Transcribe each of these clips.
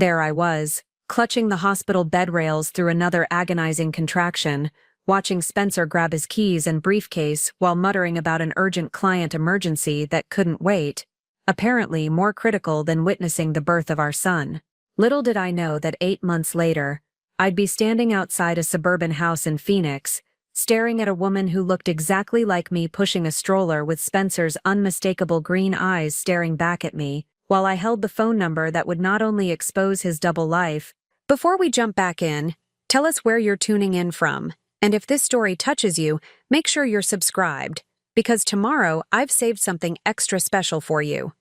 There I was, clutching the hospital bed rails through another agonizing contraction, watching Spencer grab his keys and briefcase while muttering about an urgent client emergency that couldn't wait, apparently more critical than witnessing the birth of our son. Little did I know that 8 months later, I'd be standing outside a suburban house in Phoenix, staring at a woman who looked exactly like me pushing a stroller with Spencer's unmistakable green eyes staring back at me, while I held the phone number that would not only expose his double life. Before we jump back in, tell us where you're tuning in from, and if this story touches you, make sure you're subscribed, because tomorrow I've saved something extra special for you.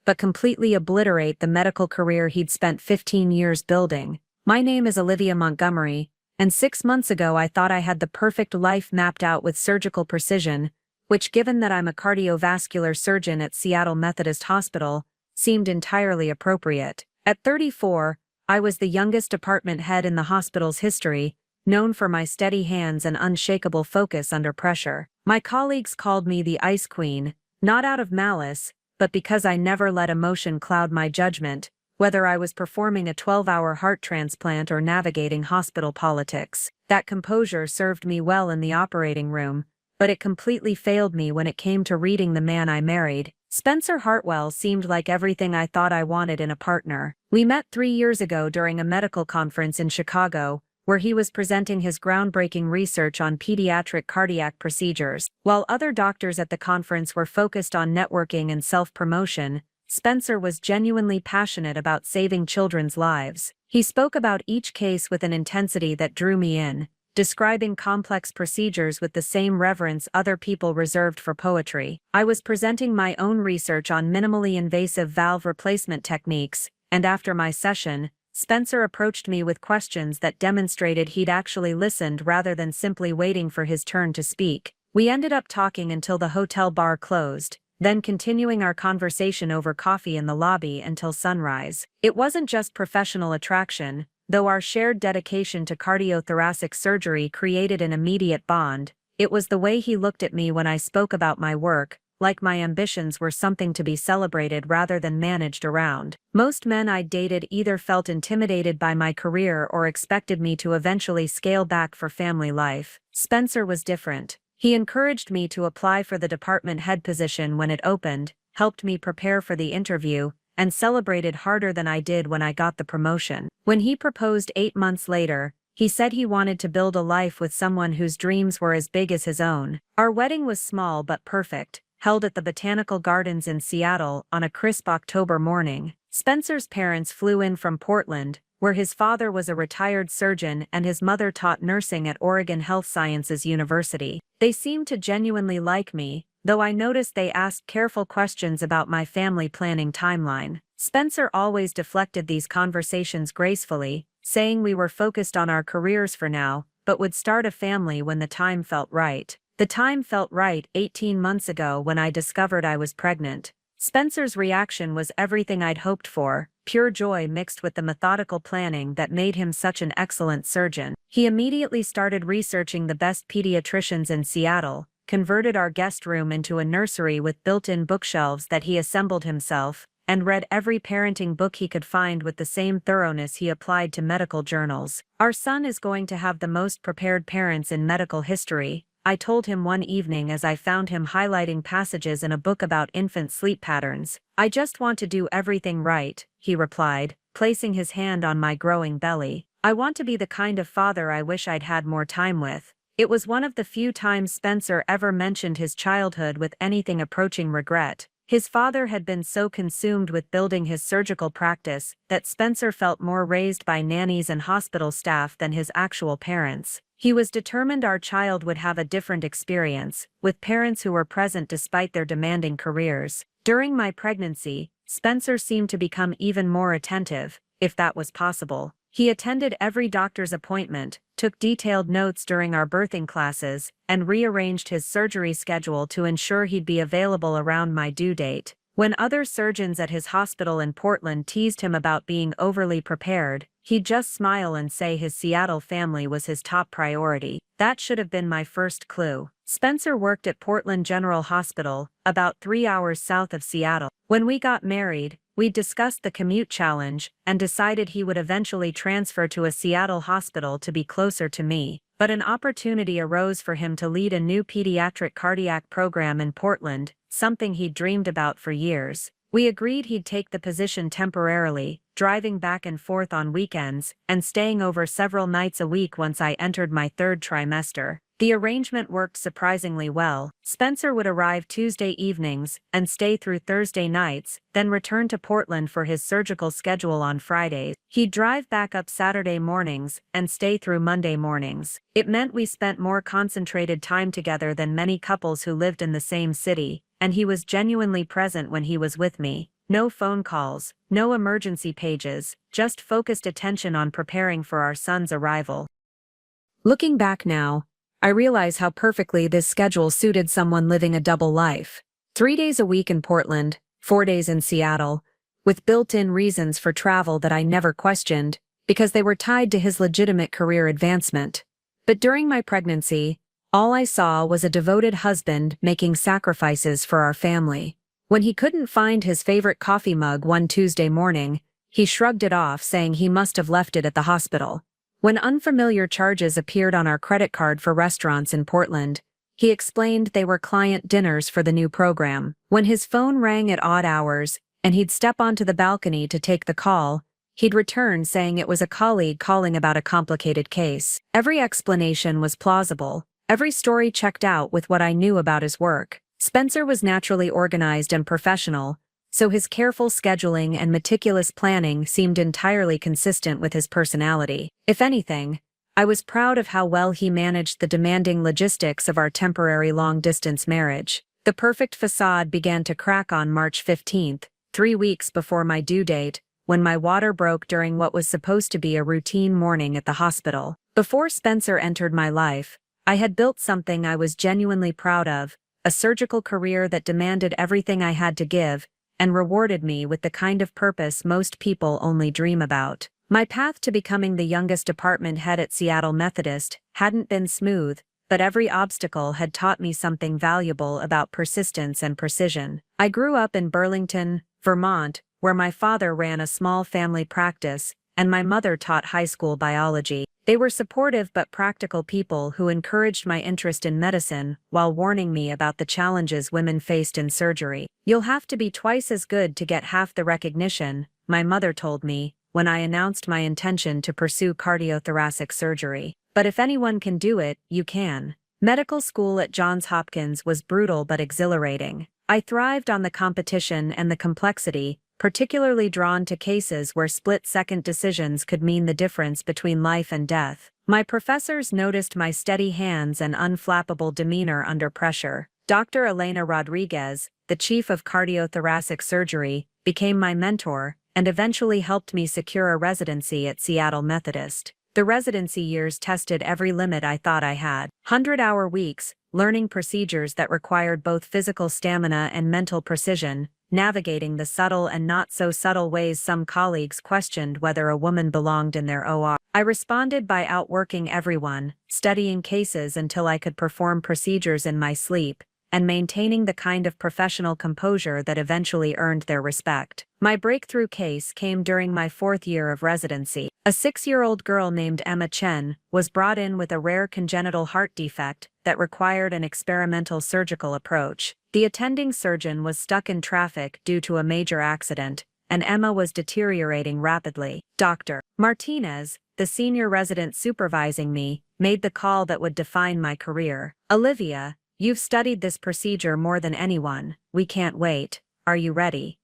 But completely obliterate the medical career he'd spent 15 years building. My name is Olivia Montgomery, and 6 months ago I thought I had the perfect life mapped out with surgical precision, which, given that I'm a cardiovascular surgeon at Seattle Methodist Hospital, seemed entirely appropriate. At 34, I was the youngest department head in the hospital's history, known for my steady hands and unshakable focus under pressure. My colleagues called me the Ice Queen, not out of malice, but because I never let emotion cloud my judgment, whether I was performing a 12-hour heart transplant or navigating hospital politics. That composure served me well in the operating room, but it completely failed me when it came to reading the man I married. Spencer Hartwell seemed like everything I thought I wanted in a partner. We met 3 years ago during a medical conference in Chicago, where he was presenting his groundbreaking research on pediatric cardiac procedures. While other doctors at the conference were focused on networking and self-promotion, Spencer was genuinely passionate about saving children's lives. He spoke about each case with an intensity that drew me in, describing complex procedures with the same reverence other people reserved for poetry. I was presenting my own research on minimally invasive valve replacement techniques, and after my session, Spencer approached me with questions that demonstrated he'd actually listened rather than simply waiting for his turn to speak. We ended up talking until the hotel bar closed, then continuing our conversation over coffee in the lobby until sunrise. It wasn't just professional attraction, though our shared dedication to cardiothoracic surgery created an immediate bond. It was the way he looked at me when I spoke about my work, like my ambitions were something to be celebrated rather than managed around. Most men I dated either felt intimidated by my career or expected me to eventually scale back for family life. Spencer was different. He encouraged me to apply for the department head position when it opened, helped me prepare for the interview, and celebrated harder than I did when I got the promotion. When he proposed 8 months later, he said he wanted to build a life with someone whose dreams were as big as his own. Our wedding was small but perfect, held at the Botanical Gardens in Seattle on a crisp October morning. Spencer's parents flew in from Portland, where his father was a retired surgeon and his mother taught nursing at Oregon Health Sciences University. They seemed to genuinely like me, though I noticed they asked careful questions about my family planning timeline. Spencer always deflected these conversations gracefully, saying we were focused on our careers for now, but would start a family when the time felt right. The time felt right 18 months ago when I discovered I was pregnant. Spencer's reaction was everything I'd hoped for, pure joy mixed with the methodical planning that made him such an excellent surgeon. He immediately started researching the best pediatricians in Seattle, converted our guest room into a nursery with built-in bookshelves that he assembled himself, and read every parenting book he could find with the same thoroughness he applied to medical journals. Our son is going to have the most prepared parents in medical history, I told him one evening as I found him highlighting passages in a book about infant sleep patterns. I just want to do everything right, he replied, placing his hand on my growing belly. I want to be the kind of father I wish I'd had more time with. It was one of the few times Spencer ever mentioned his childhood with anything approaching regret. His father had been so consumed with building his surgical practice that Spencer felt more raised by nannies and hospital staff than his actual parents. He was determined our child would have a different experience, with parents who were present despite their demanding careers. During my pregnancy, Spencer seemed to become even more attentive, if that was possible. He attended every doctor's appointment, took detailed notes during our birthing classes, and rearranged his surgery schedule to ensure he'd be available around my due date. When other surgeons at his hospital in Portland teased him about being overly prepared, he'd just smile and say his Seattle family was his top priority. That should have been my first clue. Spencer worked at Portland General Hospital, about 3 hours south of Seattle. When we got married, We discussed the commute challenge and decided he would eventually transfer to a Seattle hospital to be closer to me, but an opportunity arose for him to lead a new pediatric cardiac program in Portland, something he'd dreamed about for years. We agreed he'd take the position temporarily, driving back and forth on weekends, and staying over several nights a week once I entered my third trimester. The arrangement worked surprisingly well. Spencer would arrive Tuesday evenings and stay through Thursday nights, then return to Portland for his surgical schedule on Fridays. He'd drive back up Saturday mornings and stay through Monday mornings. It meant we spent more concentrated time together than many couples who lived in the same city, and he was genuinely present when he was with me. No phone calls, no emergency pages, just focused attention on preparing for our son's arrival. Looking back now, I realize how perfectly this schedule suited someone living a double life. 3 days a week in Portland, 4 days in Seattle, with built-in reasons for travel that I never questioned, because they were tied to his legitimate career advancement. But during my pregnancy, all I saw was a devoted husband making sacrifices for our family. When he couldn't find his favorite coffee mug one Tuesday morning, he shrugged it off, saying he must have left it at the hospital. When unfamiliar charges appeared on our credit card for restaurants in Portland, he explained they were client dinners for the new program. When his phone rang at odd hours, and he'd step onto the balcony to take the call, he'd return saying it was a colleague calling about a complicated case. Every explanation was plausible. Every story checked out with what I knew about his work. Spencer was naturally organized and professional, so his careful scheduling and meticulous planning seemed entirely consistent with his personality. If anything, I was proud of how well he managed the demanding logistics of our temporary long-distance marriage. The perfect facade began to crack on March 15th, 3 weeks before my due date, when my water broke during what was supposed to be a routine morning at the hospital. Before Spencer entered my life, I had built something I was genuinely proud of, a surgical career that demanded everything I had to give, and rewarded me with the kind of purpose most people only dream about. My path to becoming the youngest department head at Seattle Methodist hadn't been smooth, but every obstacle had taught me something valuable about persistence and precision. I grew up in Burlington, Vermont, where my father ran a small family practice, and my mother taught high school biology. They were supportive but practical people who encouraged my interest in medicine while warning me about the challenges women faced in surgery. "You'll have to be twice as good to get half the recognition," my mother told me when I announced my intention to pursue cardiothoracic surgery. "But if anyone can do it, you can." Medical school at Johns Hopkins was brutal but exhilarating. I thrived on the competition and the complexity, particularly drawn to cases where split-second decisions could mean the difference between life and death. My professors noticed my steady hands and unflappable demeanor under pressure. Dr. Elena Rodriguez, the chief of cardiothoracic surgery, became my mentor and eventually helped me secure a residency at Seattle Methodist. The residency years tested every limit I thought I had. 100-hour weeks, learning procedures that required both physical stamina and mental precision, navigating the subtle and not-so-subtle ways some colleagues questioned whether a woman belonged in their OR. I responded by outworking everyone, studying cases until I could perform procedures in my sleep, and maintaining the kind of professional composure that eventually earned their respect. My breakthrough case came during my 4th year of residency. A 6-year-old girl named Emma Chen was brought in with a rare congenital heart defect that required an experimental surgical approach. The attending surgeon was stuck in traffic due to a major accident, and Emma was deteriorating rapidly. Dr. Martinez, the senior resident supervising me, made the call that would define my career. "Olivia, you've studied this procedure more than anyone. We can't wait. Are you ready?"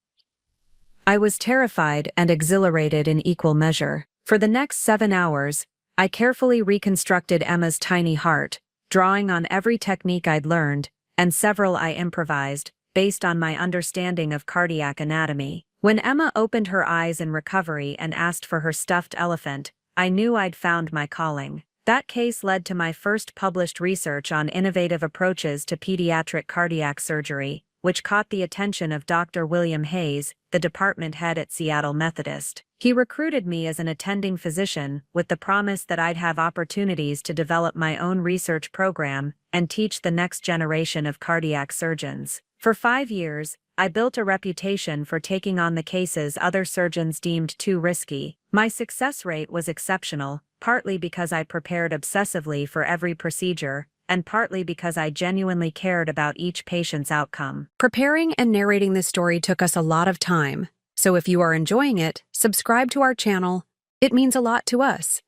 I was terrified and exhilarated in equal measure. For the next 7 hours, I carefully reconstructed Emma's tiny heart, drawing on every technique I'd learned, and several I improvised, based on my understanding of cardiac anatomy. When Emma opened her eyes in recovery and asked for her stuffed elephant, I knew I'd found my calling. That case led to my first published research on innovative approaches to pediatric cardiac surgery, which caught the attention of Dr. William Hayes, the department head at Seattle Methodist. He recruited me as an attending physician with the promise that I'd have opportunities to develop my own research program and teach the next generation of cardiac surgeons. For 5 years, I built a reputation for taking on the cases other surgeons deemed too risky. My success rate was exceptional, partly because I prepared obsessively for every procedure, and partly because I genuinely cared about each patient's outcome. Preparing and narrating this story took us a lot of time, so if you are enjoying it, subscribe to our channel. It means a lot to us.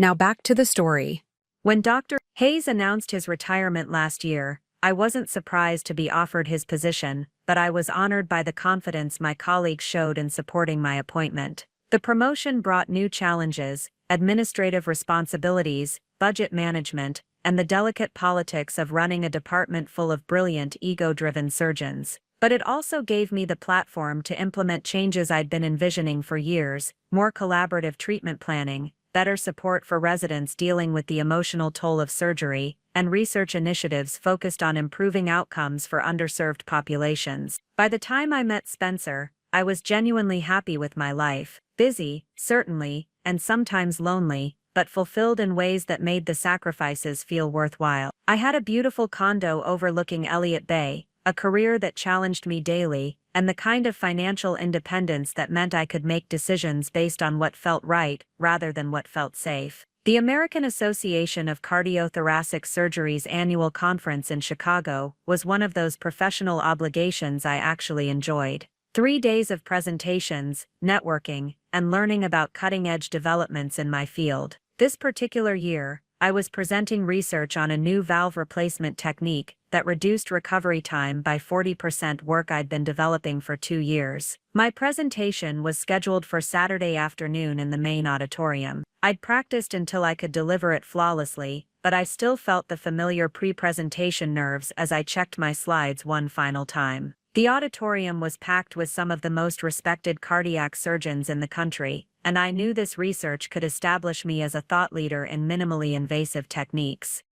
Now back to the story. When Dr. Hayes announced his retirement last year, I wasn't surprised to be offered his position, but I was honored by the confidence my colleagues showed in supporting my appointment. The promotion brought new challenges, administrative responsibilities, budget management, and the delicate politics of running a department full of brilliant, ego-driven surgeons. But it also gave me the platform to implement changes I'd been envisioning for years: more collaborative treatment planning, better support for residents dealing with the emotional toll of surgery, and research initiatives focused on improving outcomes for underserved populations. By the time I met Spencer, I was genuinely happy with my life. Busy, certainly, and sometimes lonely, but fulfilled in ways that made the sacrifices feel worthwhile. I had a beautiful condo overlooking Elliott Bay, a career that challenged me daily, and the kind of financial independence that meant I could make decisions based on what felt right, rather than what felt safe. The American Association of Cardiothoracic Surgery's annual conference in Chicago was one of those professional obligations I actually enjoyed. 3 days of presentations, networking, and learning about cutting-edge developments in my field. This particular year, I was presenting research on a new valve replacement technique that reduced recovery time by 40%, work I'd been developing for 2 years. My presentation was scheduled for Saturday afternoon in the main auditorium. I'd practiced until I could deliver it flawlessly, but I still felt the familiar pre-presentation nerves as I checked my slides one final time. The auditorium was packed with some of the most respected cardiac surgeons in the country, and I knew this research could establish me as a thought leader in minimally invasive techniques.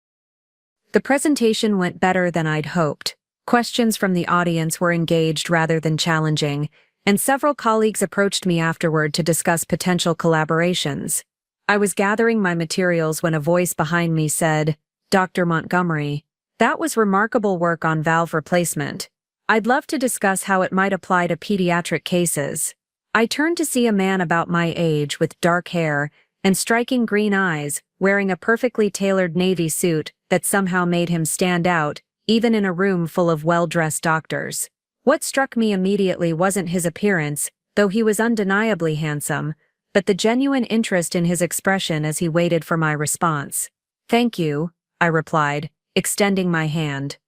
The presentation went better than I'd hoped. Questions from the audience were engaged rather than challenging, and several colleagues approached me afterward to discuss potential collaborations. I was gathering my materials when a voice behind me said, "Dr. Montgomery, that was remarkable work on valve replacement. I'd love to discuss how it might apply to pediatric cases." I turned to see a man about my age with dark hair and striking green eyes, wearing a perfectly tailored navy suit that somehow made him stand out, even in a room full of well-dressed doctors. What struck me immediately wasn't his appearance, though he was undeniably handsome, but the genuine interest in his expression as he waited for my response. "Thank you," I replied, extending my hand.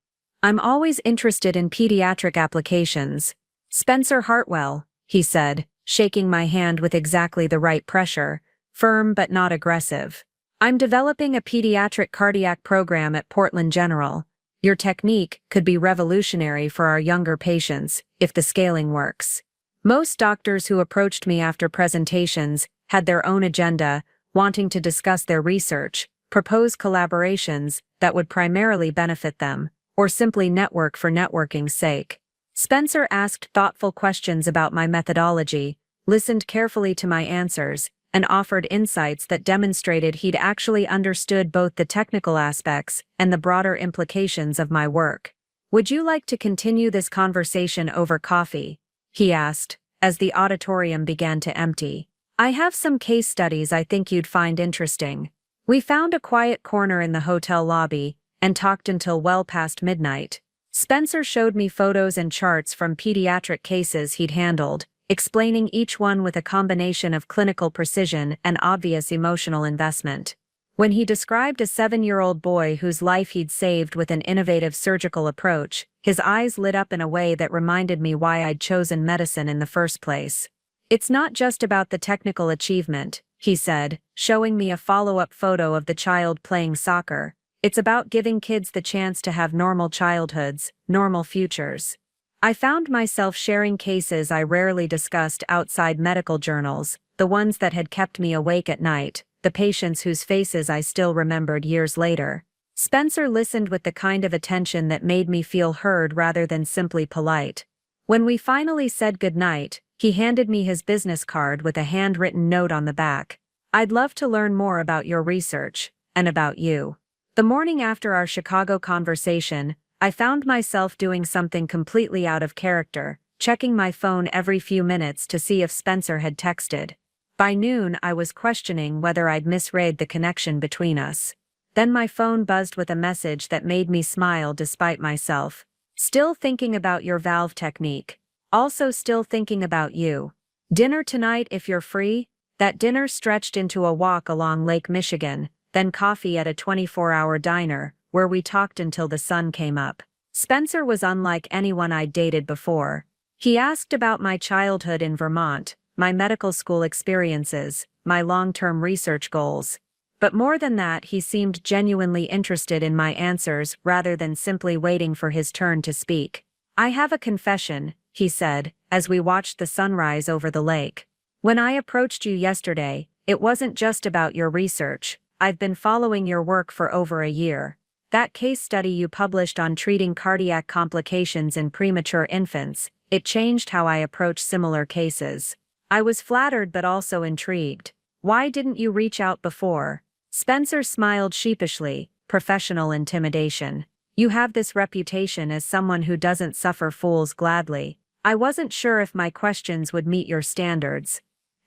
"I'm always interested in pediatric applications." "Spencer Hartwell," he said, shaking my hand with exactly the right pressure, firm but not aggressive. "I'm developing a pediatric cardiac program at Portland General. Your technique could be revolutionary for our younger patients, if the scaling works." Most doctors who approached me after presentations had their own agenda, wanting to discuss their research, propose collaborations that would primarily benefit them, or simply network for networking's sake. Spencer asked thoughtful questions about my methodology, listened carefully to my answers, and offered insights that demonstrated he'd actually understood both the technical aspects and the broader implications of my work. "Would you like to continue this conversation over coffee?" he asked, as the auditorium began to empty. "I have some case studies I think you'd find interesting." We found a quiet corner in the hotel lobby and talked until well past midnight. Spencer showed me photos and charts from pediatric cases he'd handled, explaining each one with a combination of clinical precision and obvious emotional investment. When he described a 7-year-old boy whose life he'd saved with an innovative surgical approach, his eyes lit up in a way that reminded me why I'd chosen medicine in the first place. "It's not just about the technical achievement," he said, showing me a follow-up photo of the child playing soccer. "It's about giving kids the chance to have normal childhoods, normal futures." I found myself sharing cases I rarely discussed outside medical journals, the ones that had kept me awake at night, the patients whose faces I still remembered years later. Spencer listened with the kind of attention that made me feel heard rather than simply polite. When we finally said goodnight, he handed me his business card with a handwritten note on the back. "I'd love to learn more about your research, and about you." The morning after our Chicago conversation, I found myself doing something completely out of character, checking my phone every few minutes to see if Spencer had texted. By noon, I was questioning whether I'd misread the connection between us. Then my phone buzzed with a message that made me smile despite myself. Still thinking about your valve technique. Also still thinking about you. Dinner tonight if you're free? That dinner stretched into a walk along Lake Michigan, then coffee at a 24-hour diner, where we talked until the sun came up. Spencer was unlike anyone I'd dated before. He asked about my childhood in Vermont, my medical school experiences, my long-term research goals. But more than that, he seemed genuinely interested in my answers rather than simply waiting for his turn to speak. I have a confession, he said, as we watched the sunrise over the lake. When I approached you yesterday, it wasn't just about your research. I've been following your work for over a year. That case study you published on treating cardiac complications in premature infants, it changed how I approach similar cases. I was flattered but also intrigued. Why didn't you reach out before? Spencer smiled sheepishly. Professional intimidation. You have this reputation as someone who doesn't suffer fools gladly. I wasn't sure if my questions would meet your standards.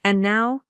And now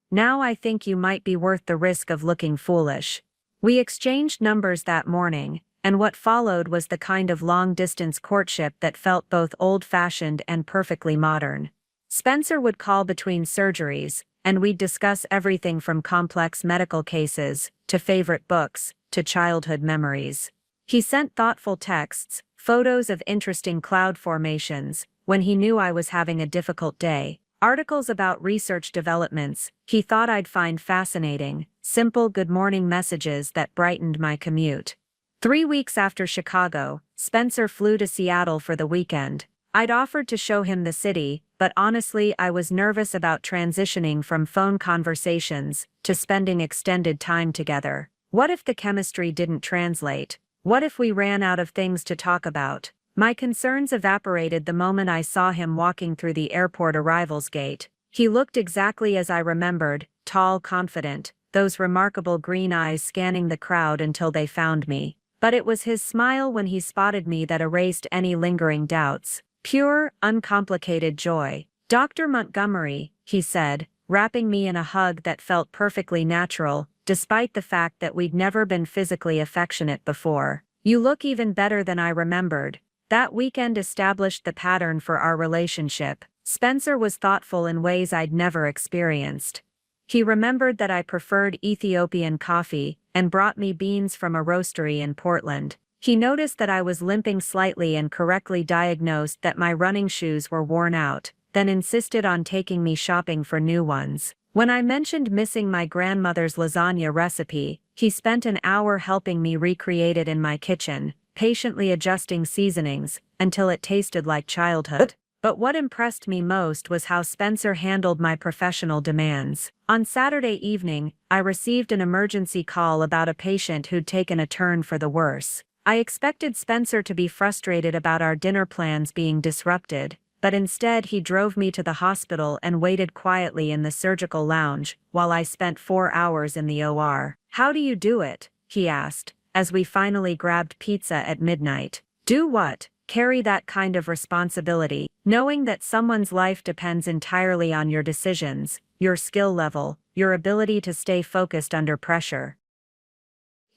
I think you might be worth the risk of looking foolish. We exchanged numbers that morning, and what followed was the kind of long-distance courtship that felt both old-fashioned and perfectly modern. Spencer would call between surgeries, and we'd discuss everything from complex medical cases, to favorite books, to childhood memories. He sent thoughtful texts, photos of interesting cloud formations, when he knew I was having a difficult day, articles about research developments he thought I'd find fascinating, simple good morning messages that brightened my commute. 3 weeks after Chicago, Spencer flew to Seattle for the weekend. I'd offered to show him the city, but honestly I was nervous about transitioning from phone conversations to spending extended time together. What if the chemistry didn't translate? What if we ran out of things to talk about? My concerns evaporated the moment I saw him walking through the airport arrivals gate. He looked exactly as I remembered, tall, confident, those remarkable green eyes scanning the crowd until they found me. But it was his smile when he spotted me that erased any lingering doubts. Pure, uncomplicated joy. Dr. Montgomery, he said, wrapping me in a hug that felt perfectly natural, despite the fact that we'd never been physically affectionate before. You look even better than I remembered. That weekend established the pattern for our relationship. Spencer was thoughtful in ways I'd never experienced. He remembered that I preferred Ethiopian coffee, and brought me beans from a roastery in Portland. He noticed that I was limping slightly and correctly diagnosed that my running shoes were worn out, then insisted on taking me shopping for new ones. When I mentioned missing my grandmother's lasagna recipe, he spent an hour helping me recreate it in my kitchen, patiently adjusting seasonings, until it tasted like childhood. But what impressed me most was how Spencer handled my professional demands. On Saturday evening, I received an emergency call about a patient who'd taken a turn for the worse. I expected Spencer to be frustrated about our dinner plans being disrupted, but instead he drove me to the hospital and waited quietly in the surgical lounge while I spent 4 hours in the OR. How do you do it? He asked, as we finally grabbed pizza at midnight. Do what? Carry that kind of responsibility, knowing that someone's life depends entirely on your decisions, your skill level, your ability to stay focused under pressure.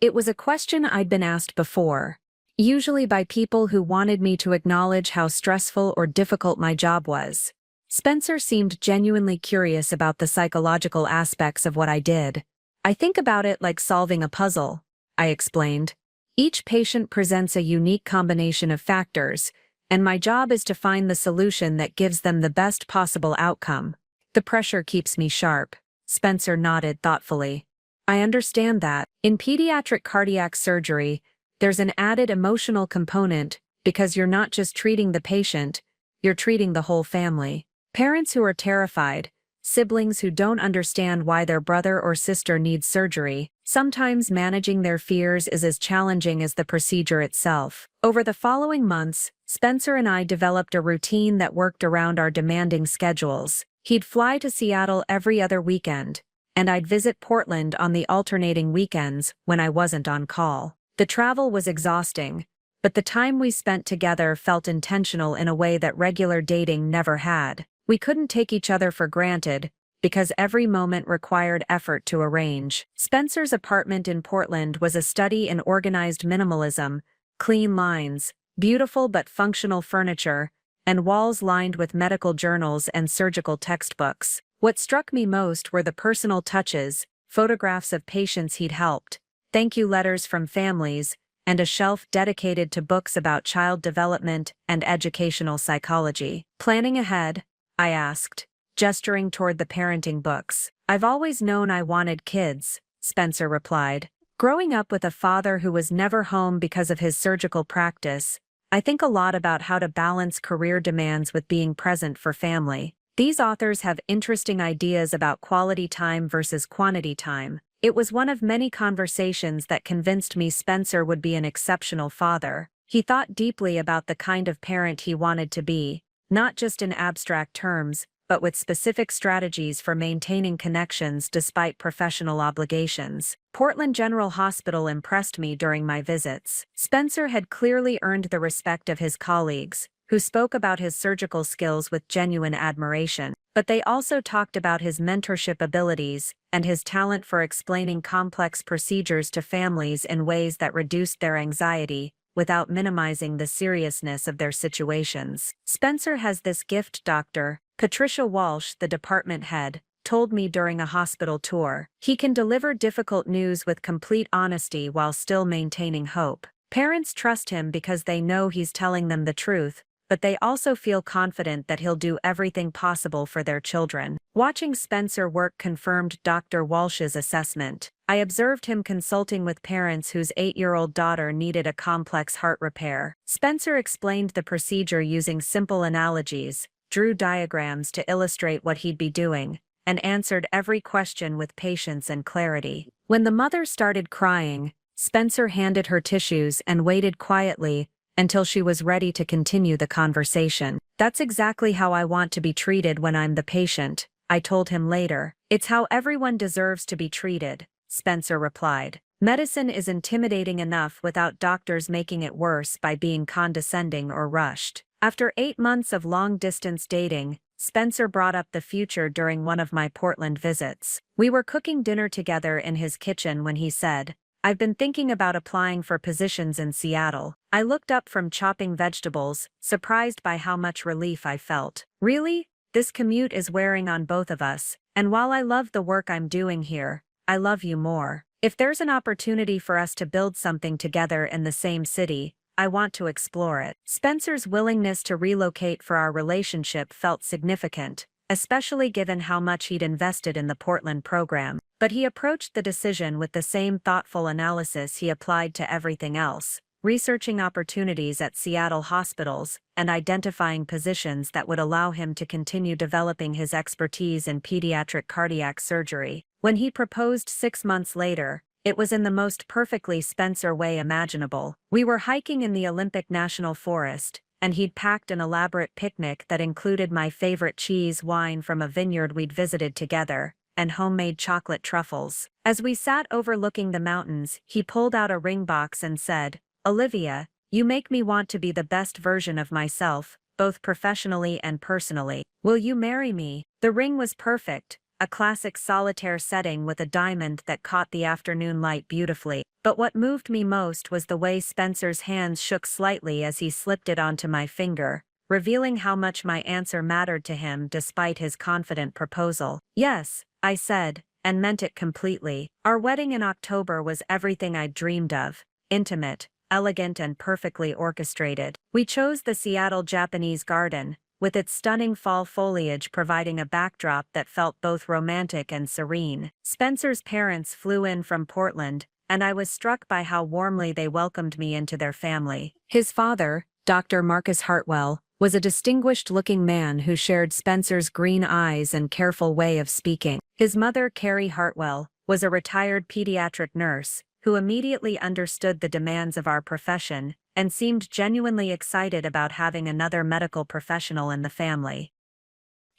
It was a question I'd been asked before, usually by people who wanted me to acknowledge how stressful or difficult my job was. Spencer seemed genuinely curious about the psychological aspects of what I did. I think about it like solving a puzzle, I explained. Each patient presents a unique combination of factors, and my job is to find the solution that gives them the best possible outcome. The pressure keeps me sharp. Spencer nodded thoughtfully. I understand that. In pediatric cardiac surgery, there's an added emotional component because you're not just treating the patient, you're treating the whole family. Parents who are terrified, siblings who don't understand why their brother or sister needs surgery. Sometimes managing their fears is as challenging as the procedure itself. Over the following months, Spencer and I developed a routine that worked around our demanding schedules. He'd fly to Seattle every other weekend, and I'd visit Portland on the alternating weekends when I wasn't on call. The travel was exhausting, but the time we spent together felt intentional in a way that regular dating never had. We couldn't take each other for granted, because every moment required effort to arrange. Spencer's apartment in Portland was a study in organized minimalism, clean lines, beautiful but functional furniture, and walls lined with medical journals and surgical textbooks. What struck me most were the personal touches, photographs of patients he'd helped, thank you letters from families, and a shelf dedicated to books about child development and educational psychology. Planning ahead? I asked, gesturing toward the parenting books. I've always known I wanted kids, Spencer replied. Growing up with a father who was never home because of his surgical practice, I think a lot about how to balance career demands with being present for family. These authors have interesting ideas about quality time versus quantity time. It was one of many conversations that convinced me Spencer would be an exceptional father. He thought deeply about the kind of parent he wanted to be, not just in abstract terms, but with specific strategies for maintaining connections despite professional obligations. Portland General Hospital impressed me during my visits. Spencer had clearly earned the respect of his colleagues, who spoke about his surgical skills with genuine admiration. But they also talked about his mentorship abilities and his talent for explaining complex procedures to families in ways that reduced their anxiety, without minimizing the seriousness of their situations. Spencer has this gift, Dr. Patricia Walsh, the department head, told me during a hospital tour. He can deliver difficult news with complete honesty while still maintaining hope. Parents trust him because they know he's telling them the truth, but they also feel confident that he'll do everything possible for their children. Watching Spencer work confirmed Dr. Walsh's assessment. I observed him consulting with parents whose 8-year-old daughter needed a complex heart repair. Spencer explained the procedure using simple analogies, drew diagrams to illustrate what he'd be doing, and answered every question with patience and clarity. When the mother started crying, Spencer handed her tissues and waited quietly until she was ready to continue the conversation. That's exactly how I want to be treated when I'm the patient, I told him later. It's how everyone deserves to be treated, Spencer replied. Medicine is intimidating enough without doctors making it worse by being condescending or rushed. After 8 months of long-distance dating, Spencer brought up the future during one of my Portland visits. We were cooking dinner together in his kitchen when he said, "I've been thinking about applying for positions in Seattle." I looked up from chopping vegetables, surprised by how much relief I felt. Really? This commute is wearing on both of us, and while I love the work I'm doing here, I love you more. If there's an opportunity for us to build something together in the same city, I want to explore it. Spencer's willingness to relocate for our relationship felt significant, especially given how much he'd invested in the Portland program. But he approached the decision with the same thoughtful analysis he applied to everything else, researching opportunities at Seattle hospitals and identifying positions that would allow him to continue developing his expertise in pediatric cardiac surgery. When he proposed 6 months later, it was in the most perfectly Spencer way imaginable. We were hiking in the Olympic National Forest, and he'd packed an elaborate picnic that included my favorite cheese wine from a vineyard we'd visited together, and homemade chocolate truffles. As we sat overlooking the mountains, he pulled out a ring box and said, "Olivia, you make me want to be the best version of myself, both professionally and personally. Will you marry me?" The ring was perfect, a classic solitaire setting with a diamond that caught the afternoon light beautifully. But what moved me most was the way Spencer's hands shook slightly as he slipped it onto my finger, revealing how much my answer mattered to him despite his confident proposal. "Yes," I said, and meant it completely. Our wedding in October was everything I'd dreamed of: intimate, elegant, and perfectly orchestrated. We chose the Seattle Japanese Garden, with its stunning fall foliage providing a backdrop that felt both romantic and serene. Spencer's parents flew in from Portland, and I was struck by how warmly they welcomed me into their family. His father, Dr. Marcus Hartwell, was a distinguished-looking man who shared Spencer's green eyes and careful way of speaking. His mother, Carrie Hartwell, was a retired pediatric nurse who immediately understood the demands of our profession and seemed genuinely excited about having another medical professional in the family.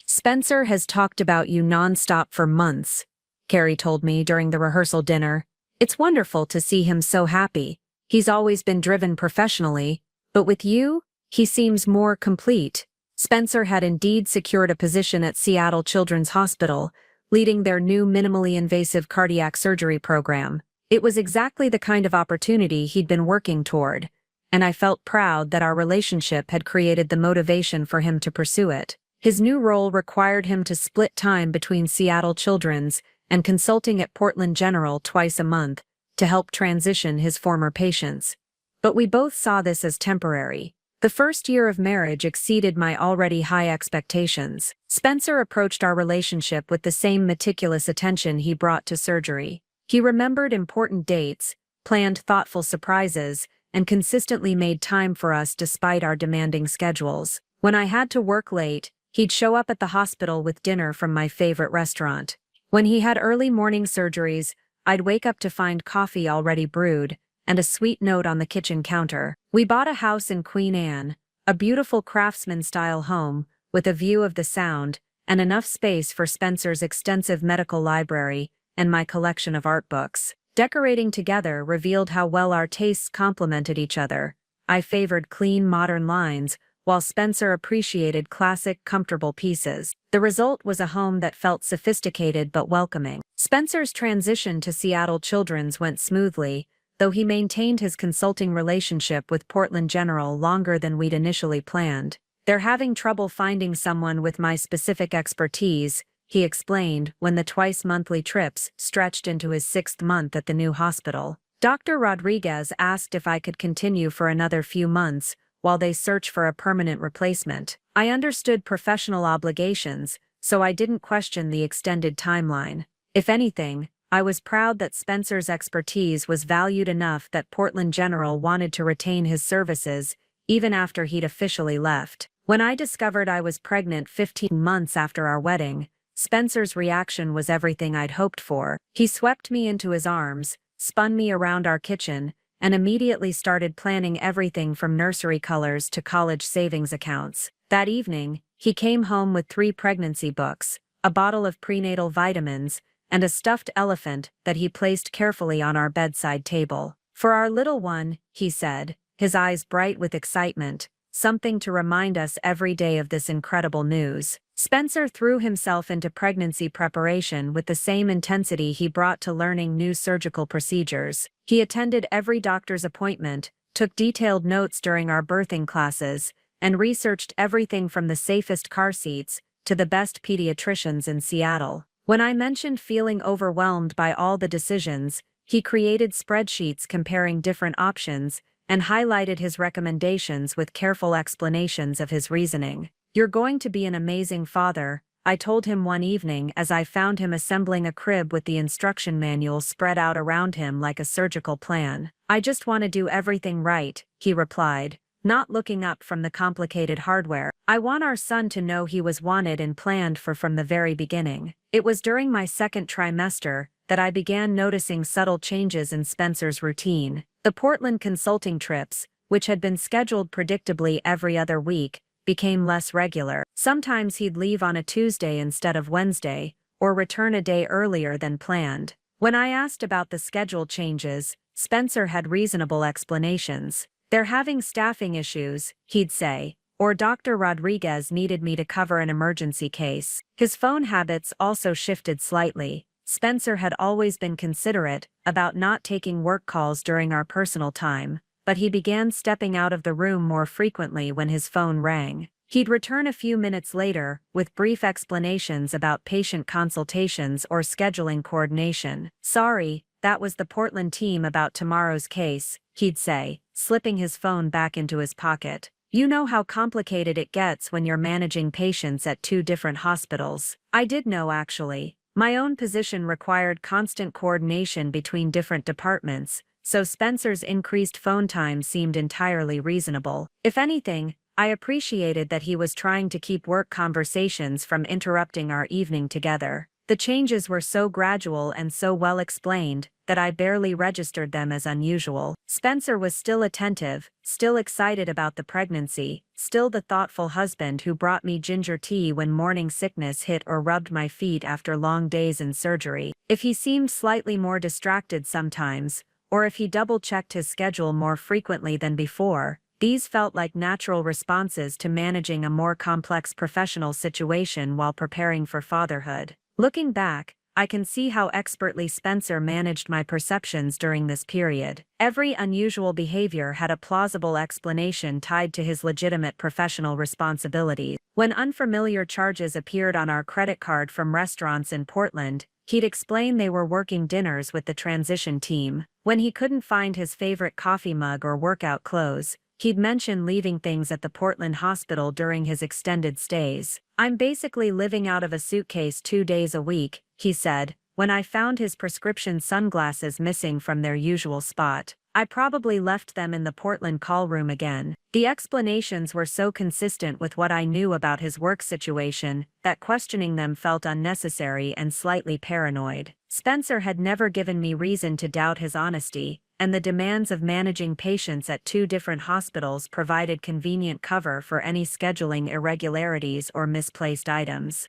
"Spencer has talked about you nonstop for months," Carrie told me during the rehearsal dinner. "It's wonderful to see him so happy. He's always been driven professionally, but with you, he seems more complete. Spencer had indeed secured a position at Seattle Children's Hospital, leading their new minimally invasive cardiac surgery program. It was exactly the kind of opportunity he'd been working toward, and I felt proud that our relationship had created the motivation for him to pursue it. His new role required him to split time between Seattle Children's and consulting at Portland General twice a month to help transition his former patients. But we both saw this as temporary. The first year of marriage exceeded my already high expectations. Spencer approached our relationship with the same meticulous attention he brought to surgery. He remembered important dates, planned thoughtful surprises, and consistently made time for us despite our demanding schedules. When I had to work late, he'd show up at the hospital with dinner from my favorite restaurant. When he had early morning surgeries, I'd wake up to find coffee already brewed and a sweet note on the kitchen counter. We bought a house in Queen Anne, a beautiful craftsman-style home with a view of the Sound and enough space for Spencer's extensive medical library and my collection of art books. Decorating together revealed how well our tastes complemented each other. I favored clean, modern lines, while Spencer appreciated classic, comfortable pieces. The result was a home that felt sophisticated but welcoming. Spencer's transition to Seattle Children's went smoothly, though he maintained his consulting relationship with Portland General longer than we'd initially planned. They're having trouble finding someone with my specific expertise, he explained when the twice-monthly trips stretched into his 6th month at the new hospital. Dr. Rodriguez asked if I could continue for another few months while they search for a permanent replacement. I understood professional obligations, so I didn't question the extended timeline. If anything, I was proud that Spencer's expertise was valued enough that Portland General wanted to retain his services, even after he'd officially left. When I discovered I was pregnant 15 months after our wedding, Spencer's reaction was everything I'd hoped for. He swept me into his arms, spun me around our kitchen, and immediately started planning everything from nursery colors to college savings accounts. That evening, he came home with 3 pregnancy books, a bottle of prenatal vitamins, and a stuffed elephant that he placed carefully on our bedside table. For our little one, he said, his eyes bright with excitement, something to remind us every day of this incredible news. Spencer threw himself into pregnancy preparation with the same intensity he brought to learning new surgical procedures. He attended every doctor's appointment, took detailed notes during our birthing classes, and researched everything from the safest car seats to the best pediatricians in Seattle. When I mentioned feeling overwhelmed by all the decisions, he created spreadsheets comparing different options and highlighted his recommendations with careful explanations of his reasoning. "You're going to be an amazing father," I told him one evening as I found him assembling a crib with the instruction manual spread out around him like a surgical plan. "I just want to do everything right," he replied, not looking up from the complicated hardware. "I want our son to know he was wanted and planned for from the very beginning." It was during my 2nd trimester that I began noticing subtle changes in Spencer's routine. The Portland consulting trips, which had been scheduled predictably every other week, became less regular. Sometimes he'd leave on a Tuesday instead of Wednesday, or return a day earlier than planned. When I asked about the schedule changes, Spencer had reasonable explanations. "They're having staffing issues," he'd say, or Dr. Rodriguez needed me to cover an emergency case. His phone habits also shifted slightly. Spencer had always been considerate about not taking work calls during our personal time, but he began stepping out of the room more frequently when his phone rang. He'd return a few minutes later with brief explanations about patient consultations or scheduling coordination. "Sorry, that was the Portland team about tomorrow's case," he'd say, slipping his phone back into his pocket. "You know how complicated it gets when you're managing patients at 2 different hospitals." I did know, actually. My own position required constant coordination between different departments, so Spencer's increased phone time seemed entirely reasonable. If anything, I appreciated that he was trying to keep work conversations from interrupting our evening together. The changes were so gradual and so well explained that I barely registered them as unusual. Spencer was still attentive, still excited about the pregnancy, still the thoughtful husband who brought me ginger tea when morning sickness hit or rubbed my feet after long days in surgery. If he seemed slightly more distracted sometimes, or if he double-checked his schedule more frequently than before. These felt like natural responses to managing a more complex professional situation while preparing for fatherhood. Looking back, I can see how expertly Spencer managed my perceptions during this period. Every unusual behavior had a plausible explanation tied to his legitimate professional responsibilities. When unfamiliar charges appeared on our credit card from restaurants in Portland, he'd explain they were working dinners with the transition team. When he couldn't find his favorite coffee mug or workout clothes, he'd mention leaving things at the Portland hospital during his extended stays. "I'm basically living out of a suitcase 2 days a week," he said, when I found his prescription sunglasses missing from their usual spot. "I probably left them in the Portland call room again." The explanations were so consistent with what I knew about his work situation that questioning them felt unnecessary and slightly paranoid. Spencer had never given me reason to doubt his honesty, and the demands of managing patients at 2 different hospitals provided convenient cover for any scheduling irregularities or misplaced items.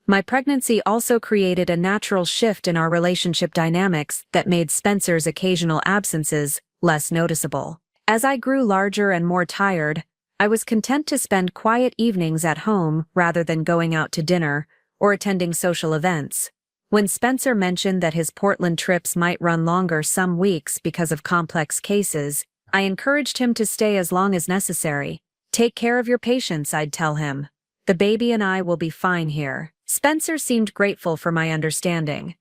My pregnancy also created a natural shift in our relationship dynamics that made Spencer's occasional absences less noticeable. As I grew larger and more tired, I was content to spend quiet evenings at home rather than going out to dinner or attending social events. When Spencer mentioned that his Portland trips might run longer some weeks because of complex cases, I encouraged him to stay as long as necessary. "Take care of your patients," I'd tell him. "The baby and I will be fine here." Spencer seemed grateful for my understanding,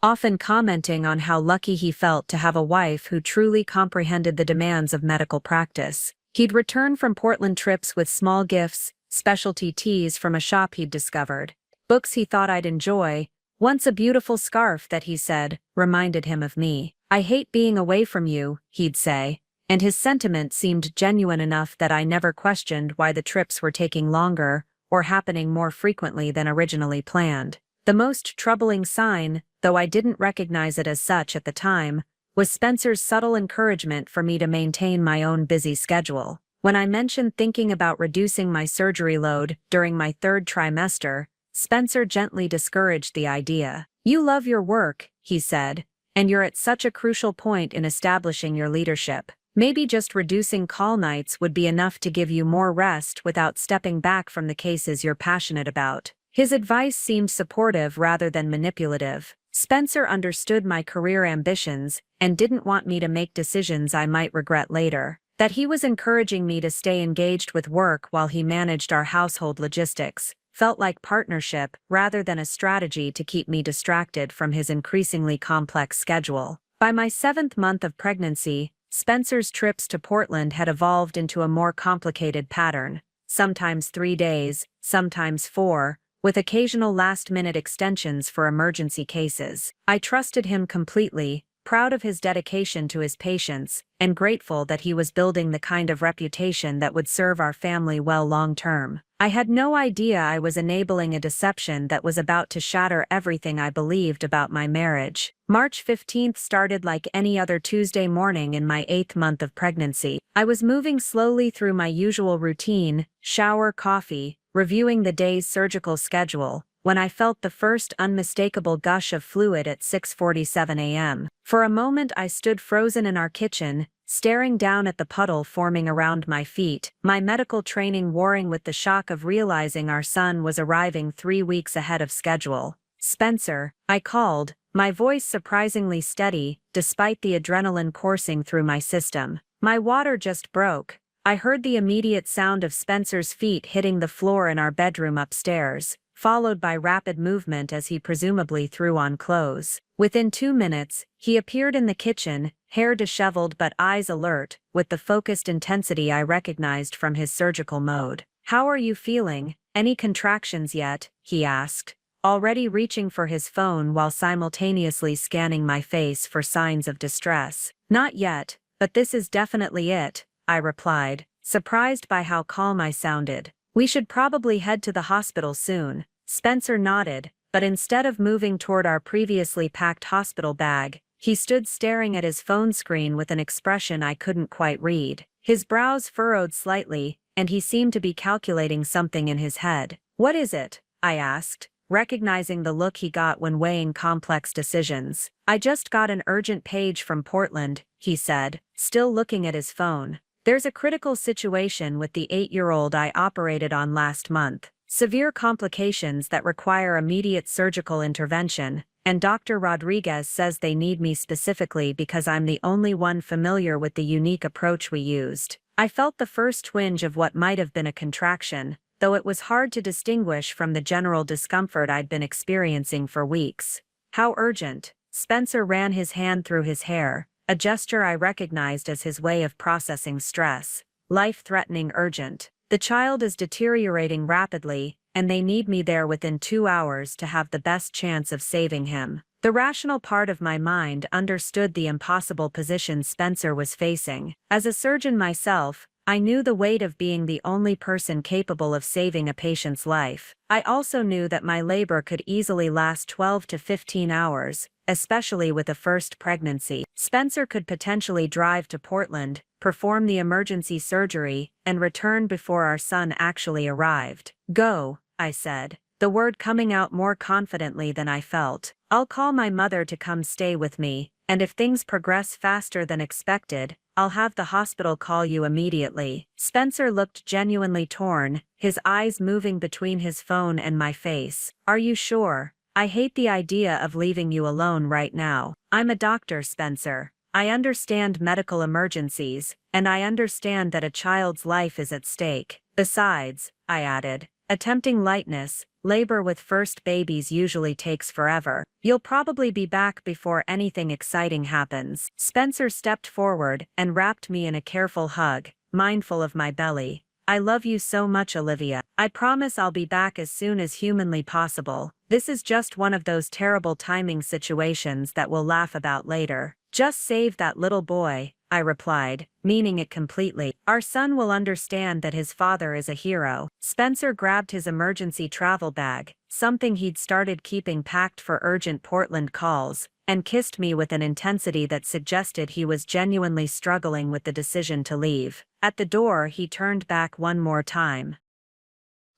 often commenting on how lucky he felt to have a wife who truly comprehended the demands of medical practice. He'd return from Portland trips with small gifts, specialty teas from a shop he'd discovered, books he thought I'd enjoy, once a beautiful scarf that he said reminded him of me. "I hate being away from you," he'd say, and his sentiment seemed genuine enough that I never questioned why the trips were taking longer or happening more frequently than originally planned. The most troubling sign, though I didn't recognize it as such at the time, was Spencer's subtle encouragement for me to maintain my own busy schedule. When I mentioned thinking about reducing my surgery load during my 3rd trimester, Spencer gently discouraged the idea. "You love your work," he said, "and you're at such a crucial point in establishing your leadership. Maybe just reducing call nights would be enough to give you more rest without stepping back from the cases you're passionate about." His advice seemed supportive rather than manipulative. Spencer understood my career ambitions and didn't want me to make decisions I might regret later. That he was encouraging me to stay engaged with work while he managed our household logistics felt like partnership rather than a strategy to keep me distracted from his increasingly complex schedule. By my 7th month of pregnancy, Spencer's trips to Portland had evolved into a more complicated pattern, sometimes 3 days, sometimes 4, with occasional last-minute extensions for emergency cases. I trusted him completely, proud of his dedication to his patients, and grateful that he was building the kind of reputation that would serve our family well long-term. I had no idea I was enabling a deception that was about to shatter everything I believed about my marriage. March 15th started like any other Tuesday morning in my 8th month of pregnancy. I was moving slowly through my usual routine, shower, coffee, reviewing the day's surgical schedule, when I felt the first unmistakable gush of fluid at 6:47 a.m. For a moment I stood frozen in our kitchen, staring down at the puddle forming around my feet, my medical training warring with the shock of realizing our son was arriving 3 weeks ahead of schedule. "Spencer," I called, my voice surprisingly steady, despite the adrenaline coursing through my system. "My water just broke." I heard the immediate sound of Spencer's feet hitting the floor in our bedroom upstairs, followed by rapid movement as he presumably threw on clothes. Within 2 minutes, he appeared in the kitchen, hair disheveled but eyes alert, with the focused intensity I recognized from his surgical mode. "How are you feeling? Any contractions yet?" he asked, already reaching for his phone while simultaneously scanning my face for signs of distress. "Not yet, but this is definitely it," I replied, surprised by how calm I sounded. "We should probably head to the hospital soon." Spencer nodded, but instead of moving toward our previously packed hospital bag, he stood staring at his phone screen with an expression I couldn't quite read. His brows furrowed slightly, and he seemed to be calculating something in his head. "What is it?" I asked, recognizing the look he got when weighing complex decisions. "I just got an urgent page from Portland," he said, still looking at his phone. "There's a critical situation with the 8-year-old I operated on last month. Severe complications that require immediate surgical intervention, and Dr. Rodriguez says they need me specifically because I'm the only one familiar with the unique approach we used." I felt the first twinge of what might have been a contraction, though it was hard to distinguish from the general discomfort I'd been experiencing for weeks. "How urgent?" Spencer ran his hand through his hair, a gesture I recognized as his way of processing stress. "Life-threatening urgent. The child is deteriorating rapidly, and they need me there within 2 hours to have the best chance of saving him." The rational part of my mind understood the impossible position Spencer was facing. As a surgeon myself, I knew the weight of being the only person capable of saving a patient's life. I also knew that my labor could easily last 12 to 15 hours, especially with a first pregnancy. Spencer could potentially drive to Portland, perform the emergency surgery, and return before our son actually arrived. "Go," I said, the word coming out more confidently than I felt. "I'll call my mother to come stay with me, and if things progress faster than expected, I'll have the hospital call you immediately." Spencer looked genuinely torn, his eyes moving between his phone and my face. "Are you sure? I hate the idea of leaving you alone right now. I'm a doctor, Spencer. I understand medical emergencies, and I understand that a child's life is at stake. Besides," I added, attempting lightness, "labor with first babies usually takes forever. You'll probably be back before anything exciting happens." Spencer stepped forward and wrapped me in a careful hug, mindful of my belly. "I love you so much, Olivia. I promise I'll be back as soon as humanly possible. This is just one of those terrible timing situations that we'll laugh about later. Just save that little boy," I replied, meaning it completely. "Our son will understand that his father is a hero." Spencer grabbed his emergency travel bag, something he'd started keeping packed for urgent Portland calls, and kissed me with an intensity that suggested he was genuinely struggling with the decision to leave. At the door, he turned back one more time.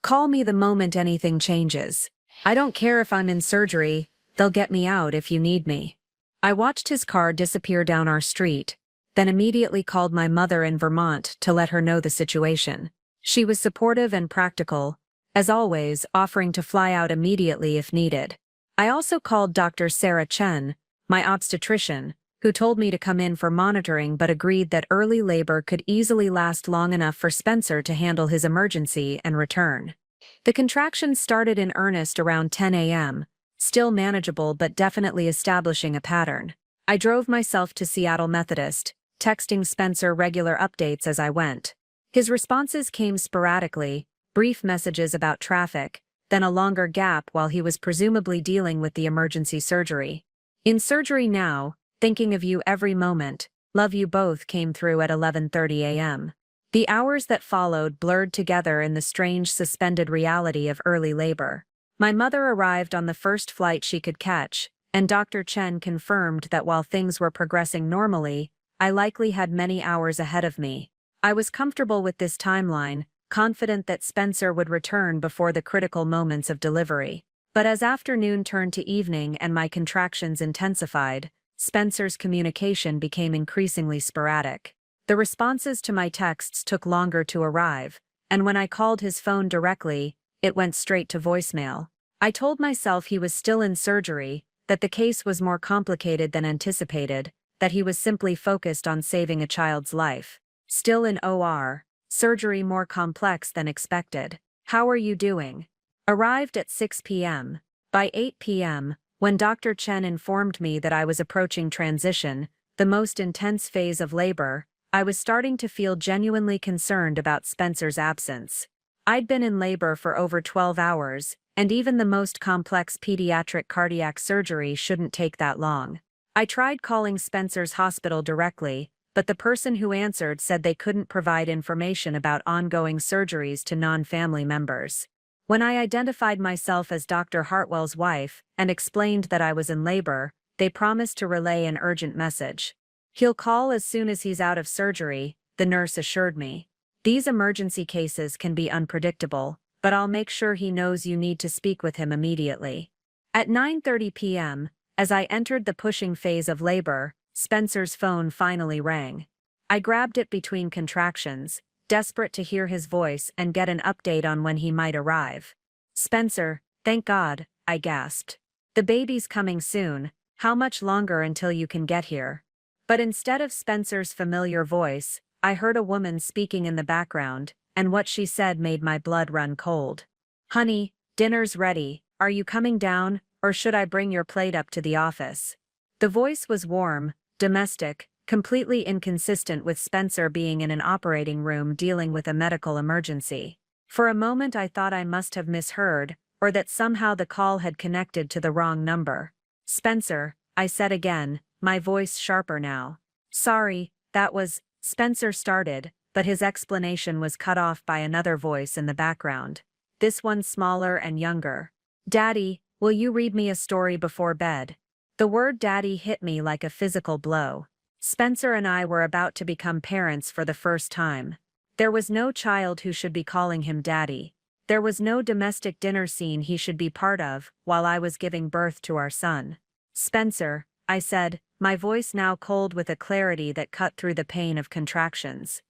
"Call me the moment anything changes. I don't care if I'm in surgery, they'll get me out if you need me." I watched his car disappear down our street, then immediately called my mother in Vermont to let her know the situation. She was supportive and practical, as always, offering to fly out immediately if needed. I also called Dr. Sarah Chen, my obstetrician, who told me to come in for monitoring but agreed that early labor could easily last long enough for Spencer to handle his emergency and return. The contractions started in earnest around 10 a.m., still manageable but definitely establishing a pattern. I drove myself to Seattle Methodist, texting Spencer regular updates as I went. His responses came sporadically, brief messages about traffic, then a longer gap while he was presumably dealing with the emergency surgery. "In surgery now, thinking of you every moment, love you both," came through at 11:30 a.m. The hours that followed blurred together in the strange suspended reality of early labor. My mother arrived on the first flight she could catch, and Dr. Chen confirmed that while things were progressing normally, I likely had many hours ahead of me. I was comfortable with this timeline, confident that Spencer would return before the critical moments of delivery. But as afternoon turned to evening and my contractions intensified, Spencer's communication became increasingly sporadic. The responses to my texts took longer to arrive, and when I called his phone directly, it went straight to voicemail. I told myself he was still in surgery, that the case was more complicated than anticipated, that he was simply focused on saving a child's life. "Still in OR, surgery more complex than expected. How are you doing?" Arrived at 6 p.m. By 8 p.m., when Dr. Chen informed me that I was approaching transition, the most intense phase of labor, I was starting to feel genuinely concerned about Spencer's absence. I'd been in labor for over 12 hours, and even the most complex pediatric cardiac surgery shouldn't take that long. I tried calling Spencer's hospital directly, but the person who answered said they couldn't provide information about ongoing surgeries to non-family members. When I identified myself as Dr. Hartwell's wife and explained that I was in labor, they promised to relay an urgent message. "He'll call as soon as he's out of surgery," the nurse assured me. "These emergency cases can be unpredictable, but I'll make sure he knows you need to speak with him immediately. At 9:30 p.m., as I entered the pushing phase of labor, Spencer's phone finally rang. I grabbed it between contractions, desperate to hear his voice and get an update on when he might arrive. "Spencer, thank God," I gasped. "The baby's coming soon. How much longer until you can get here?" But instead of Spencer's familiar voice, I heard a woman speaking in the background, and what she said made my blood run cold. "Honey, dinner's ready. Are you coming down, or should I bring your plate up to the office?" The voice was warm, domestic, completely inconsistent with Spencer being in an operating room dealing with a medical emergency. For a moment I thought I must have misheard, or that somehow the call had connected to the wrong number. "Spencer," I said again, my voice sharper now. "Sorry, that was," Spencer started, but his explanation was cut off by another voice in the background. This one smaller and younger. "Daddy, will you read me a story before bed?" The word daddy hit me like a physical blow. Spencer and I were about to become parents for the first time. There was no child who should be calling him daddy. There was no domestic dinner scene he should be part of while I was giving birth to our son. "Spencer," I said, my voice now cold with a clarity that cut through the pain of contractions.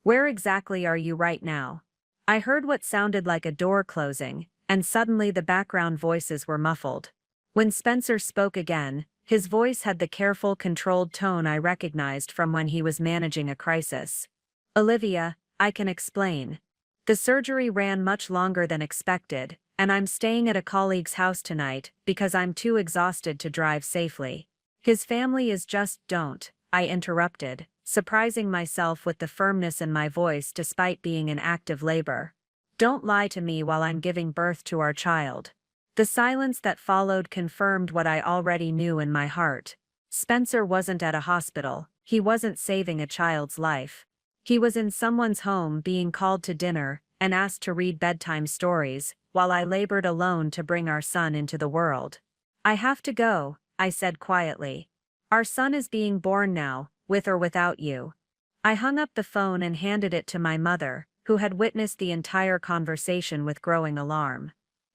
"Where exactly are you right now?" I heard what sounded like a door closing, and suddenly the background voices were muffled. When Spencer spoke again, his voice had the careful, controlled tone I recognized from when he was managing a crisis. "Olivia, I can explain. The surgery ran much longer than expected, and I'm staying at a colleague's house tonight because I'm too exhausted to drive safely." "His family is just don't," I interrupted, surprising myself with the firmness in my voice despite being in active labor. "Don't lie to me while I'm giving birth to our child." The silence that followed confirmed what I already knew in my heart. Spencer wasn't at a hospital, he wasn't saving a child's life. He was in someone's home being called to dinner and asked to read bedtime stories, while I labored alone to bring our son into the world. "I have to go," I said quietly. "Our son is being born now, with or without you." I hung up the phone and handed it to my mother, who had witnessed the entire conversation with growing alarm.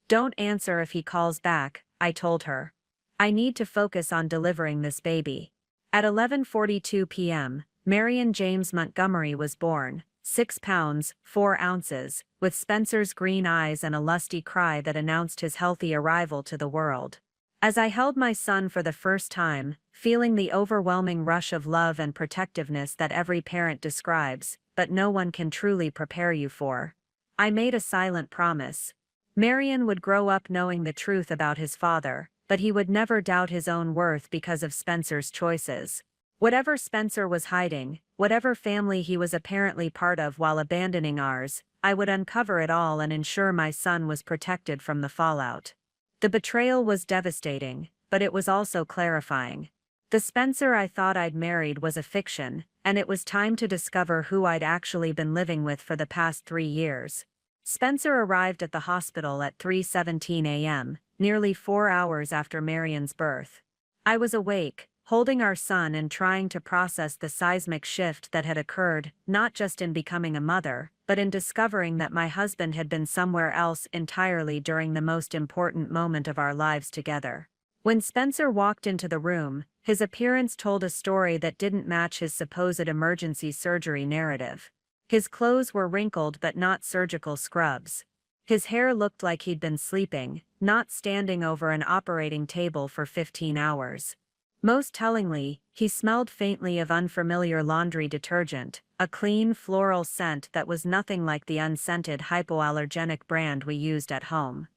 "Don't answer if he calls back," I told her. "I need to focus on delivering this baby." At 11:42 p.m., Marion James Montgomery was born, 6 pounds, 4 ounces, with Spencer's green eyes and a lusty cry that announced his healthy arrival to the world. As I held my son for the first time, feeling the overwhelming rush of love and protectiveness that every parent describes, but no one can truly prepare you for, I made a silent promise. Marion would grow up knowing the truth about his father, but he would never doubt his own worth because of Spencer's choices. Whatever Spencer was hiding, whatever family he was apparently part of while abandoning ours, I would uncover it all and ensure my son was protected from the fallout. The betrayal was devastating, but it was also clarifying. The Spencer I thought I'd married was a fiction, and it was time to discover who I'd actually been living with for the past 3 years. Spencer arrived at the hospital at 3:17 a.m., nearly 4 hours after Marion's birth. I was awake, holding our son and trying to process the seismic shift that had occurred, not just in becoming a mother, but in discovering that my husband had been somewhere else entirely during the most important moment of our lives together. When Spencer walked into the room, his appearance told a story that didn't match his supposed emergency surgery narrative. His clothes were wrinkled but not surgical scrubs. His hair looked like he'd been sleeping, not standing over an operating table for 15 hours. Most tellingly, he smelled faintly of unfamiliar laundry detergent, a clean floral scent that was nothing like the unscented hypoallergenic brand we used at home.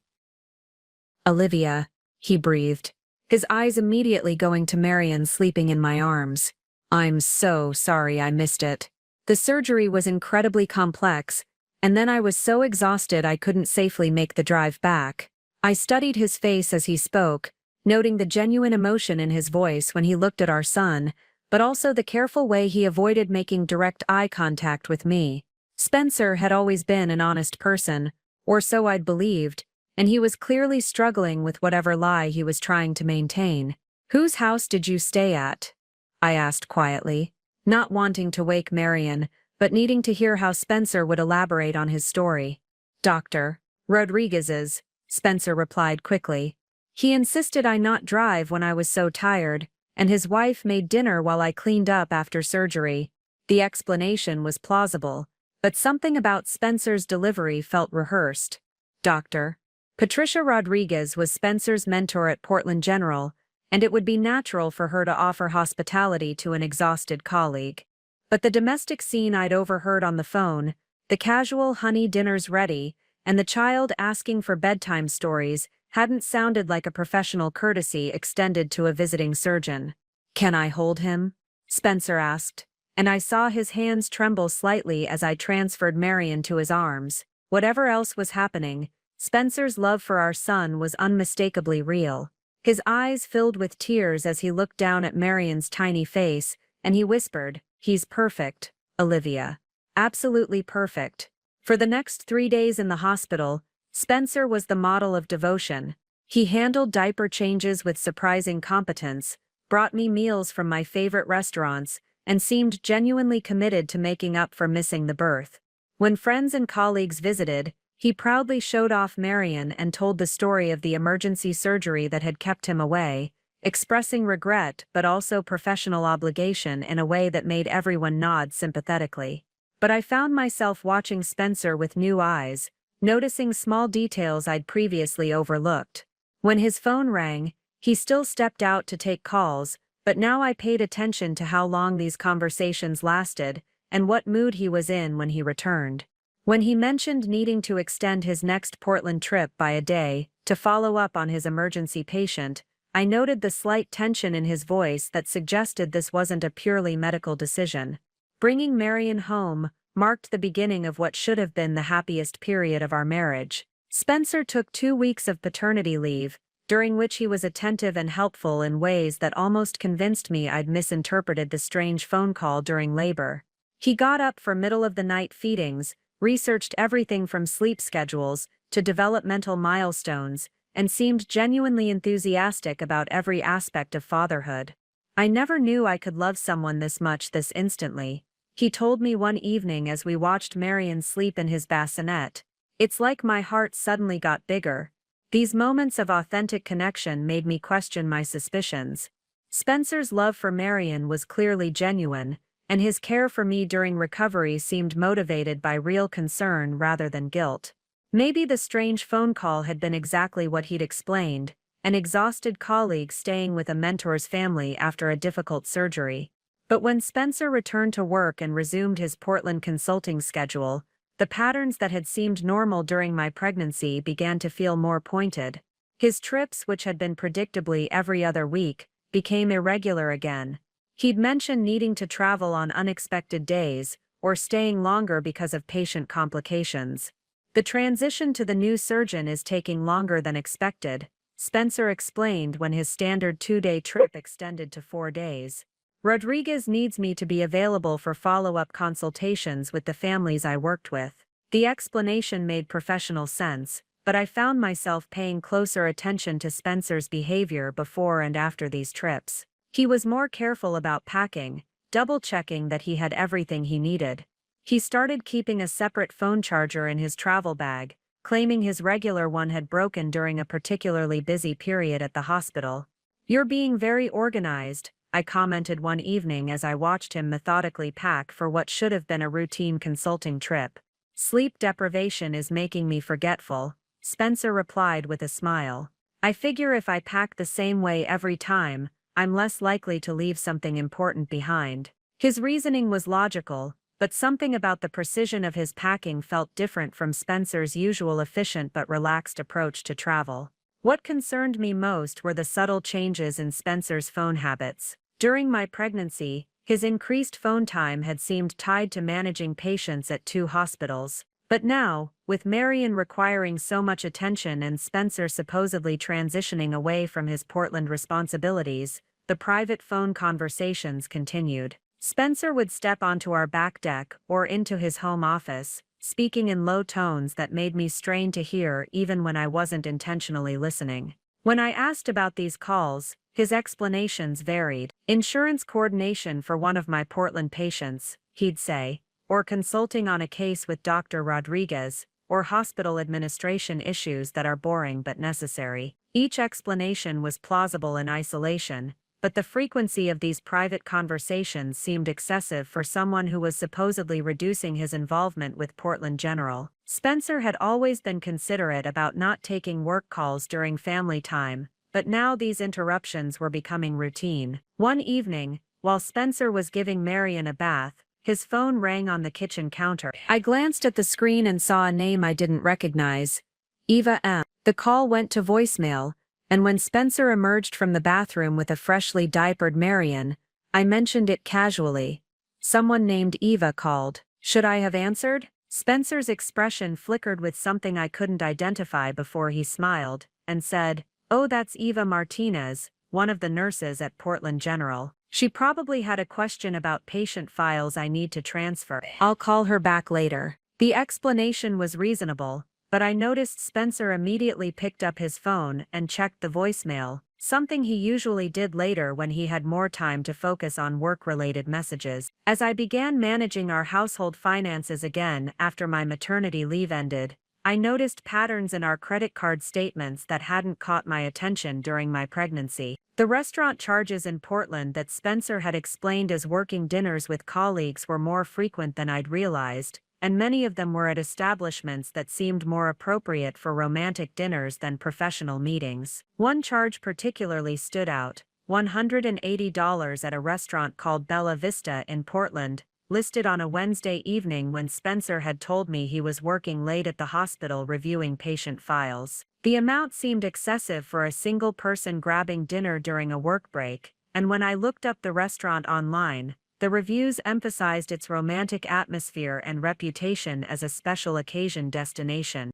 "Olivia," he breathed, his eyes immediately going to Marion sleeping in my arms. "I'm so sorry I missed it. The surgery was incredibly complex, and then I was so exhausted I couldn't safely make the drive back." I studied his face as he spoke, noting the genuine emotion in his voice when he looked at our son, but also the careful way he avoided making direct eye contact with me. Spencer had always been an honest person, or so I'd believed, and he was clearly struggling with whatever lie he was trying to maintain. "Whose house did you stay at?" I asked quietly, not wanting to wake Marion, but needing to hear how Spencer would elaborate on his story. "Doctor," Rodriguez's, Spencer replied quickly. He insisted I not drive when I was so tired, and his wife made dinner while I cleaned up after surgery. The explanation was plausible, but something about Spencer's delivery felt rehearsed. Doctor. Patricia Rodriguez was Spencer's mentor at Portland General, and it would be natural for her to offer hospitality to an exhausted colleague. But the domestic scene I'd overheard on the phone, the casual honey dinner's ready, and the child asking for bedtime stories hadn't sounded like a professional courtesy extended to a visiting surgeon. "Can I hold him?" Spencer asked, and I saw his hands tremble slightly as I transferred Marion to his arms. Whatever else was happening, Spencer's love for our son was unmistakably real. His eyes filled with tears as he looked down at Marion's tiny face, and he whispered, "He's perfect, Olivia. Absolutely perfect." For the next 3 days in the hospital, Spencer was the model of devotion. He handled diaper changes with surprising competence, brought me meals from my favorite restaurants, and seemed genuinely committed to making up for missing the birth. When friends and colleagues visited, he proudly showed off Marion and told the story of the emergency surgery that had kept him away, expressing regret but also professional obligation in a way that made everyone nod sympathetically. But I found myself watching Spencer with new eyes, noticing small details I'd previously overlooked. When his phone rang, he still stepped out to take calls, but now I paid attention to how long these conversations lasted and what mood he was in when he returned. When he mentioned needing to extend his next Portland trip by a day to follow up on his emergency patient, I noted the slight tension in his voice that suggested this wasn't a purely medical decision. Bringing Marion home marked the beginning of what should have been the happiest period of our marriage. Spencer took 2 weeks of paternity leave, during which he was attentive and helpful in ways that almost convinced me I'd misinterpreted the strange phone call during labor. He got up for middle-of-the-night feedings, researched everything from sleep schedules to developmental milestones, and seemed genuinely enthusiastic about every aspect of fatherhood. I never knew I could love someone this much this instantly, he told me one evening as we watched Marion sleep in his bassinet. It's like my heart suddenly got bigger. These moments of authentic connection made me question my suspicions. Spencer's love for Marion was clearly genuine, and his care for me during recovery seemed motivated by real concern rather than guilt. Maybe the strange phone call had been exactly what he'd explained, an exhausted colleague staying with a mentor's family after a difficult surgery. But when Spencer returned to work and resumed his Portland consulting schedule, the patterns that had seemed normal during my pregnancy began to feel more pointed. His trips, which had been predictably every other week, became irregular again. He'd mentioned needing to travel on unexpected days, or staying longer because of patient complications. "The transition to the new surgeon is taking longer than expected," Spencer explained when his standard 2-day trip extended to 4 days. "Rodriguez needs me to be available for follow-up consultations with the families I worked with." The explanation made professional sense, but I found myself paying closer attention to Spencer's behavior before and after these trips. He was more careful about packing, double-checking that he had everything he needed. He started keeping a separate phone charger in his travel bag, claiming his regular one had broken during a particularly busy period at the hospital. "You're being very organized," I commented one evening as I watched him methodically pack for what should have been a routine consulting trip. "Sleep deprivation is making me forgetful," Spencer replied with a smile. "I figure if I pack the same way every time, I'm less likely to leave something important behind." His reasoning was logical, but something about the precision of his packing felt different from Spencer's usual efficient but relaxed approach to travel. What concerned me most were the subtle changes in Spencer's phone habits. During my pregnancy, his increased phone time had seemed tied to managing patients at 2 hospitals. But now, with Marion requiring so much attention and Spencer supposedly transitioning away from his Portland responsibilities, the private phone conversations continued. Spencer would step onto our back deck or into his home office, speaking in low tones that made me strain to hear even when I wasn't intentionally listening. When I asked about these calls, his explanations varied. "Insurance coordination for one of my Portland patients," he'd say, or consulting on a case with Dr. Rodriguez, or hospital administration issues that are boring but necessary. Each explanation was plausible in isolation, but the frequency of these private conversations seemed excessive for someone who was supposedly reducing his involvement with Portland General. Spencer had always been considerate about not taking work calls during family time, but now these interruptions were becoming routine. One evening, while Spencer was giving Marion a bath, his phone rang on the kitchen counter. I glanced at the screen and saw a name I didn't recognize. Eva M. The call went to voicemail, and when Spencer emerged from the bathroom with a freshly diapered Marion, I mentioned it casually. Someone named Eva called. Should I have answered? Spencer's expression flickered with something I couldn't identify before he smiled, and said, "Oh, that's Eva Martinez, one of the nurses at Portland General. She probably had a question about patient files I need to transfer. I'll call her back later." The explanation was reasonable, but I noticed Spencer immediately picked up his phone and checked the voicemail, something he usually did later when he had more time to focus on work-related messages. As I began managing our household finances again after my maternity leave ended, I noticed patterns in our credit card statements that hadn't caught my attention during my pregnancy. The restaurant charges in Portland that Spencer had explained as working dinners with colleagues were more frequent than I'd realized, and many of them were at establishments that seemed more appropriate for romantic dinners than professional meetings. One charge particularly stood out: $180 at a restaurant called Bella Vista in Portland, listed on a Wednesday evening when Spencer had told me he was working late at the hospital reviewing patient files. The amount seemed excessive for a single person grabbing dinner during a work break, and when I looked up the restaurant online, the reviews emphasized its romantic atmosphere and reputation as a special occasion destination.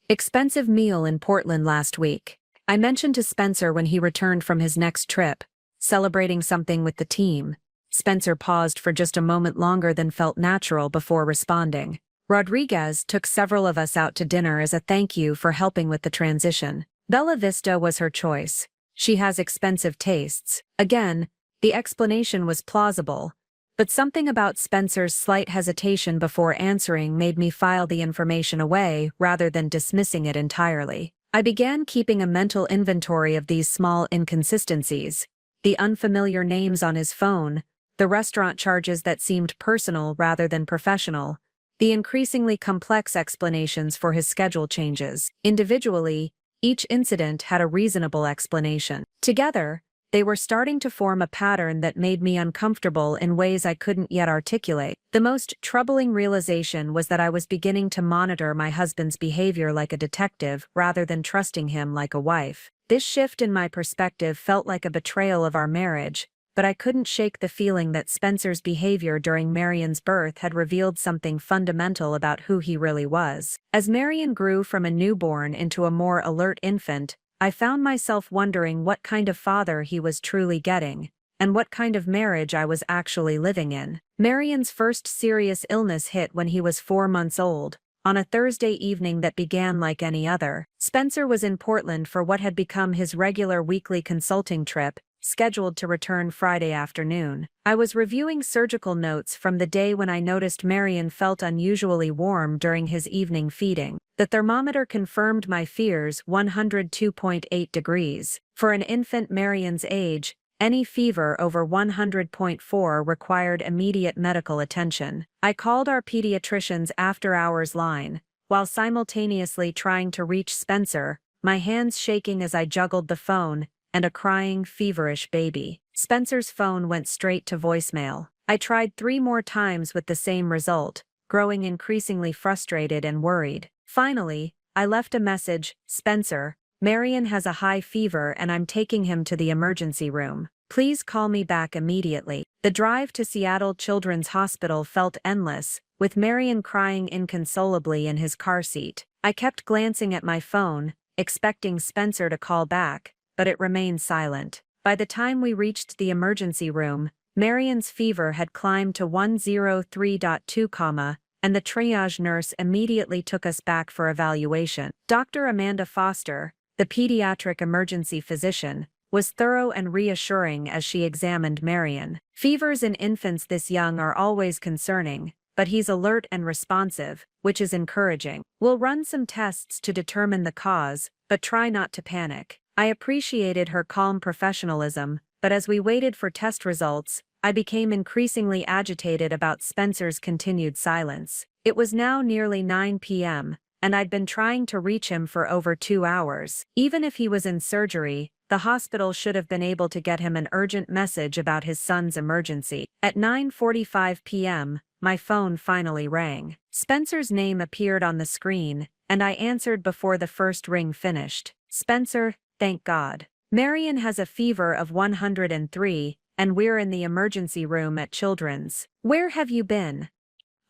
Expensive meal in Portland last week. I mentioned to Spencer when he returned from his next trip, celebrating something with the team. Spencer paused for just a moment longer than felt natural before responding. Rodriguez took several of us out to dinner as a thank you for helping with the transition. Bella Vista was her choice. She has expensive tastes. Again, the explanation was plausible, but something about Spencer's slight hesitation before answering made me file the information away rather than dismissing it entirely. I began keeping a mental inventory of these small inconsistencies: the unfamiliar names on his phone, the restaurant charges that seemed personal rather than professional, the increasingly complex explanations for his schedule changes. Individually, each incident had a reasonable explanation. Together, they were starting to form a pattern that made me uncomfortable in ways I couldn't yet articulate. The most troubling realization was that I was beginning to monitor my husband's behavior like a detective rather than trusting him like a wife. This shift in my perspective felt like a betrayal of our marriage, but I couldn't shake the feeling that Spencer's behavior during Marion's birth had revealed something fundamental about who he really was. As Marion grew from a newborn into a more alert infant, I found myself wondering what kind of father he was truly getting, and what kind of marriage I was actually living in. Marion's first serious illness hit when he was 4 months old, on a Thursday evening that began like any other. Spencer was in Portland for what had become his regular weekly consulting trip, scheduled to return Friday afternoon. I was reviewing surgical notes from the day when I noticed Marion felt unusually warm during his evening feeding. The thermometer confirmed my fears: 102.8 degrees. For an infant Marion's age, any fever over 100.4 required immediate medical attention. I called our pediatrician's after-hours line, while simultaneously trying to reach Spencer, my hands shaking as I juggled the phone and a crying, feverish baby. Spencer's phone went straight to voicemail. I tried 3 more times with the same result, growing increasingly frustrated and worried. Finally, I left a message: "Spencer, Marion has a high fever and I'm taking him to the emergency room. Please call me back immediately." The drive to Seattle Children's Hospital felt endless, with Marion crying inconsolably in his car seat. I kept glancing at my phone, expecting Spencer to call back, but it remained silent. By the time we reached the emergency room, Marion's fever had climbed to 103.2, and the triage nurse immediately took us back for evaluation. Dr. Amanda Foster, the pediatric emergency physician, was thorough and reassuring as she examined Marion. Fevers in infants this young are always concerning, but he's alert and responsive, which is encouraging. We'll run some tests to determine the cause, but try not to panic. I appreciated her calm professionalism, but as we waited for test results, I became increasingly agitated about Spencer's continued silence. It was now nearly 9 p.m., and I'd been trying to reach him for over 2 hours. Even if he was in surgery, the hospital should have been able to get him an urgent message about his son's emergency. At 9:45 p.m., my phone finally rang. Spencer's name appeared on the screen, and I answered before the first ring finished. Spencer, thank God. Marion has a fever of 103, and we're in the emergency room at Children's. Where have you been?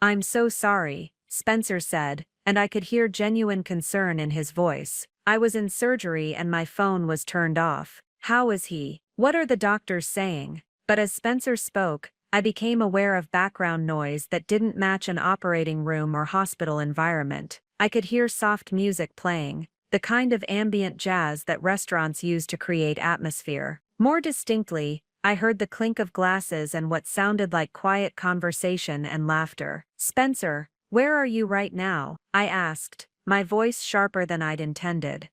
I'm so sorry, Spencer said, and I could hear genuine concern in his voice. I was in surgery and my phone was turned off. How is he? What are the doctors saying? But as Spencer spoke, I became aware of background noise that didn't match an operating room or hospital environment. I could hear soft music playing, the kind of ambient jazz that restaurants use to create atmosphere. More distinctly, I heard the clink of glasses and what sounded like quiet conversation and laughter. Spencer, where are you right now? I asked, my voice sharper than I'd intended.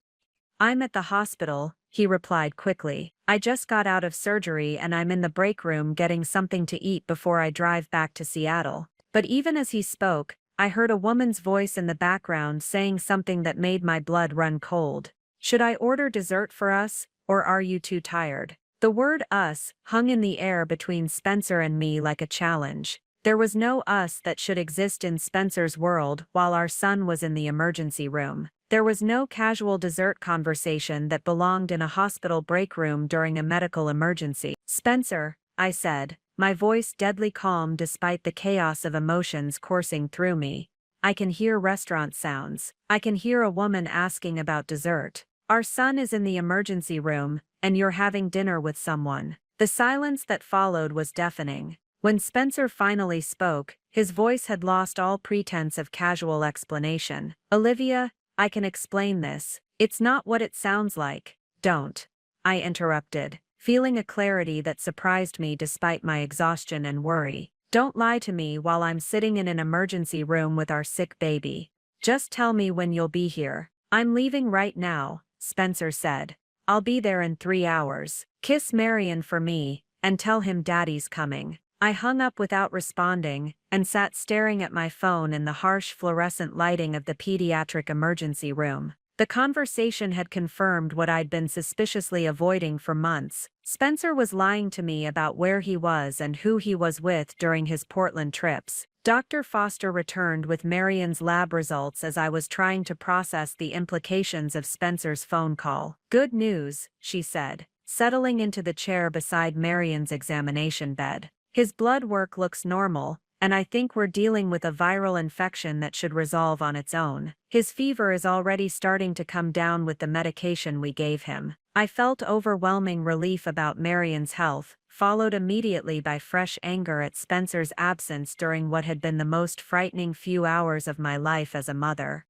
I'm at the hospital, he replied quickly. I just got out of surgery and I'm in the break room getting something to eat before I drive back to Seattle. But even as he spoke, I heard a woman's voice in the background saying something that made my blood run cold. Should I order dessert for us, or are you too tired? The word us hung in the air between Spencer and me like a challenge. There was no us that should exist in Spencer's world while our son was in the emergency room. There was no casual dessert conversation that belonged in a hospital break room during a medical emergency. Spencer, I said, my voice deadly calm despite the chaos of emotions coursing through me. I can hear restaurant sounds. I can hear a woman asking about dessert. Our son is in the emergency room, and you're having dinner with someone. The silence that followed was deafening. When Spencer finally spoke, his voice had lost all pretense of casual explanation. Olivia, I can explain this. It's not what it sounds like. Don't. I interrupted, feeling a clarity that surprised me despite my exhaustion and worry. Don't lie to me while I'm sitting in an emergency room with our sick baby. Just tell me when you'll be here. I'm leaving right now, Spencer said. I'll be there in 3 hours. Kiss Marion for me, and tell him Daddy's coming. I hung up without responding, and sat staring at my phone in the harsh fluorescent lighting of the pediatric emergency room. The conversation had confirmed what I'd been suspiciously avoiding for months. Spencer was lying to me about where he was and who he was with during his Portland trips. Dr. Foster returned with Marion's lab results as I was trying to process the implications of Spencer's phone call. Good news, she said, settling into the chair beside Marion's examination bed. His blood work looks normal, and I think we're dealing with a viral infection that should resolve on its own. His fever is already starting to come down with the medication we gave him. I felt overwhelming relief about Marion's health, followed immediately by fresh anger at Spencer's absence during what had been the most frightening few hours of my life as a mother.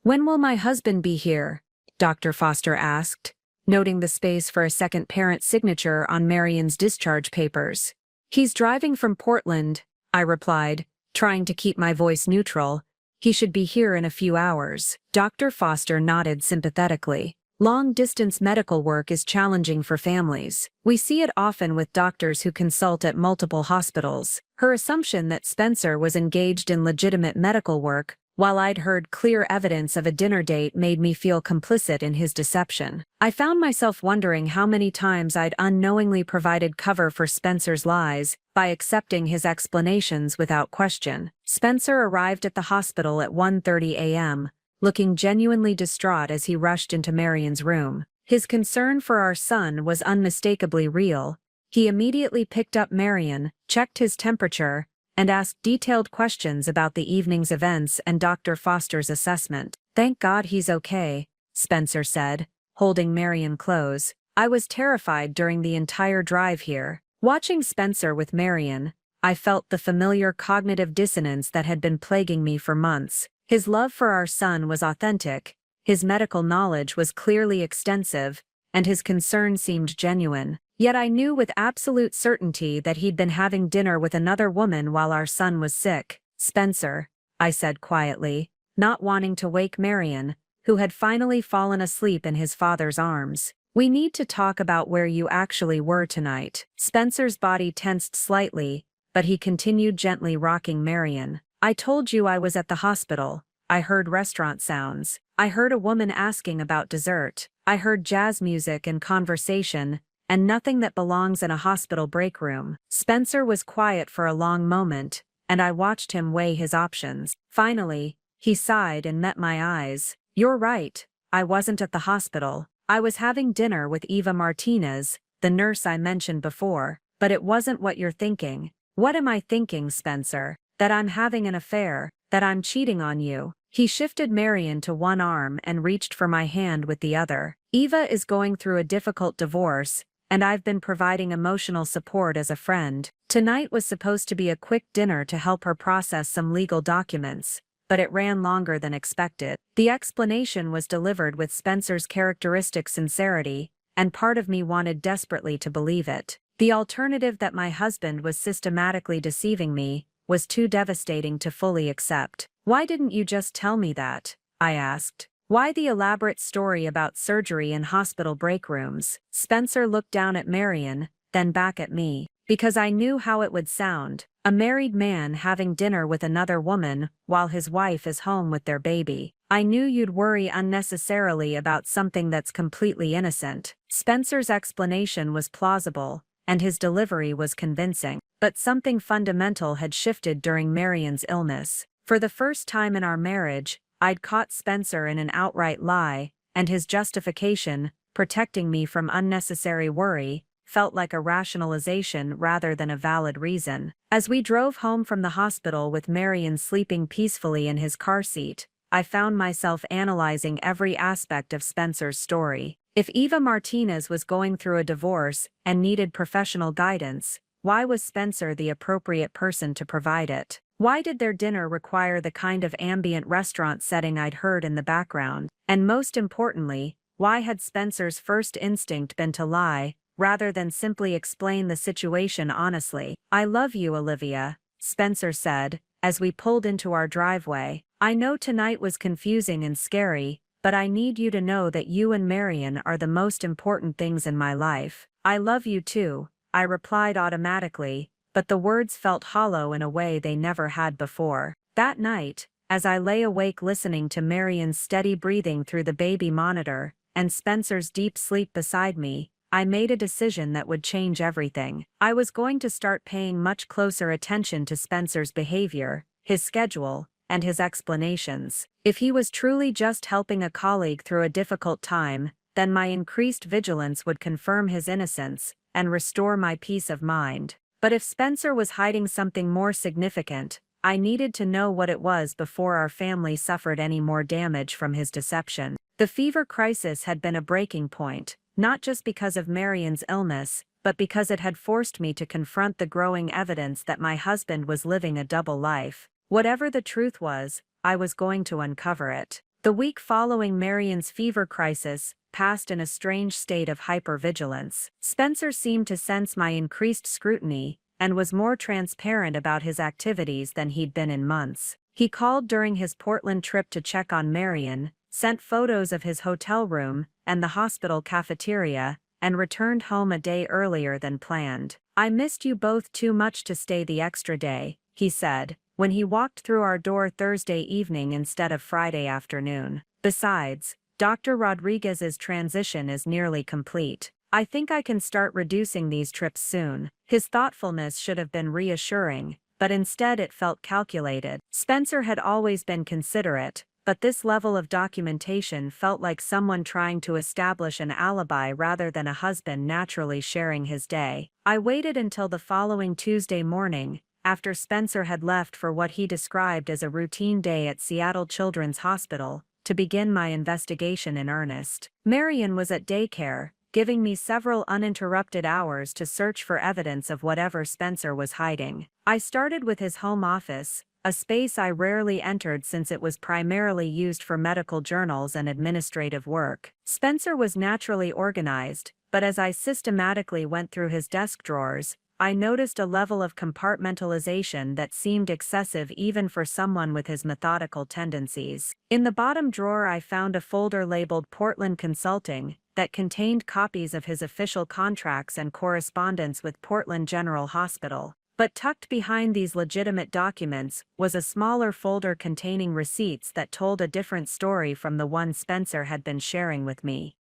When will my husband be here? Dr. Foster asked, noting the space for a second parent signature on Marion's discharge papers. He's driving from Portland, I replied, trying to keep my voice neutral. He should be here in a few hours. Dr. Foster nodded sympathetically. Long-distance medical work is challenging for families. We see it often with doctors who consult at multiple hospitals. Her assumption that Spencer was engaged in legitimate medical work, while I'd heard clear evidence of a dinner date, made me feel complicit in his deception. I found myself wondering how many times I'd unknowingly provided cover for Spencer's lies by accepting his explanations without question. Spencer arrived at the hospital at 1:30 a.m., looking genuinely distraught as he rushed into Marion's room. His concern for our son was unmistakably real. He immediately picked up Marion, checked his temperature, and asked detailed questions about the evening's events and Dr. Foster's assessment. Thank God he's okay, Spencer said, holding Marion close. I was terrified during the entire drive here. Watching Spencer with Marion, I felt the familiar cognitive dissonance that had been plaguing me for months. His love for our son was authentic, his medical knowledge was clearly extensive, and his concern seemed genuine. Yet I knew with absolute certainty that he'd been having dinner with another woman while our son was sick. Spencer, I said quietly, not wanting to wake Marion, who had finally fallen asleep in his father's arms. We need to talk about where you actually were tonight. Spencer's body tensed slightly, but he continued gently rocking Marion. I told you I was at the hospital. I heard restaurant sounds. I heard a woman asking about dessert. I heard jazz music and conversation, and nothing that belongs in a hospital break room. Spencer was quiet for a long moment, and I watched him weigh his options. Finally, he sighed and met my eyes. You're right. I wasn't at the hospital. I was having dinner with Eva Martinez, the nurse I mentioned before, but it wasn't what you're thinking. What am I thinking, Spencer? That I'm having an affair, that I'm cheating on you. He shifted Marion to one arm and reached for my hand with the other. Eva is going through a difficult divorce, and I've been providing emotional support as a friend. Tonight was supposed to be a quick dinner to help her process some legal documents, but it ran longer than expected. The explanation was delivered with Spencer's characteristic sincerity, and part of me wanted desperately to believe it. The alternative that my husband was systematically deceiving me was too devastating to fully accept. Why didn't you just tell me that? I asked. Why the elaborate story about surgery and hospital break rooms? Spencer looked down at Marion, then back at me. Because I knew how it would sound. A married man having dinner with another woman while his wife is home with their baby. I knew you'd worry unnecessarily about something that's completely innocent. Spencer's explanation was plausible, and his delivery was convincing. But something fundamental had shifted during Marion's illness. For the first time in our marriage, I'd caught Spencer in an outright lie, and his justification, protecting me from unnecessary worry, felt like a rationalization rather than a valid reason. As we drove home from the hospital with Marion sleeping peacefully in his car seat, I found myself analyzing every aspect of Spencer's story. If Eva Martinez was going through a divorce and needed professional guidance, why was Spencer the appropriate person to provide it? Why did their dinner require the kind of ambient restaurant setting I'd heard in the background? And most importantly, why had Spencer's first instinct been to lie, rather than simply explain the situation honestly? I love you, Olivia, Spencer said, as we pulled into our driveway. I know tonight was confusing and scary, but I need you to know that you and Marion are the most important things in my life. I love you too, I replied automatically, but the words felt hollow in a way they never had before. That night, as I lay awake listening to Marion's steady breathing through the baby monitor, and Spencer's deep sleep beside me, I made a decision that would change everything. I was going to start paying much closer attention to Spencer's behavior, his schedule, and his explanations. If he was truly just helping a colleague through a difficult time, then my increased vigilance would confirm his innocence and restore my peace of mind. But if Spencer was hiding something more significant, I needed to know what it was before our family suffered any more damage from his deception. The fever crisis had been a breaking point, not just because of Marion's illness, but because it had forced me to confront the growing evidence that my husband was living a double life. Whatever the truth was, I was going to uncover it. The week following Marion's fever crisis passed in a strange state of hypervigilance. Spencer seemed to sense my increased scrutiny and was more transparent about his activities than he'd been in months. He called during his Portland trip to check on Marion, sent photos of his hotel room and the hospital cafeteria, and returned home a day earlier than planned. I missed you both too much to stay the extra day, he said, when he walked through our door Thursday evening instead of Friday afternoon. Besides, Dr. Rodriguez's transition is nearly complete. I think I can start reducing these trips soon. His thoughtfulness should have been reassuring, but instead it felt calculated. Spencer had always been considerate, but this level of documentation felt like someone trying to establish an alibi rather than a husband naturally sharing his day. I waited until the following Tuesday morning, after Spencer had left for what he described as a routine day at Seattle Children's Hospital, to begin my investigation in earnest. Marion was at daycare, giving me several uninterrupted hours to search for evidence of whatever Spencer was hiding. I started with his home office, a space I rarely entered since it was primarily used for medical journals and administrative work. Spencer was naturally organized, but as I systematically went through his desk drawers, I noticed a level of compartmentalization that seemed excessive even for someone with his methodical tendencies. In the bottom drawer I found a folder labeled Portland Consulting that contained copies of his official contracts and correspondence with Portland General Hospital. But tucked behind these legitimate documents was a smaller folder containing receipts that told a different story from the one Spencer had been sharing with me.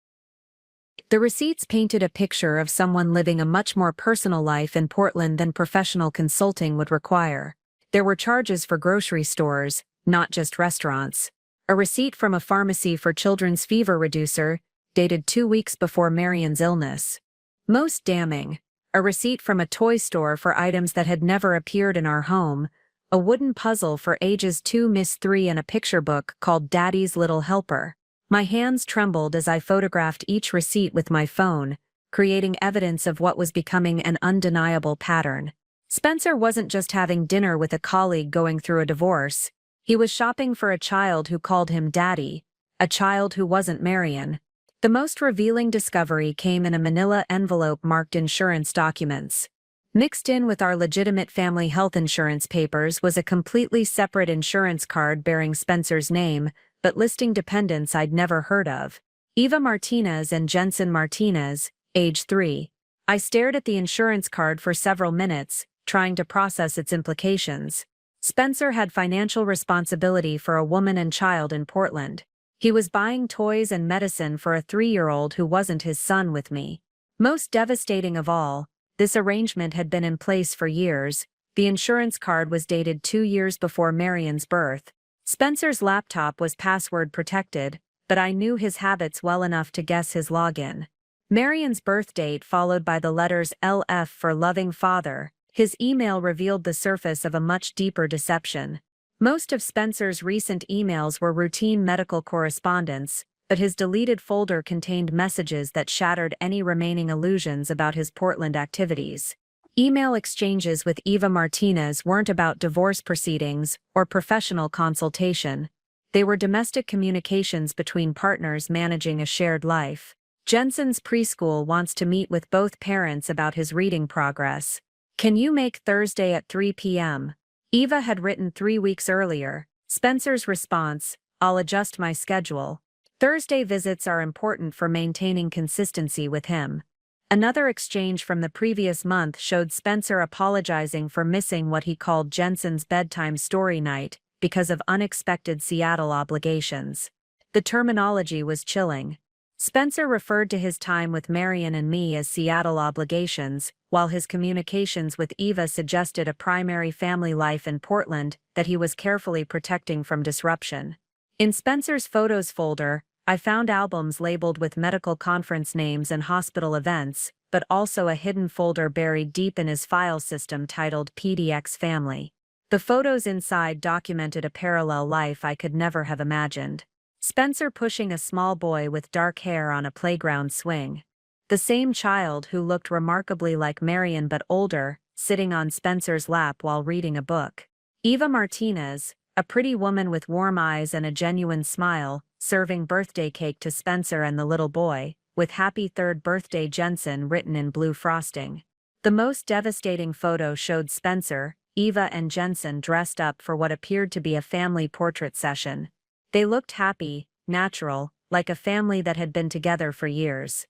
The receipts painted a picture of someone living a much more personal life in Portland than professional consulting would require. There were charges for grocery stores, not just restaurants. A receipt from a pharmacy for children's fever reducer, dated 2 weeks before Marion's illness. Most damning, a receipt from a toy store for items that had never appeared in our home, a wooden puzzle for ages 2–3 and a picture book called Daddy's Little Helper. My hands trembled as I photographed each receipt with my phone, creating evidence of what was becoming an undeniable pattern. Spencer wasn't just having dinner with a colleague going through a divorce. He was shopping for a child who called him Daddy, a child who wasn't Marion. The most revealing discovery came in a manila envelope marked insurance documents. Mixed in with our legitimate family health insurance papers was a completely separate insurance card bearing Spencer's name, but listing dependents I'd never heard of. Eva Martinez and Jensen Martinez, age 3. I stared at the insurance card for several minutes, trying to process its implications. Spencer had financial responsibility for a woman and child in Portland. He was buying toys and medicine for a 3-year-old who wasn't his son with me. Most devastating of all, this arrangement had been in place for years. The insurance card was dated 2 years before Marion's birth. Spencer's laptop was password protected, but I knew his habits well enough to guess his login. Marion's birth date followed by the letters LF for loving father. His email revealed the surface of a much deeper deception. Most of Spencer's recent emails were routine medical correspondence, but his deleted folder contained messages that shattered any remaining illusions about his Portland activities. Email exchanges with Eva Martinez weren't about divorce proceedings or professional consultation. They were domestic communications between partners managing a shared life. Jensen's preschool wants to meet with both parents about his reading progress. Can you make Thursday at 3 p.m.? Eva had written 3 weeks earlier. Spencer's response, I'll adjust my schedule. Thursday visits are important for maintaining consistency with him. Another exchange from the previous month showed Spencer apologizing for missing what he called Jensen's bedtime story night because of unexpected Seattle obligations. The terminology was chilling. Spencer referred to his time with Marion and me as Seattle obligations, while his communications with Eva suggested a primary family life in Portland that he was carefully protecting from disruption. In Spencer's photos folder, I found albums labeled with medical conference names and hospital events, but also a hidden folder buried deep in his file system titled PDX Family. The photos inside documented a parallel life I could never have imagined. Spencer pushing a small boy with dark hair on a playground swing. The same child who looked remarkably like Marion but older, sitting on Spencer's lap while reading a book. Eva Martinez, a pretty woman with warm eyes and a genuine smile, serving birthday cake to Spencer and the little boy, with Happy 3rd Birthday Jensen written in blue frosting. The most devastating photo showed Spencer, Eva and Jensen dressed up for what appeared to be a family portrait session. They looked happy, natural, like a family that had been together for years.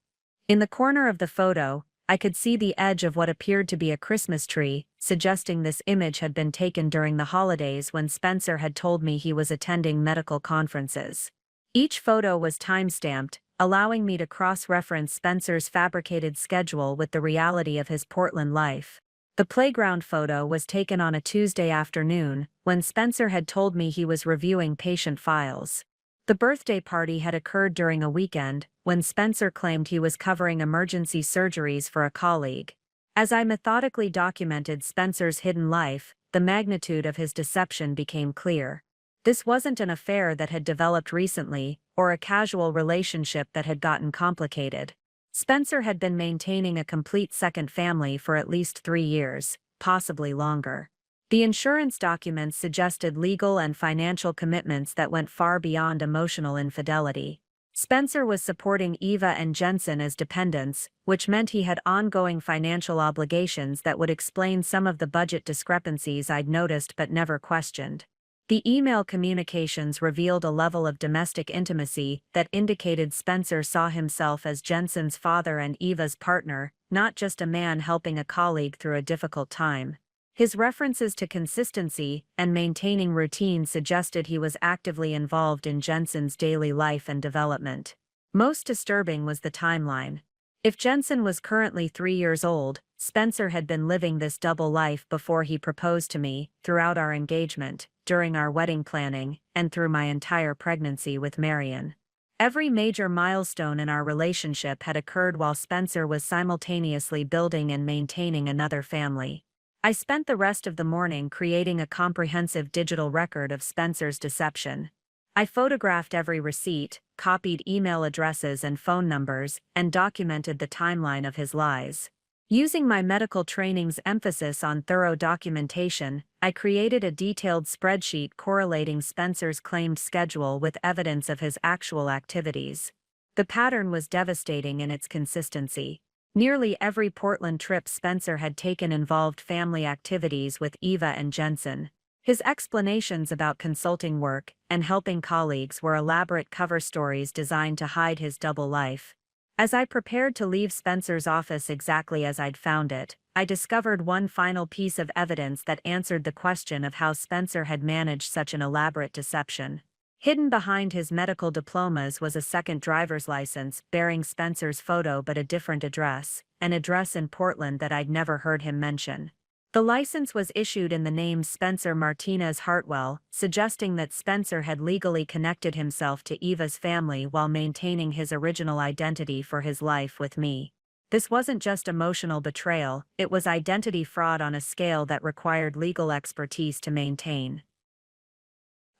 In the corner of the photo, I could see the edge of what appeared to be a Christmas tree, suggesting this image had been taken during the holidays when Spencer had told me he was attending medical conferences. Each photo was time-stamped, allowing me to cross-reference Spencer's fabricated schedule with the reality of his Portland life. The playground photo was taken on a Tuesday afternoon, when Spencer had told me he was reviewing patient files. The birthday party had occurred during a weekend, when Spencer claimed he was covering emergency surgeries for a colleague. As I methodically documented Spencer's hidden life, the magnitude of his deception became clear. This wasn't an affair that had developed recently, or a casual relationship that had gotten complicated. Spencer had been maintaining a complete second family for at least 3 years, possibly longer. The insurance documents suggested legal and financial commitments that went far beyond emotional infidelity. Spencer was supporting Eva and Jensen as dependents, which meant he had ongoing financial obligations that would explain some of the budget discrepancies I'd noticed but never questioned. The email communications revealed a level of domestic intimacy that indicated Spencer saw himself as Jensen's father and Eva's partner, not just a man helping a colleague through a difficult time. His references to consistency and maintaining routine suggested he was actively involved in Jensen's daily life and development. Most disturbing was the timeline. If Jensen was currently 3 years old, Spencer had been living this double life before he proposed to me, throughout our engagement, during our wedding planning, and through my entire pregnancy with Marion. Every major milestone in our relationship had occurred while Spencer was simultaneously building and maintaining another family. I spent the rest of the morning creating a comprehensive digital record of Spencer's deception. I photographed every receipt, copied email addresses and phone numbers, and documented the timeline of his lies. Using my medical training's emphasis on thorough documentation, I created a detailed spreadsheet correlating Spencer's claimed schedule with evidence of his actual activities. The pattern was devastating in its consistency. Nearly every Portland trip Spencer had taken involved family activities with Eva and Jensen. His explanations about consulting work and helping colleagues were elaborate cover stories designed to hide his double life. As I prepared to leave Spencer's office exactly as I'd found it, I discovered one final piece of evidence that answered the question of how Spencer had managed such an elaborate deception. Hidden behind his medical diplomas was a second driver's license bearing Spencer's photo but a different address, an address in Portland that I'd never heard him mention. The license was issued in the name Spencer Martinez Hartwell, suggesting that Spencer had legally connected himself to Eva's family while maintaining his original identity for his life with me. This wasn't just emotional betrayal, it was identity fraud on a scale that required legal expertise to maintain.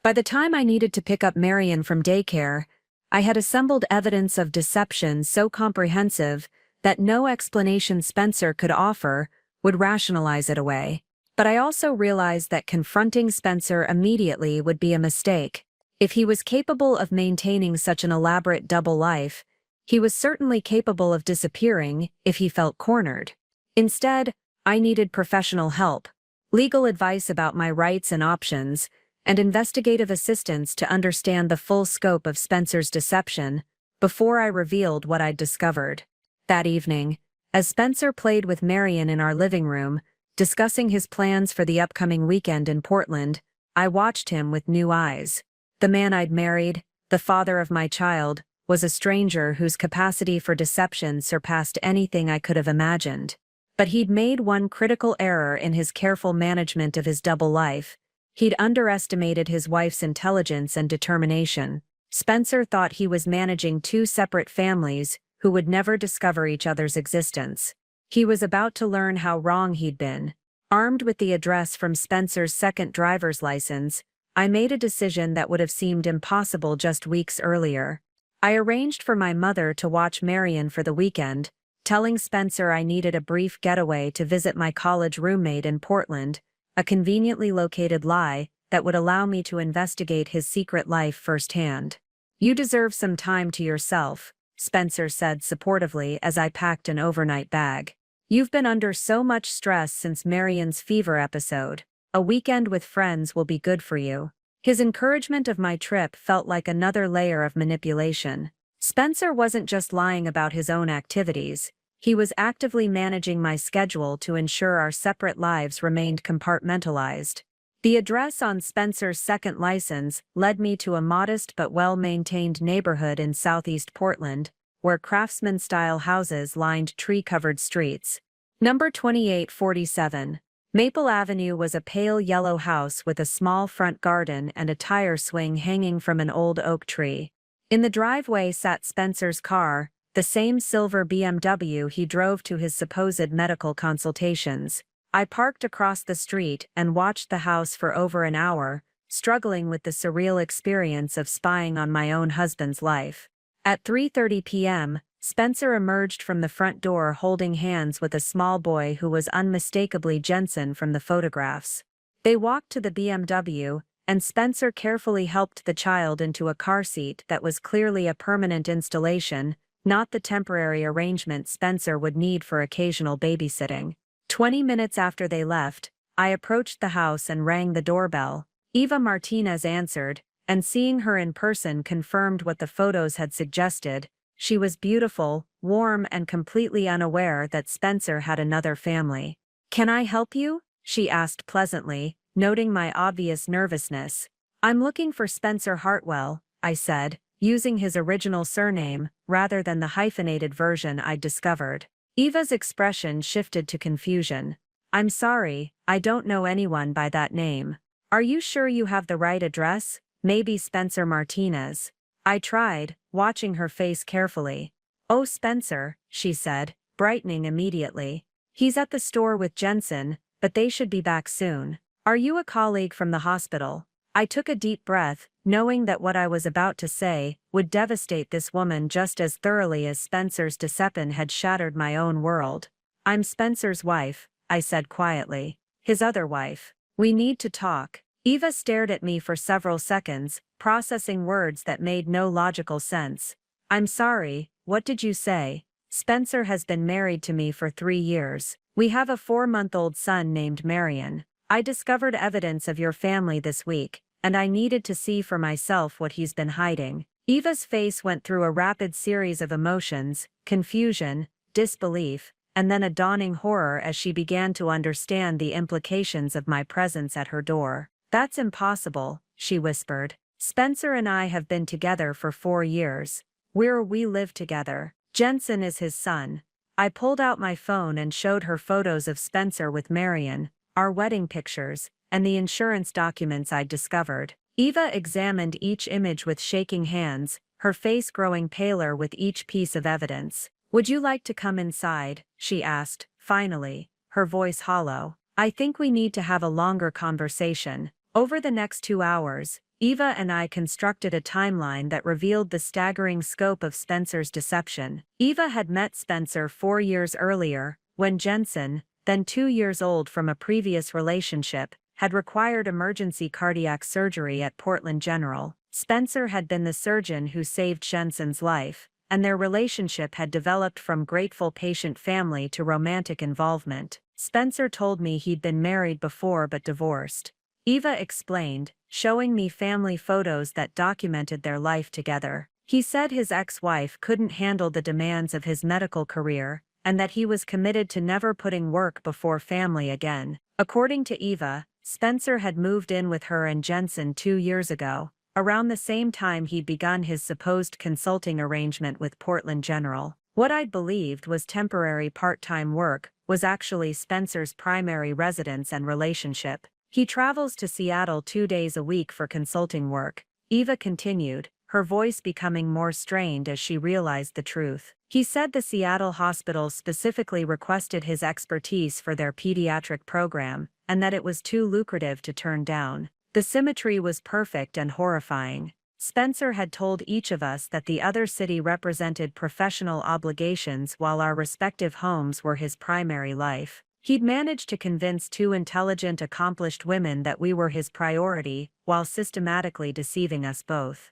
By the time I needed to pick up Marion from daycare, I had assembled evidence of deception so comprehensive that no explanation Spencer could offer would rationalize it away. But I also realized that confronting Spencer immediately would be a mistake. If he was capable of maintaining such an elaborate double life, he was certainly capable of disappearing if he felt cornered. Instead, I needed professional help, legal advice about my rights and options, and investigative assistance to understand the full scope of Spencer's deception before I revealed what I'd discovered. That evening, as Spencer played with Marion in our living room, discussing his plans for the upcoming weekend in Portland, I watched him with new eyes. The man I'd married, the father of my child, was a stranger whose capacity for deception surpassed anything I could have imagined. But he'd made one critical error in his careful management of his double life. He'd underestimated his wife's intelligence and determination. Spencer thought he was managing two separate families who would never discover each other's existence. He was about to learn how wrong he'd been. Armed with the address from Spencer's second driver's license, I made a decision that would have seemed impossible just weeks earlier. I arranged for my mother to watch Marion for the weekend, telling Spencer I needed a brief getaway to visit my college roommate in Portland, a conveniently located lie that would allow me to investigate his secret life firsthand. "You deserve some time to yourself," Spencer said supportively as I packed an overnight bag. "You've been under so much stress since Marion's fever episode. A weekend with friends will be good for you." His encouragement of my trip felt like another layer of manipulation. Spencer wasn't just lying about his own activities. He was actively managing my schedule to ensure our separate lives remained compartmentalized. The address on Spencer's second license led me to a modest but well-maintained neighborhood in southeast Portland, where craftsman-style houses lined tree-covered streets. Number 2847. Maple Avenue was a pale yellow house with a small front garden and a tire swing hanging from an old oak tree. In the driveway sat Spencer's car, the same silver BMW he drove to his supposed medical consultations. I parked across the street and watched the house for over an hour, struggling with the surreal experience of spying on my own husband's life. At 3:30 p.m., Spencer emerged from the front door holding hands with a small boy who was unmistakably Jensen from the photographs. They walked to the BMW, and Spencer carefully helped the child into a car seat that was clearly a permanent installation, not the temporary arrangement Spencer would need for occasional babysitting. 20 minutes after they left, I approached the house and rang the doorbell. Eva Martinez answered, and seeing her in person confirmed what the photos had suggested. She was beautiful, warm, and completely unaware that Spencer had another family. "Can I help you?" she asked pleasantly, noting my obvious nervousness. "I'm looking for Spencer Hartwell," I said, using his original surname, rather than the hyphenated version I'd discovered. Eva's expression shifted to confusion. "I'm sorry, I don't know anyone by that name. Are you sure you have the right address? Maybe Spencer Martinez." I tried, watching her face carefully. "Oh, Spencer," she said, brightening immediately. "He's at the store with Jensen, but they should be back soon. Are you a colleague from the hospital?" I took a deep breath, knowing that what I was about to say would devastate this woman just as thoroughly as Spencer's deception had shattered my own world. "I'm Spencer's wife," I said quietly. "His other wife. We need to talk." Eva stared at me for several seconds, processing words that made no logical sense. "I'm sorry, what did you say?" "Spencer has been married to me for 3 years. We have a 4-month-old son named Marion. I discovered evidence of your family this week, and I needed to see for myself what he's been hiding." Eva's face went through a rapid series of emotions: confusion, disbelief, and then a dawning horror as she began to understand the implications of my presence at her door. "That's impossible," she whispered. "Spencer and I have been together for 4 years. We live together. Jensen is his son." I pulled out my phone and showed her photos of Spencer with Marion, our wedding pictures, and the insurance documents I'd discovered. Eva examined each image with shaking hands, her face growing paler with each piece of evidence. "Would you like to come inside?" she asked, finally, her voice hollow. "I think we need to have a longer conversation." Over the next 2 hours, Eva and I constructed a timeline that revealed the staggering scope of Spencer's deception. Eva had met Spencer 4 years earlier, when Jensen, then 2 years old from a previous relationship, had required emergency cardiac surgery at Portland General. Spencer had been the surgeon who saved Jensen's life, and their relationship had developed from grateful patient family to romantic involvement. Spencer told me he'd been married before but divorced. Eva explained, showing me family photos that documented their life together. He said his ex-wife couldn't handle the demands of his medical career, and that he was committed to never putting work before family again. According to Eva, Spencer had moved in with her and Jensen 2 years ago, around the same time he'd begun his supposed consulting arrangement with Portland General. What I'd believed was temporary part-time work was actually Spencer's primary residence and relationship. "He travels to Seattle 2 days a week for consulting work," Eva continued, her voice becoming more strained as she realized the truth. "He said the Seattle hospital specifically requested his expertise for their pediatric program, and that it was too lucrative to turn down. The symmetry was perfect and horrifying. Spencer had told each of us that the other city represented professional obligations while our respective homes were his primary life. He'd managed to convince 2 intelligent, accomplished women that we were his priority, while systematically deceiving us both."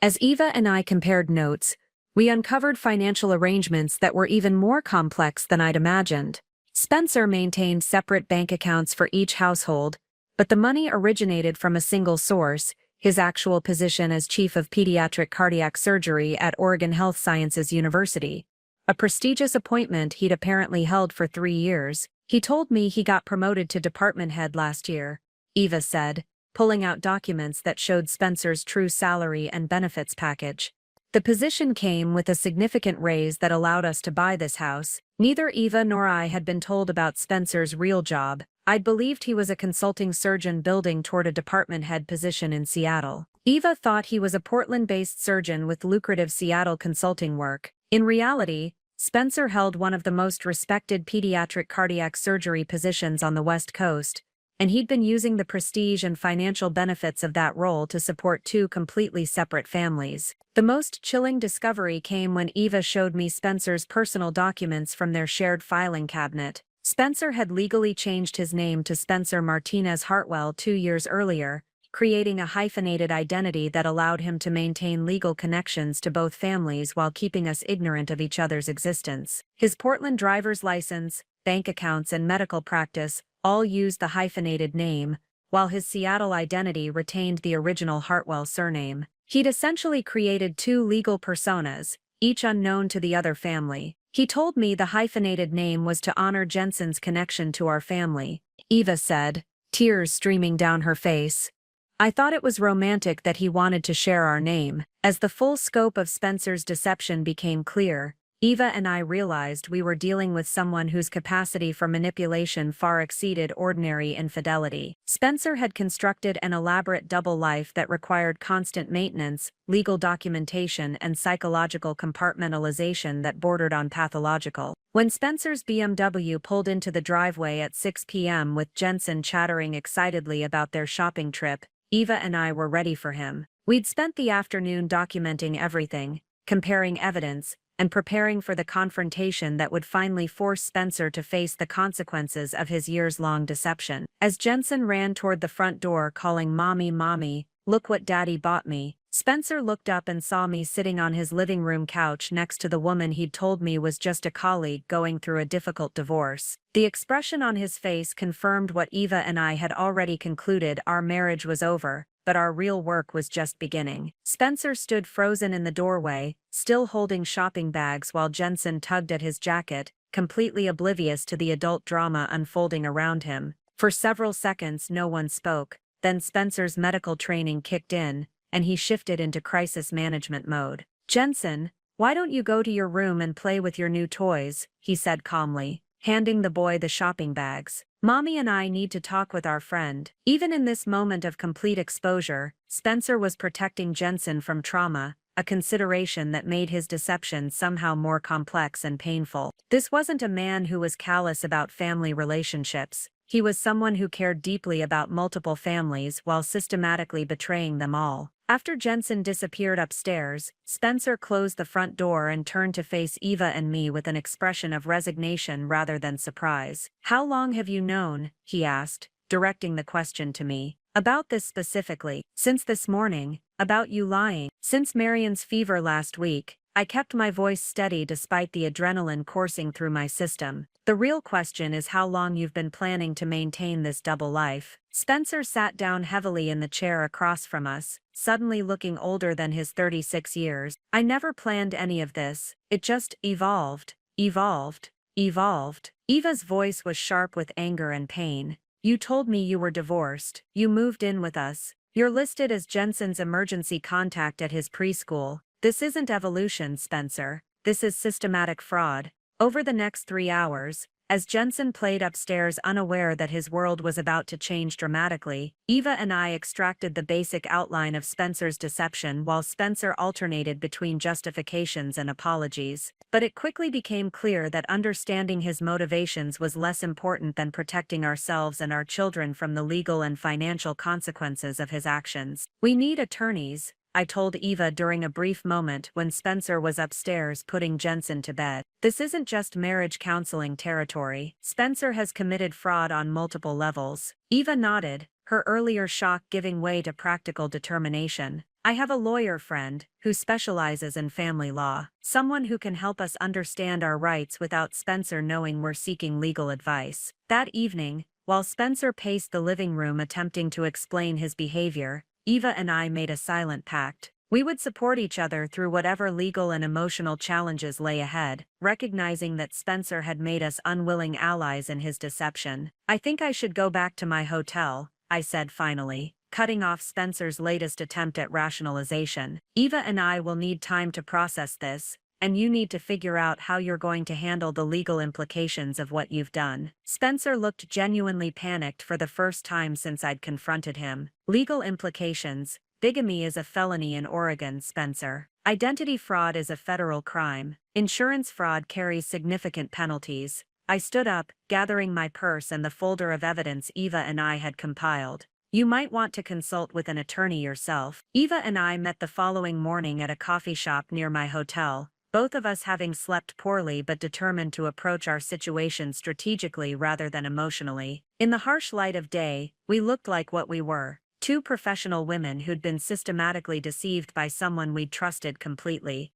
As Eva and I compared notes, we uncovered financial arrangements that were even more complex than I'd imagined. Spencer maintained separate bank accounts for each household, but the money originated from a single source: his actual position as chief of pediatric cardiac surgery at Oregon Health Sciences University, a prestigious appointment he'd apparently held for 3 years. "He told me he got promoted to department head last year," Eva said, pulling out documents that showed Spencer's true salary and benefits package. "The position came with a significant raise that allowed us to buy this house." Neither Eva nor I had been told about Spencer's real job. I'd believed he was a consulting surgeon building toward a department head position in Seattle. Eva thought he was a Portland-based surgeon with lucrative Seattle consulting work. In reality, Spencer held one of the most respected pediatric cardiac surgery positions on the West Coast, and he'd been using the prestige and financial benefits of that role to support 2 completely separate families. The most chilling discovery came when Eva showed me Spencer's personal documents from their shared filing cabinet. Spencer had legally changed his name to Spencer Martinez Hartwell 2 years earlier, creating a hyphenated identity that allowed him to maintain legal connections to both families while keeping us ignorant of each other's existence. His Portland driver's license, bank accounts, and medical practice all used the hyphenated name, while his Seattle identity retained the original Hartwell surname. He'd essentially created two legal personas, each unknown to the other family. He told me the hyphenated name was to honor Jensen's connection to our family, Eva said, tears streaming down her face. I thought it was romantic that he wanted to share our name. As the full scope of Spencer's deception became clear, Eva and I realized we were dealing with someone whose capacity for manipulation far exceeded ordinary infidelity. Spencer had constructed an elaborate double life that required constant maintenance, legal documentation, and psychological compartmentalization that bordered on pathological. When Spencer's BMW pulled into the driveway at 6 p.m. with Jensen chattering excitedly about their shopping trip, Eva and I were ready for him. We'd spent the afternoon documenting everything, comparing evidence, and preparing for the confrontation that would finally force Spencer to face the consequences of his years-long deception. As Jensen ran toward the front door calling, "Mommy, Mommy, look what Daddy bought me," Spencer looked up and saw me sitting on his living room couch next to the woman he'd told me was just a colleague going through a difficult divorce. The expression on his face confirmed what Eva and I had already concluded: our marriage was over, but our real work was just beginning. Spencer stood frozen in the doorway, still holding shopping bags while Jensen tugged at his jacket, completely oblivious to the adult drama unfolding around him. For several seconds no one spoke, then Spencer's medical training kicked in, and he shifted into crisis management mode. "Jensen, why don't you go to your room and play with your new toys?" he said calmly, handing the boy the shopping bags. "Mommy and I need to talk with our friend." Even in this moment of complete exposure, Spencer was protecting Jensen from trauma, a consideration that made his deception somehow more complex and painful. This wasn't a man who was callous about family relationships. He was someone who cared deeply about multiple families while systematically betraying them all. After Jensen disappeared upstairs, Spencer closed the front door and turned to face Eva and me with an expression of resignation rather than surprise. "How long have you known?" he asked, directing the question to me. "About this specifically?" "Since this morning. About you lying." "Since Marion's fever last week." I kept my voice steady despite the adrenaline coursing through my system. "The real question is how long you've been planning to maintain this double life." Spencer sat down heavily in the chair across from us, suddenly looking older than his 36 years. "I never planned any of this. It just evolved. Evolved. Eva's voice was sharp with anger and pain. "You told me you were divorced. You moved in with us. You're listed as Jensen's emergency contact at his preschool. This isn't evolution, Spencer. This is systematic fraud." Over the next 3 hours, as Jensen played upstairs unaware that his world was about to change dramatically, Eva and I extracted the basic outline of Spencer's deception while Spencer alternated between justifications and apologies. But it quickly became clear that understanding his motivations was less important than protecting ourselves and our children from the legal and financial consequences of his actions. "We need attorneys," I told Eva during a brief moment when Spencer was upstairs putting Jensen to bed. "This isn't just marriage counseling territory. Spencer has committed fraud on multiple levels." Eva nodded, her earlier shock giving way to practical determination. "I have a lawyer friend who specializes in family law, someone who can help us understand our rights without Spencer knowing we're seeking legal advice." That evening, while Spencer paced the living room attempting to explain his behavior, Eva and I made a silent pact. We would support each other through whatever legal and emotional challenges lay ahead, recognizing that Spencer had made us unwilling allies in his deception. "I think I should go back to my hotel," I said finally, cutting off Spencer's latest attempt at rationalization. "Eva and I will need time to process this, and you need to figure out how you're going to handle the legal implications of what you've done." Spencer looked genuinely panicked for the first time since I'd confronted him. "Legal implications? Bigamy is a felony in Oregon, Spencer. Identity fraud is a federal crime. Insurance fraud carries significant penalties." I stood up, gathering my purse and the folder of evidence Eva and I had compiled. "You might want to consult with an attorney yourself." Eva and I met the following morning at a coffee shop near my hotel, both of us having slept poorly but determined to approach our situation strategically rather than emotionally. In the harsh light of day, we looked like what we were: two professional women who'd been systematically deceived by someone we'd trusted completely.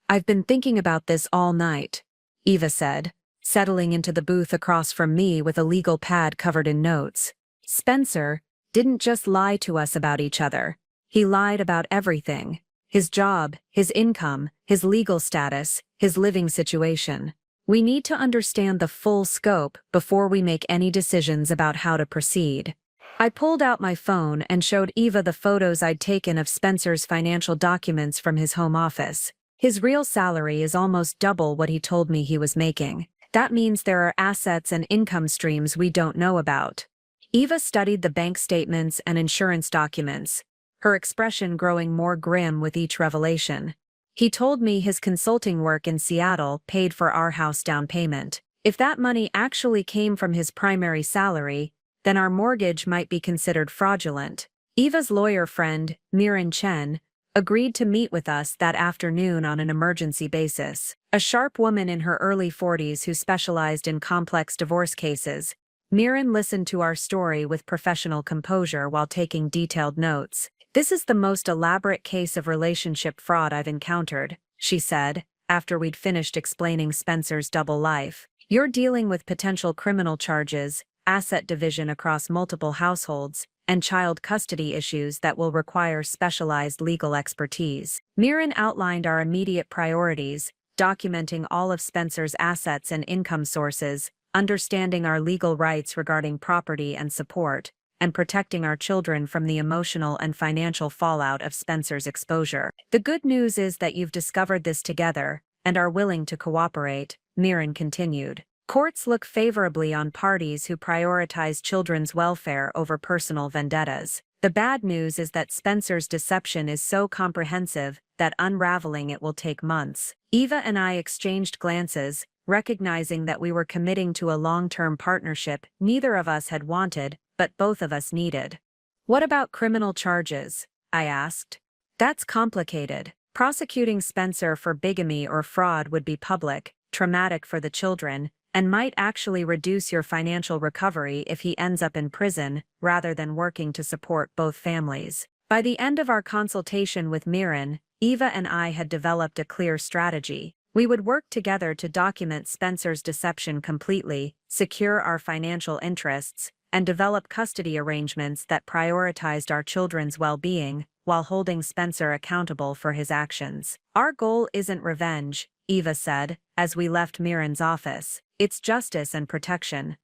"I've been thinking about this all night," Eva said, settling into the booth across from me with a legal pad covered in notes. "Spencer didn't just lie to us about each other. He lied about everything: his job, his income, his legal status, his living situation. We need to understand the full scope before we make any decisions about how to proceed." I pulled out my phone and showed Eva the photos I'd taken of Spencer's financial documents from his home office. His real salary is almost double what he told me he was making. That means there are assets and income streams we don't know about. Eva studied the bank statements and insurance documents, her expression growing more grim with each revelation. "He told me his consulting work in Seattle paid for our house down payment. If that money actually came from his primary salary, then our mortgage might be considered fraudulent." Eva's lawyer friend, Miran Chen, agreed to meet with us that afternoon on an emergency basis. A sharp woman in her early 40s who specialized in complex divorce cases, Miran listened to our story with professional composure while taking detailed notes. "This is the most elaborate case of relationship fraud I've encountered," she said, after we'd finished explaining Spencer's double life. "You're dealing with potential criminal charges, asset division across multiple households, and child custody issues that will require specialized legal expertise." Miran outlined our immediate priorities, documenting all of Spencer's assets and income sources, understanding our legal rights regarding property and support, and protecting our children from the emotional and financial fallout of Spencer's exposure. "The good news is that you've discovered this together and are willing to cooperate," Miran continued. "Courts look favorably on parties who prioritize children's welfare over personal vendettas. The bad news is that Spencer's deception is so comprehensive that unraveling it will take months." Eva and I exchanged glances, recognizing that we were committing to a long-term partnership neither of us had wanted, but both of us needed. "What about criminal charges?" I asked. "That's complicated. Prosecuting Spencer for bigamy or fraud would be public, traumatic for the children, and might actually reduce your financial recovery if he ends up in prison, rather than working to support both families." By the end of our consultation with Miran, Eva and I had developed a clear strategy. We would work together to document Spencer's deception completely, secure our financial interests, and develop custody arrangements that prioritized our children's well-being, while holding Spencer accountable for his actions. "Our goal isn't revenge," Eva said, as we left Miran's office. "It's justice and protection."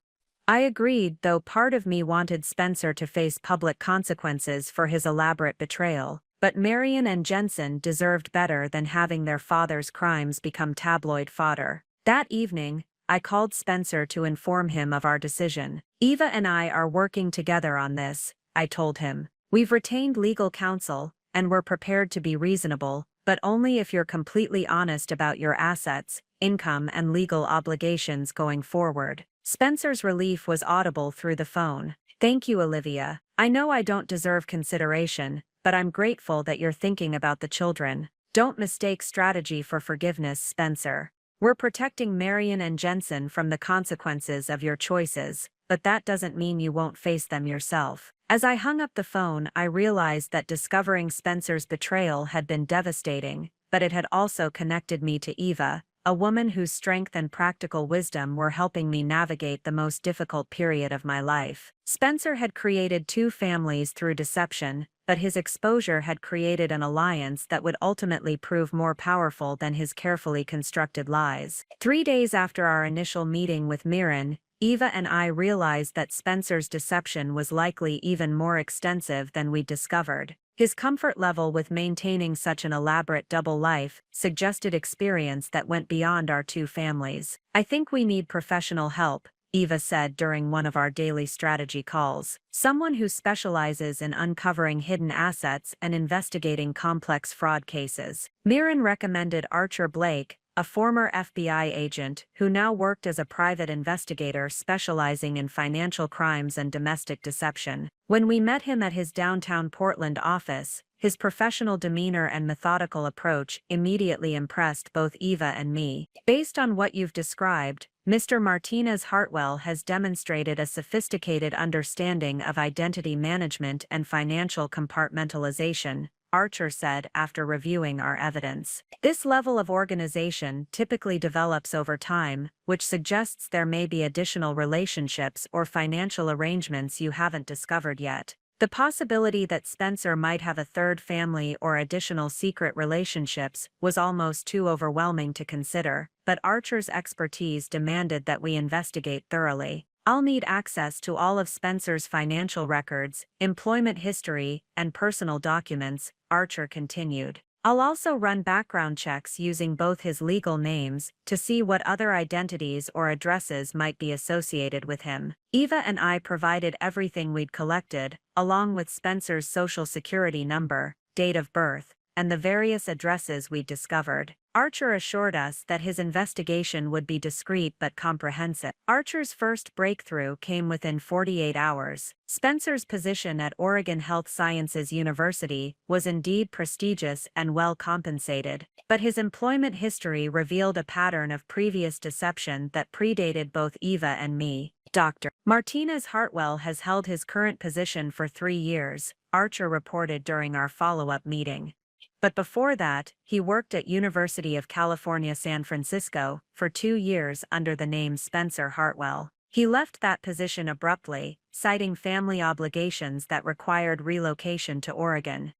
I agreed, though part of me wanted Spencer to face public consequences for his elaborate betrayal. But Marion and Jensen deserved better than having their father's crimes become tabloid fodder. That evening, I called Spencer to inform him of our decision. "Eva and I are working together on this," I told him. "We've retained legal counsel, and we're prepared to be reasonable, but only if you're completely honest about your assets, income, and legal obligations going forward." Spencer's relief was audible through the phone. "Thank you, Olivia. I know I don't deserve consideration, but I'm grateful that you're thinking about the children. Don't mistake strategy for forgiveness, Spencer. We're protecting Marion and Jensen from the consequences of your choices, but that doesn't mean you won't face them yourself." As I hung up the phone, I realized that discovering Spencer's betrayal had been devastating, but it had also connected me to Eva, a woman whose strength and practical wisdom were helping me navigate the most difficult period of my life. Spencer had created two families through deception, but his exposure had created an alliance that would ultimately prove more powerful than his carefully constructed lies. 3 days after our initial meeting with Miran, Eva and I realized that Spencer's deception was likely even more extensive than we'd discovered. His comfort level with maintaining such an elaborate double life suggested experience that went beyond our two families. "I think we need professional help," Eva said during one of our daily strategy calls. "Someone who specializes in uncovering hidden assets and investigating complex fraud cases." Miran recommended Archer Blake, a former FBI agent who now worked as a private investigator specializing in financial crimes and domestic deception. When we met him at his downtown Portland office, his professional demeanor and methodical approach immediately impressed both Eva and me. Based on what you've described, Mr. Martinez Hartwell has demonstrated a sophisticated understanding of identity management and financial compartmentalization, Archer said after reviewing our evidence. This level of organization typically develops over time, which suggests there may be additional relationships or financial arrangements you haven't discovered yet. The possibility that Spencer might have a third family or additional secret relationships was almost too overwhelming to consider, but Archer's expertise demanded that we investigate thoroughly. I'll need access to all of Spencer's financial records, employment history, and personal documents, Archer continued. I'll also run background checks using both his legal names to see what other identities or addresses might be associated with him. Eva and I provided everything we'd collected, along with Spencer's social security number, date of birth, and the various addresses we'd discovered. Archer assured us that his investigation would be discreet but comprehensive. Archer's first breakthrough came within 48 hours. Spencer's position at Oregon Health Sciences University was indeed prestigious and well compensated, but his employment history revealed a pattern of previous deception that predated both Eva and me. Dr. Martinez Hartwell has held his current position for 3 years, Archer reported during our follow-up meeting. But before that, he worked at University of California, San Francisco, for 2 years under the name Spencer Hartwell. He left that position abruptly, citing family obligations that required relocation to Oregon.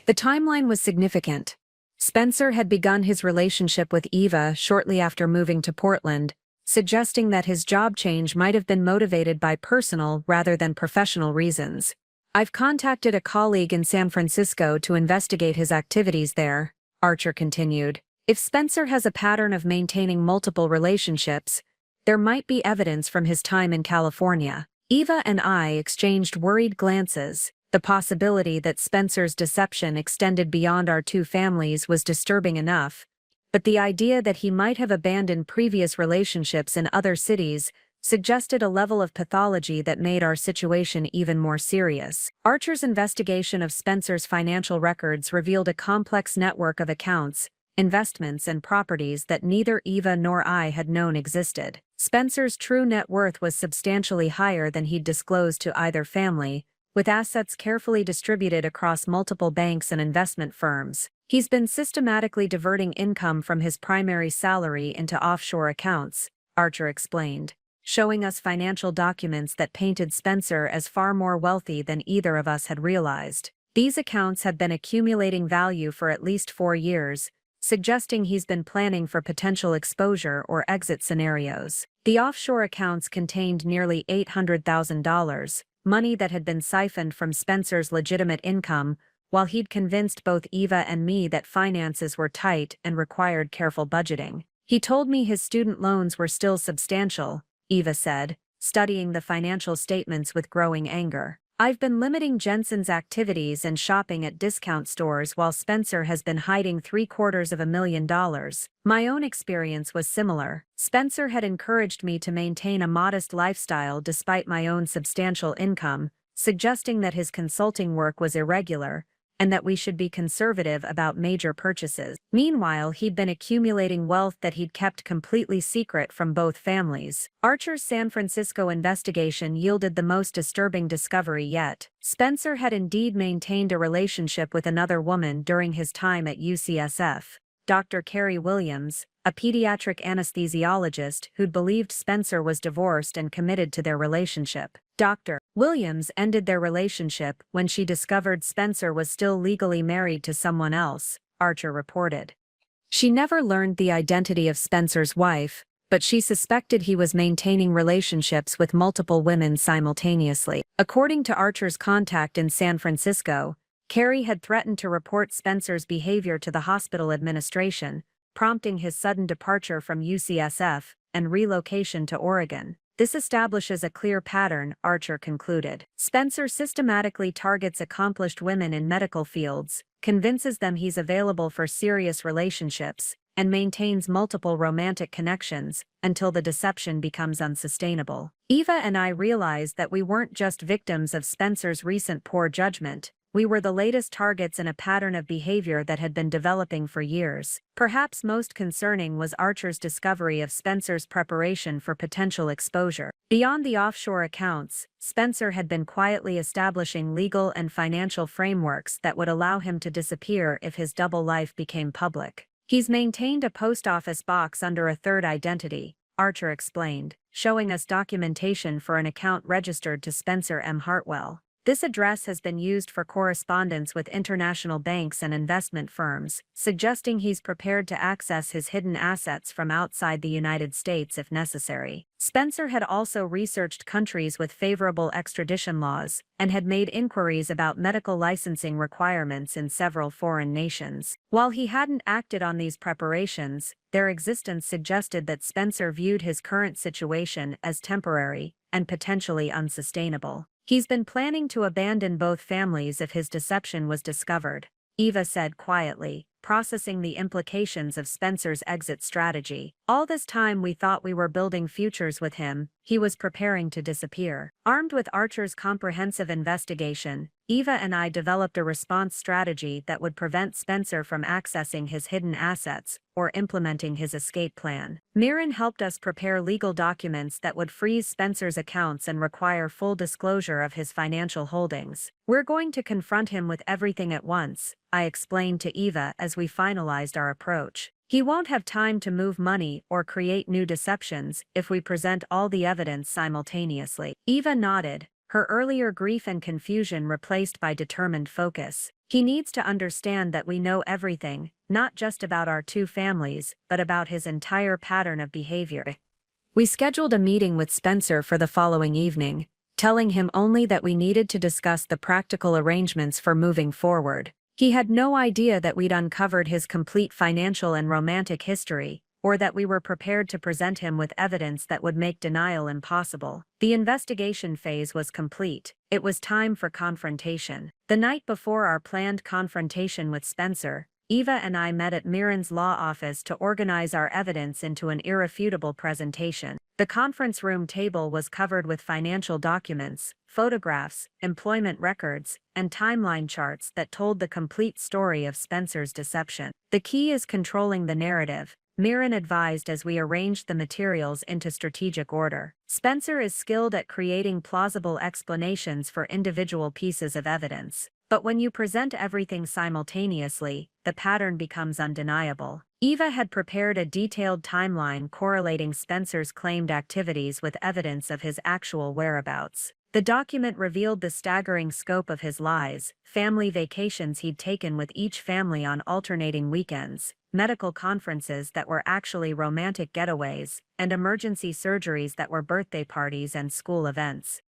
The timeline was significant. Spencer had begun his relationship with Eva shortly after moving to Portland, suggesting that his job change might have been motivated by personal rather than professional reasons. I've contacted a colleague in San Francisco to investigate his activities there, Archer continued. If Spencer has a pattern of maintaining multiple relationships, there might be evidence from his time in California. Eva and I exchanged worried glances. The possibility that Spencer's deception extended beyond our 2 families was disturbing enough, but the idea that he might have abandoned previous relationships in other cities suggested a level of pathology that made our situation even more serious. Archer's investigation of Spencer's financial records revealed a complex network of accounts, investments, and properties that neither Eva nor I had known existed. Spencer's true net worth was substantially higher than he'd disclosed to either family, with assets carefully distributed across multiple banks and investment firms. He's been systematically diverting income from his primary salary into offshore accounts, Archer explained, showing us financial documents that painted Spencer as far more wealthy than either of us had realized. These accounts had been accumulating value for at least 4 years, suggesting he's been planning for potential exposure or exit scenarios. The offshore accounts contained nearly $800,000, money that had been siphoned from Spencer's legitimate income, while he'd convinced both Eva and me that finances were tight and required careful budgeting. He told me his student loans were still substantial, Eva said, studying the financial statements with growing anger. I've been limiting Jensen's activities and shopping at discount stores while Spencer has been hiding $750,000. My own experience was similar. Spencer had encouraged me to maintain a modest lifestyle despite my own substantial income, suggesting that his consulting work was irregular, and that we should be conservative about major purchases. Meanwhile, he'd been accumulating wealth that he'd kept completely secret from both families. Archer's San Francisco investigation yielded the most disturbing discovery yet. Spencer had indeed maintained a relationship with another woman during his time at UCSF, Dr. Carrie Williams, a pediatric anesthesiologist who'd believed Spencer was divorced and committed to their relationship. Dr. Williams ended their relationship when she discovered Spencer was still legally married to someone else, Archer reported. She never learned the identity of Spencer's wife, but she suspected he was maintaining relationships with multiple women simultaneously. According to Archer's contact in San Francisco, Carrie had threatened to report Spencer's behavior to the hospital administration, prompting his sudden departure from UCSF and relocation to Oregon. This establishes a clear pattern, Archer concluded. Spencer systematically targets accomplished women in medical fields, convinces them he's available for serious relationships, and maintains multiple romantic connections until the deception becomes unsustainable. Eva and I realized that we weren't just victims of Spencer's recent poor judgment. We were the latest targets in a pattern of behavior that had been developing for years. Perhaps most concerning was Archer's discovery of Spencer's preparation for potential exposure. Beyond the offshore accounts, Spencer had been quietly establishing legal and financial frameworks that would allow him to disappear if his double life became public. He's maintained a post office box under a third identity, Archer explained, showing us documentation for an account registered to Spencer M. Hartwell. This address has been used for correspondence with international banks and investment firms, suggesting he's prepared to access his hidden assets from outside the United States if necessary. Spencer had also researched countries with favorable extradition laws and had made inquiries about medical licensing requirements in several foreign nations. While he hadn't acted on these preparations, their existence suggested that Spencer viewed his current situation as temporary and potentially unsustainable. He's been planning to abandon both families if his deception was discovered, Eva said quietly, processing the implications of Spencer's exit strategy. All this time we thought we were building futures with him, he was preparing to disappear. Armed with Archer's comprehensive investigation, Eva and I developed a response strategy that would prevent Spencer from accessing his hidden assets or implementing his escape plan. Mirren helped us prepare legal documents that would freeze Spencer's accounts and require full disclosure of his financial holdings. We're going to confront him with everything at once, I explained to Eva as we finalized our approach. He won't have time to move money or create new deceptions if we present all the evidence simultaneously. Eva nodded, her earlier grief and confusion replaced by determined focus. He needs to understand that we know everything, not just about our two families, but about his entire pattern of behavior. We scheduled a meeting with Spencer for the following evening, telling him only that we needed to discuss the practical arrangements for moving forward. He had no idea that we'd uncovered his complete financial and romantic history, or that we were prepared to present him with evidence that would make denial impossible. The investigation phase was complete. It was time for confrontation. The night before our planned confrontation with Spencer, Eva and I met at Mirren's law office to organize our evidence into an irrefutable presentation. The conference room table was covered with financial documents, photographs, employment records, and timeline charts that told the complete story of Spencer's deception. The key is controlling the narrative, Mirren advised as we arranged the materials into strategic order. Spencer is skilled at creating plausible explanations for individual pieces of evidence. But when you present everything simultaneously, the pattern becomes undeniable. Eva had prepared a detailed timeline correlating Spencer's claimed activities with evidence of his actual whereabouts. The document revealed the staggering scope of his lies: family vacations he'd taken with each family on alternating weekends, medical conferences that were actually romantic getaways, and emergency surgeries that were birthday parties and school events.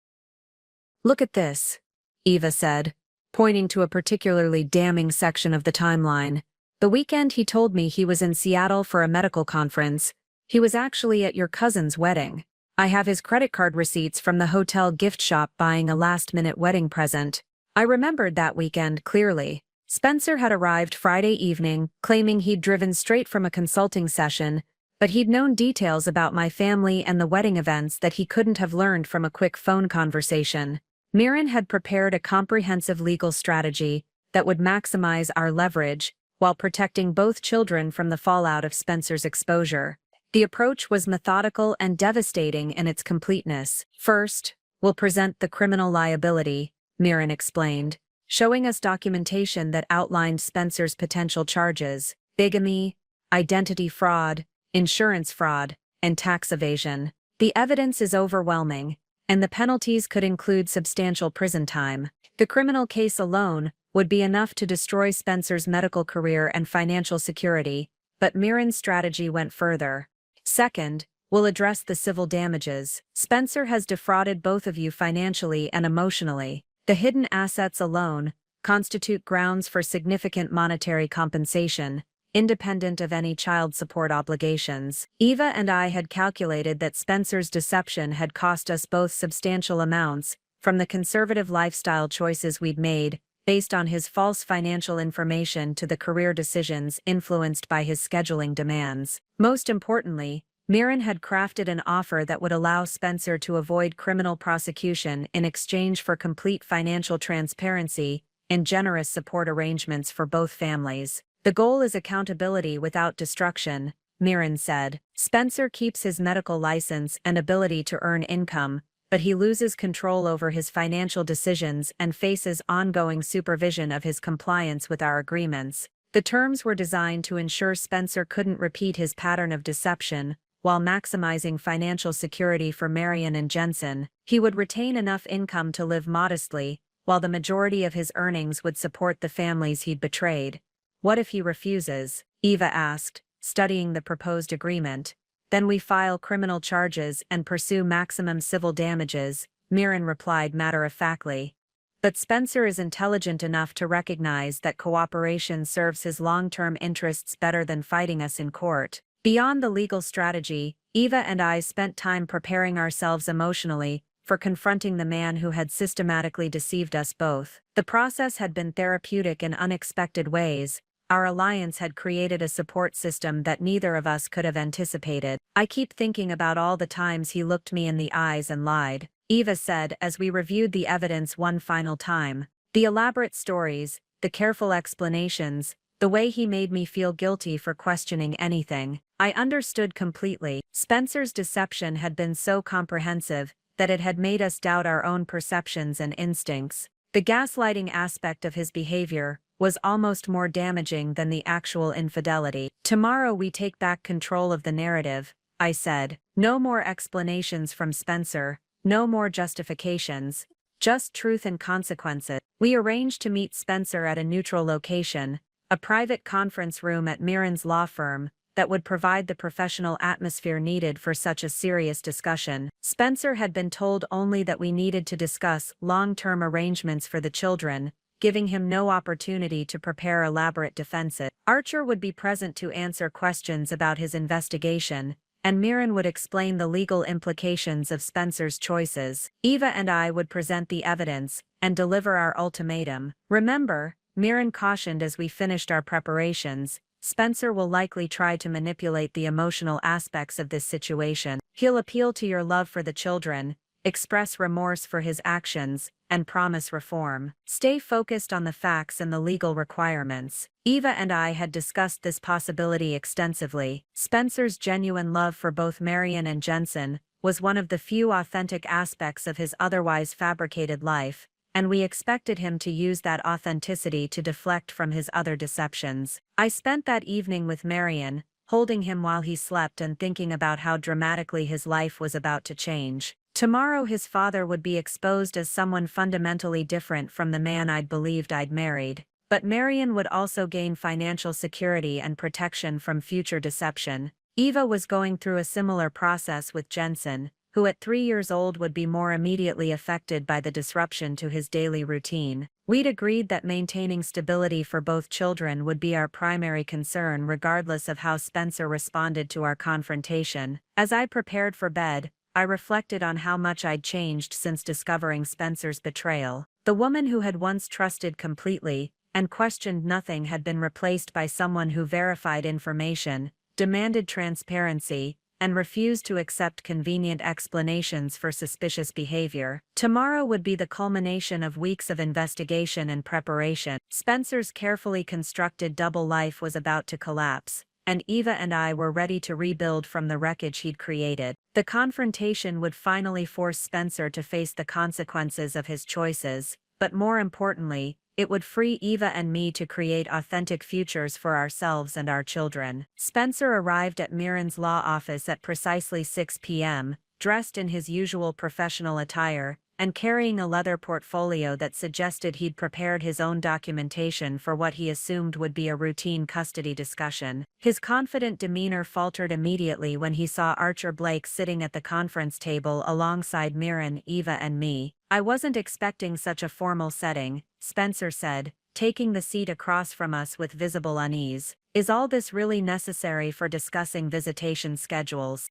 "Look at this," Eva said, pointing to a particularly damning section of the timeline. "The weekend he told me he was in Seattle for a medical conference, he was actually at your cousin's wedding. I have his credit card receipts from the hotel gift shop buying a last-minute wedding present." I remembered that weekend clearly. Spencer had arrived Friday evening, claiming he'd driven straight from a consulting session, but he'd known details about my family and the wedding events that he couldn't have learned from a quick phone conversation. Mirren had prepared a comprehensive legal strategy that would maximize our leverage while protecting both children from the fallout of Spencer's exposure. The approach was methodical and devastating in its completeness. "First, we'll present the criminal liability," Mirren explained, showing us documentation that outlined Spencer's potential charges: bigamy, identity fraud, insurance fraud, and tax evasion. The evidence is overwhelming, and the penalties could include substantial prison time. The criminal case alone would be enough to destroy Spencer's medical career and financial security, but Mirren's strategy went further. "Second, we'll address the civil damages. Spencer has defrauded both of you financially and emotionally. The hidden assets alone constitute grounds for significant monetary compensation, independent of any child support obligations." Eva and I had calculated that Spencer's deception had cost us both substantial amounts, from the conservative lifestyle choices we'd made, based on his false financial information to the career decisions influenced by his scheduling demands. Most importantly, Mirren had crafted an offer that would allow Spencer to avoid criminal prosecution in exchange for complete financial transparency and generous support arrangements for both families. The goal is accountability without destruction, Mirren said. Spencer keeps his medical license and ability to earn income, but he loses control over his financial decisions and faces ongoing supervision of his compliance with our agreements. The terms were designed to ensure Spencer couldn't repeat his pattern of deception, while maximizing financial security for Marion and Jensen. He would retain enough income to live modestly, while the majority of his earnings would support the families he'd betrayed. What if he refuses? Eva asked, studying the proposed agreement. Then we file criminal charges and pursue maximum civil damages, Mirren replied matter-of-factly. But Spencer is intelligent enough to recognize that cooperation serves his long-term interests better than fighting us in court. Beyond the legal strategy, Eva and I spent time preparing ourselves emotionally for confronting the man who had systematically deceived us both. The process had been therapeutic in unexpected ways. Our alliance had created a support system that neither of us could have anticipated. I keep thinking about all the times he looked me in the eyes and lied, Eva said as we reviewed the evidence one final time. The elaborate stories, the careful explanations, the way he made me feel guilty for questioning anything. I understood completely. Spencer's deception had been so comprehensive that it had made us doubt our own perceptions and instincts. The gaslighting aspect of his behavior was almost more damaging than the actual infidelity. Tomorrow we take back control of the narrative, I said. No more explanations from Spencer, no more justifications, just truth and consequences. We arranged to meet Spencer at a neutral location, a private conference room at Mirren's law firm, that would provide the professional atmosphere needed for such a serious discussion. Spencer had been told only that we needed to discuss long-term arrangements for the children, giving him no opportunity to prepare elaborate defenses. Archer would be present to answer questions about his investigation, and Mirren would explain the legal implications of Spencer's choices. Eva and I would present the evidence and deliver our ultimatum. Remember, Mirren cautioned as we finished our preparations, Spencer will likely try to manipulate the emotional aspects of this situation. He'll appeal to your love for the children, express remorse for his actions, and promise reform. Stay focused on the facts and the legal requirements. Eva and I had discussed this possibility extensively. Spencer's genuine love for both Marion and Jensen was one of the few authentic aspects of his otherwise fabricated life, and we expected him to use that authenticity to deflect from his other deceptions. I spent that evening with Marion, holding him while he slept and thinking about how dramatically his life was about to change. Tomorrow his father would be exposed as someone fundamentally different from the man I'd believed I'd married. But Marion would also gain financial security and protection from future deception. Eva was going through a similar process with Jensen, who at 3 years old would be more immediately affected by the disruption to his daily routine. We'd agreed that maintaining stability for both children would be our primary concern regardless of how Spencer responded to our confrontation. As I prepared for bed, I reflected on how much I'd changed since discovering Spencer's betrayal. The woman who had once trusted completely and questioned nothing had been replaced by someone who verified information, demanded transparency, and refused to accept convenient explanations for suspicious behavior. Tomorrow would be the culmination of weeks of investigation and preparation. Spencer's carefully constructed double life was about to collapse, and Eva and I were ready to rebuild from the wreckage he'd created. The confrontation would finally force Spencer to face the consequences of his choices, but more importantly, it would free Eva and me to create authentic futures for ourselves and our children. Spencer arrived at Mirren's law office at precisely 6 p.m., dressed in his usual professional attire, and carrying a leather portfolio that suggested he'd prepared his own documentation for what he assumed would be a routine custody discussion. His confident demeanor faltered immediately when he saw Archer Blake sitting at the conference table alongside Mirren, Eva, and me. "I wasn't expecting such a formal setting," Spencer said, taking the seat across from us with visible unease. "Is all this really necessary for discussing visitation schedules?"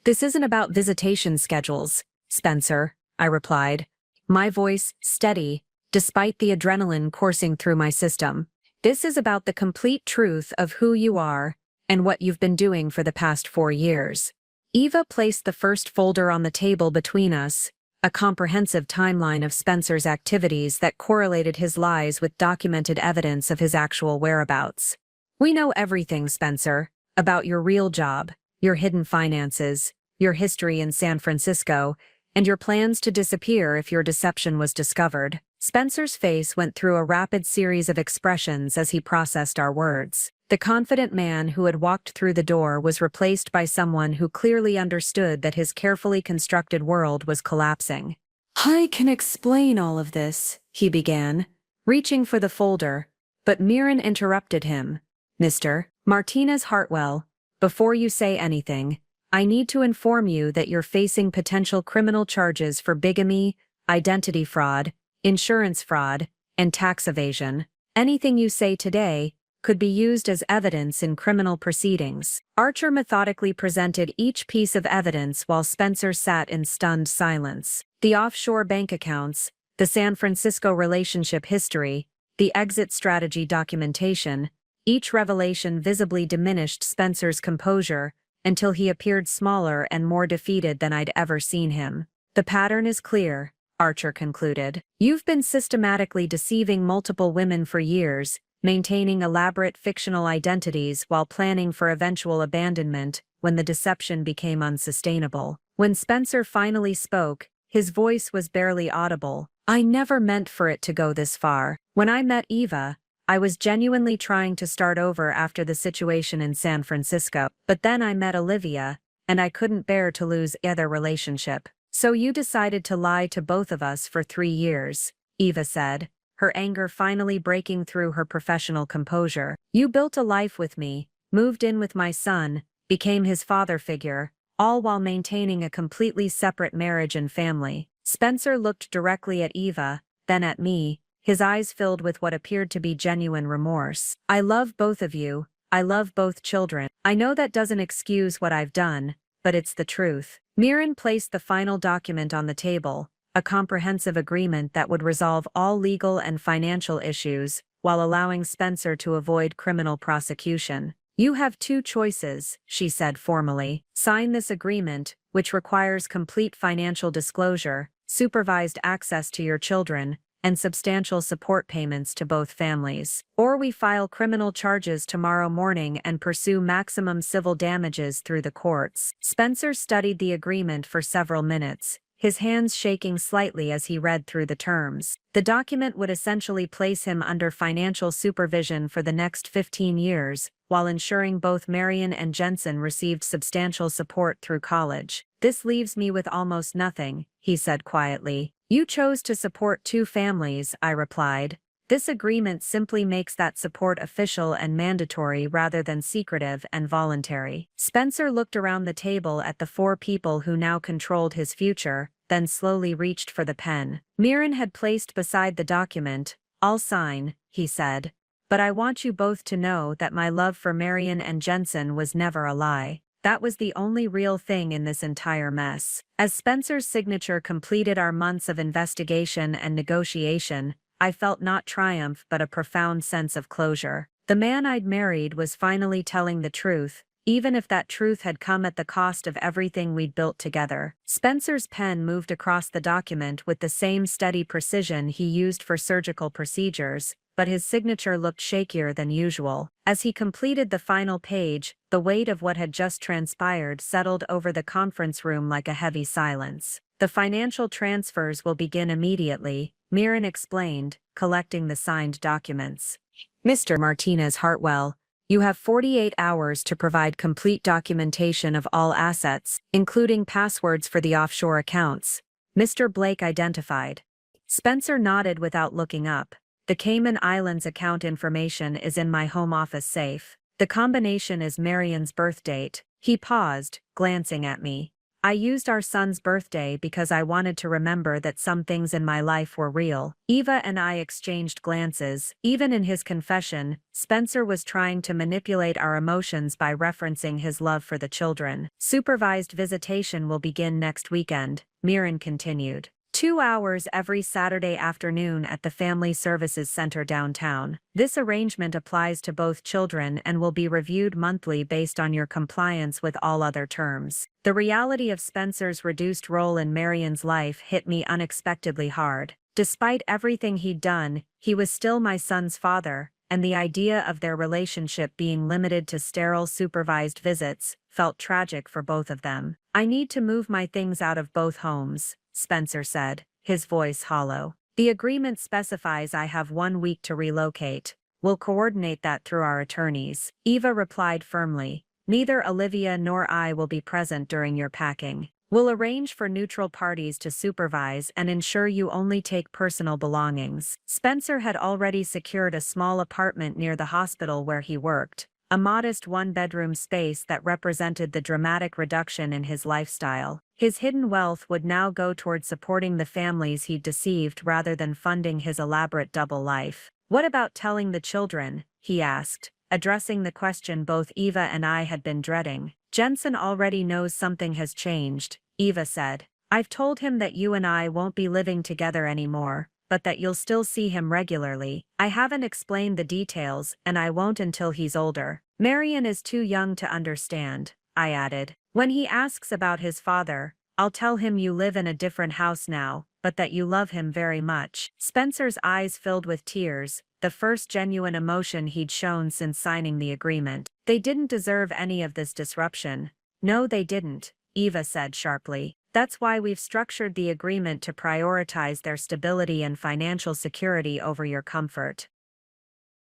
"This isn't about visitation schedules, Spencer," I replied, my voice steady, despite the adrenaline coursing through my system. This is about the complete truth of who you are and what you've been doing for the past 4 years. Eva placed the first folder on the table between us, a comprehensive timeline of Spencer's activities that correlated his lies with documented evidence of his actual whereabouts. We know everything, Spencer, about your real job, your hidden finances, your history in San Francisco, and your plans to disappear if your deception was discovered. Spencer's face went through a rapid series of expressions as he processed our words. The confident man who had walked through the door was replaced by someone who clearly understood that his carefully constructed world was collapsing. "I can explain all of this," he began, reaching for the folder, but Mirren interrupted him. "Mr. Martinez Hartwell, before you say anything, I need to inform you that you're facing potential criminal charges for bigamy, identity fraud, insurance fraud, and tax evasion. Anything you say today could be used as evidence in criminal proceedings." Archer methodically presented each piece of evidence while Spencer sat in stunned silence. The offshore bank accounts, the San Francisco relationship history, the exit strategy documentation, each revelation visibly diminished Spencer's composure until he appeared smaller and more defeated than I'd ever seen him. "The pattern is clear," Archer concluded. "You've been systematically deceiving multiple women for years, maintaining elaborate fictional identities while planning for eventual abandonment when the deception became unsustainable." When Spencer finally spoke, his voice was barely audible. "I never meant for it to go this far. When I met Eva, I was genuinely trying to start over after the situation in San Francisco, but then I met Olivia, and I couldn't bear to lose either relationship. So you decided to lie to both of us for 3 years," Eva said, her anger finally breaking through her professional composure. "You built a life with me, moved in with my son, became his father figure, all while maintaining a completely separate marriage and family." Spencer looked directly at Eva, then at me, his eyes filled with what appeared to be genuine remorse. "I love both of you. I love both children. I know that doesn't excuse what I've done, but it's the truth." Mirren placed the final document on the table, a comprehensive agreement that would resolve all legal and financial issues while allowing Spencer to avoid criminal prosecution. "You have 2 choices," she said formally. "Sign this agreement, which requires complete financial disclosure, supervised access to your children, and substantial support payments to both families. Or we file criminal charges tomorrow morning and pursue maximum civil damages through the courts." Spencer studied the agreement for several minutes, his hands shaking slightly as he read through the terms. The document would essentially place him under financial supervision for the next 15 years, while ensuring both Marion and Jensen received substantial support through college. "This leaves me with almost nothing," he said quietly. "You chose to support 2 families," I replied. "This agreement simply makes that support official and mandatory rather than secretive and voluntary." Spencer looked around the table at the 4 people who now controlled his future, then slowly reached for the pen. Mirren had placed beside the document. "I'll sign," he said. "But I want you both to know that my love for Marion and Jensen was never a lie. That was the only real thing in this entire mess." As Spencer's signature completed our months of investigation and negotiation, I felt not triumph but a profound sense of closure. The man I'd married was finally telling the truth, even if that truth had come at the cost of everything we'd built together. Spencer's pen moved across the document with the same steady precision he used for surgical procedures, but his signature looked shakier than usual. As he completed the final page, the weight of what had just transpired settled over the conference room like a heavy silence. "The financial transfers will begin immediately," Mirren explained, collecting the signed documents. "Mr. Martinez Hartwell, you have 48 hours to provide complete documentation of all assets, including passwords for the offshore accounts." Mr. Blake identified. Spencer nodded without looking up. "The Cayman Islands account information is in my home office safe. The combination is Marion's birth date." He paused, glancing at me. "I used our son's birthday because I wanted to remember that some things in my life were real." Eva and I exchanged glances. Even in his confession, Spencer was trying to manipulate our emotions by referencing his love for the children. "Supervised visitation will begin next weekend," Mirren continued. 2 hours every Saturday afternoon at the Family Services Center downtown. This arrangement applies to both children and will be reviewed monthly based on your compliance with all other terms. The reality of Spencer's reduced role in Marion's life hit me unexpectedly hard. Despite everything he'd done, he was still my son's father, and the idea of their relationship being limited to sterile supervised visits felt tragic for both of them. "I need to move my things out of both homes," Spencer said, his voice hollow. "The agreement specifies I have 1 week to relocate. We'll coordinate that through our attorneys." Eva replied firmly, "Neither Olivia nor I will be present during your packing. We'll arrange for neutral parties to supervise and ensure you only take personal belongings." Spencer had already secured a small apartment near the hospital where he worked, a modest one-bedroom space that represented the dramatic reduction in his lifestyle. His hidden wealth would now go toward supporting the families he'd deceived rather than funding his elaborate double life. "What about telling the children?" he asked, addressing the question both Eva and I had been dreading. "Jensen already knows something has changed," Eva said. "I've told him that you and I won't be living together anymore, but that you'll still see him regularly. I haven't explained the details, and I won't until he's older. Marion is too young to understand," I added. "When he asks about his father, I'll tell him you live in a different house now, but that you love him very much." Spencer's eyes filled with tears, the first genuine emotion he'd shown since signing the agreement. "They didn't deserve any of this disruption." "No, they didn't," Eva said sharply. "That's why we've structured the agreement to prioritize their stability and financial security over your comfort."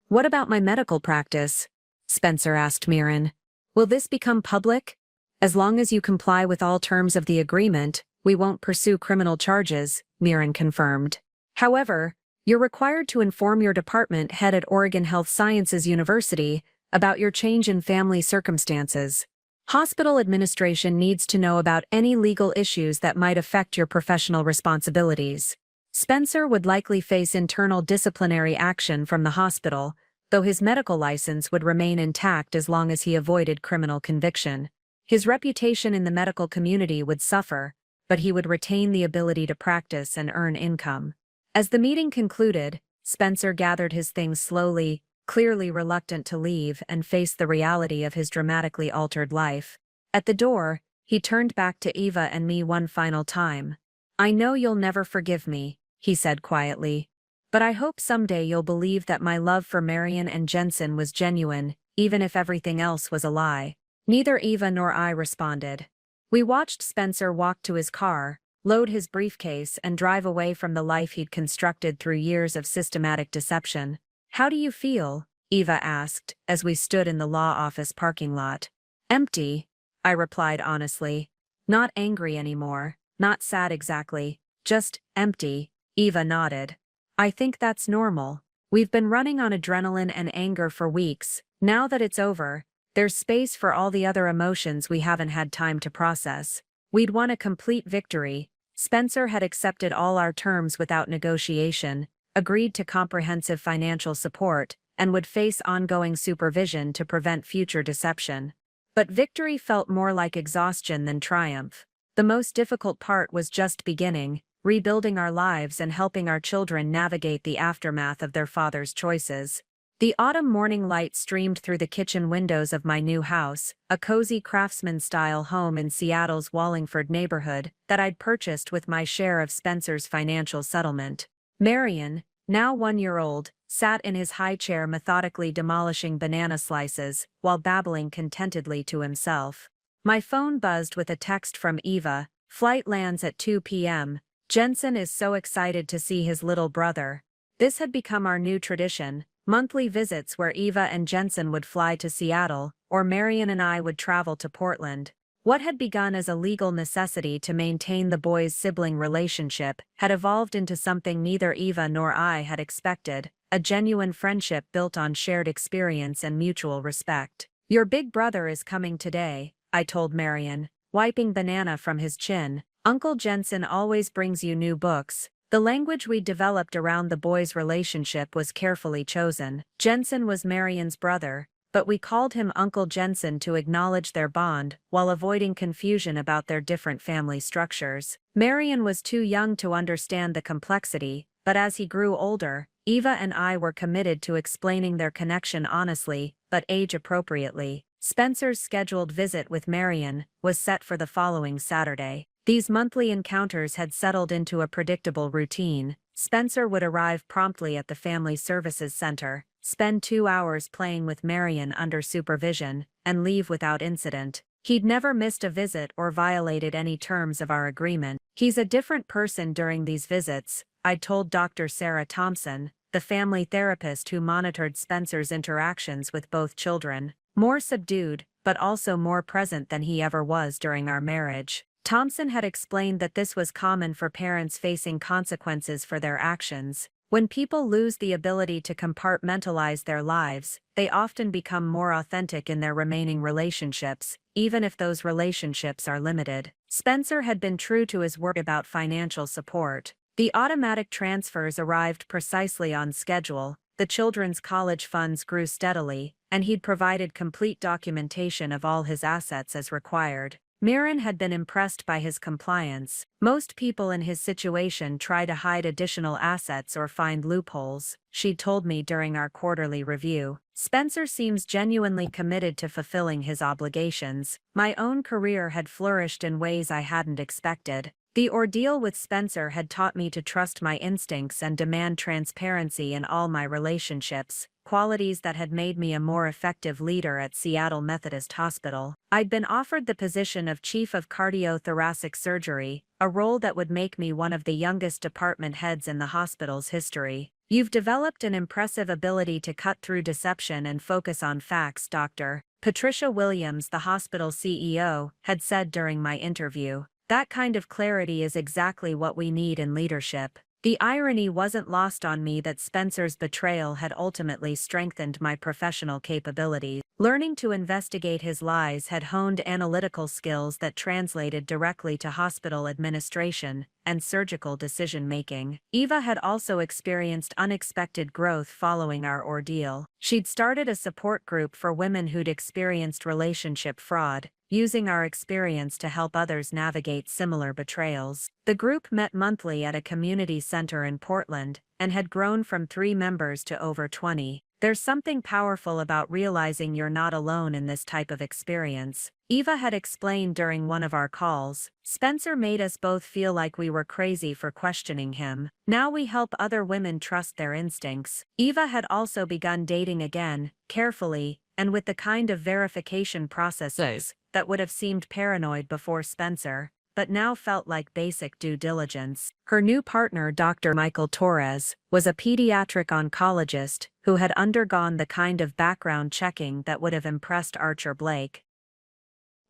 "What about my medical practice?" Spencer asked Mirren. "Will this become public?" "As long as you comply with all terms of the agreement, we won't pursue criminal charges," Mirren confirmed. "However, you're required to inform your department head at Oregon Health Sciences University about your change in family circumstances. Hospital administration needs to know about any legal issues that might affect your professional responsibilities." Spencer would likely face internal disciplinary action from the hospital, though his medical license would remain intact as long as he avoided criminal conviction. His reputation in the medical community would suffer, but he would retain the ability to practice and earn income. As the meeting concluded, Spencer gathered his things slowly, clearly reluctant to leave and face the reality of his dramatically altered life. At the door, he turned back to Eva and me one final time. "I know you'll never forgive me," he said quietly, "but I hope someday you'll believe that my love for Marion and Jensen was genuine, even if everything else was a lie." Neither Eva nor I responded. We watched Spencer walk to his car, load his briefcase, and drive away from the life he'd constructed through years of systematic deception. "How do you feel?" Eva asked, as we stood in the law office parking lot. "Empty," I replied honestly. "Not angry anymore, not sad exactly, just empty." Eva nodded. "I think that's normal. We've been running on adrenaline and anger for weeks. Now that it's over, there's space for all the other emotions we haven't had time to process." We'd won a complete victory. Spencer had accepted all our terms without negotiation, agreed to comprehensive financial support, and would face ongoing supervision to prevent future deception. But victory felt more like exhaustion than triumph. The most difficult part was just beginning, rebuilding our lives and helping our children navigate the aftermath of their father's choices. The autumn morning light streamed through the kitchen windows of my new house, a cozy craftsman-style home in Seattle's Wallingford neighborhood that I'd purchased with my share of Spencer's financial settlement. Marion, now 1 year old, sat in his high chair methodically demolishing banana slices while babbling contentedly to himself. My phone buzzed with a text from Eva. "Flight lands at 2 p.m. Jensen is so excited to see his little brother." This had become our new tradition. Monthly visits where Eva and Jensen would fly to Seattle, or Marion and I would travel to Portland. What had begun as a legal necessity to maintain the boys' sibling relationship had evolved into something neither Eva nor I had expected, a genuine friendship built on shared experience and mutual respect. "Your big brother is coming today," I told Marion, wiping banana from his chin. "Uncle Jensen always brings you new books." The language we developed around the boys' relationship was carefully chosen. Jensen was Marion's brother, but we called him Uncle Jensen to acknowledge their bond while avoiding confusion about their different family structures. Marion was too young to understand the complexity, but as he grew older, Eva and I were committed to explaining their connection honestly, but age-appropriately. Spencer's scheduled visit with Marion was set for the following Saturday. These monthly encounters had settled into a predictable routine. Spencer would arrive promptly at the Family Services Center, spend 2 hours playing with Marion under supervision, and leave without incident. He'd never missed a visit or violated any terms of our agreement. He's a different person during these visits, I'd told Dr. Sarah Thompson, the family therapist who monitored Spencer's interactions with both children. More subdued, but also more present than he ever was during our marriage. Thompson had explained that this was common for parents facing consequences for their actions. When people lose the ability to compartmentalize their lives, they often become more authentic in their remaining relationships, even if those relationships are limited. Spencer had been true to his word about financial support. The automatic transfers arrived precisely on schedule, the children's college funds grew steadily, and he'd provided complete documentation of all his assets as required. Mirren had been impressed by his compliance. Most people in his situation try to hide additional assets or find loopholes, she'd told me during our quarterly review. Spencer seems genuinely committed to fulfilling his obligations. My own career had flourished in ways I hadn't expected. The ordeal with Spencer had taught me to trust my instincts and demand transparency in all my relationships, qualities that had made me a more effective leader at Seattle Methodist Hospital. I'd been offered the position of Chief of Cardiothoracic Surgery, a role that would make me one of the youngest department heads in the hospital's history. "You've developed an impressive ability to cut through deception and focus on facts, Dr. Patricia Williams, the hospital CEO, had said during my interview. That kind of clarity is exactly what we need in leadership. The irony wasn't lost on me that Spencer's betrayal had ultimately strengthened my professional capabilities. Learning to investigate his lies had honed analytical skills that translated directly to hospital administration and surgical decision-making. Eva had also experienced unexpected growth following our ordeal. She'd started a support group for women who'd experienced relationship fraud, using our experience to help others navigate similar betrayals. The group met monthly at a community center in Portland, and had grown from 3 members to over 20. There's something powerful about realizing you're not alone in this type of experience. Eva had explained during one of our calls. Spencer made us both feel like we were crazy for questioning him. Now we help other women trust their instincts. Eva had also begun dating again, carefully, and with the kind of verification processes that would have seemed paranoid before Spencer, but now felt like basic due diligence. Her new partner, Dr. Michael Torres, was a pediatric oncologist who had undergone the kind of background checking that would have impressed Archer Blake.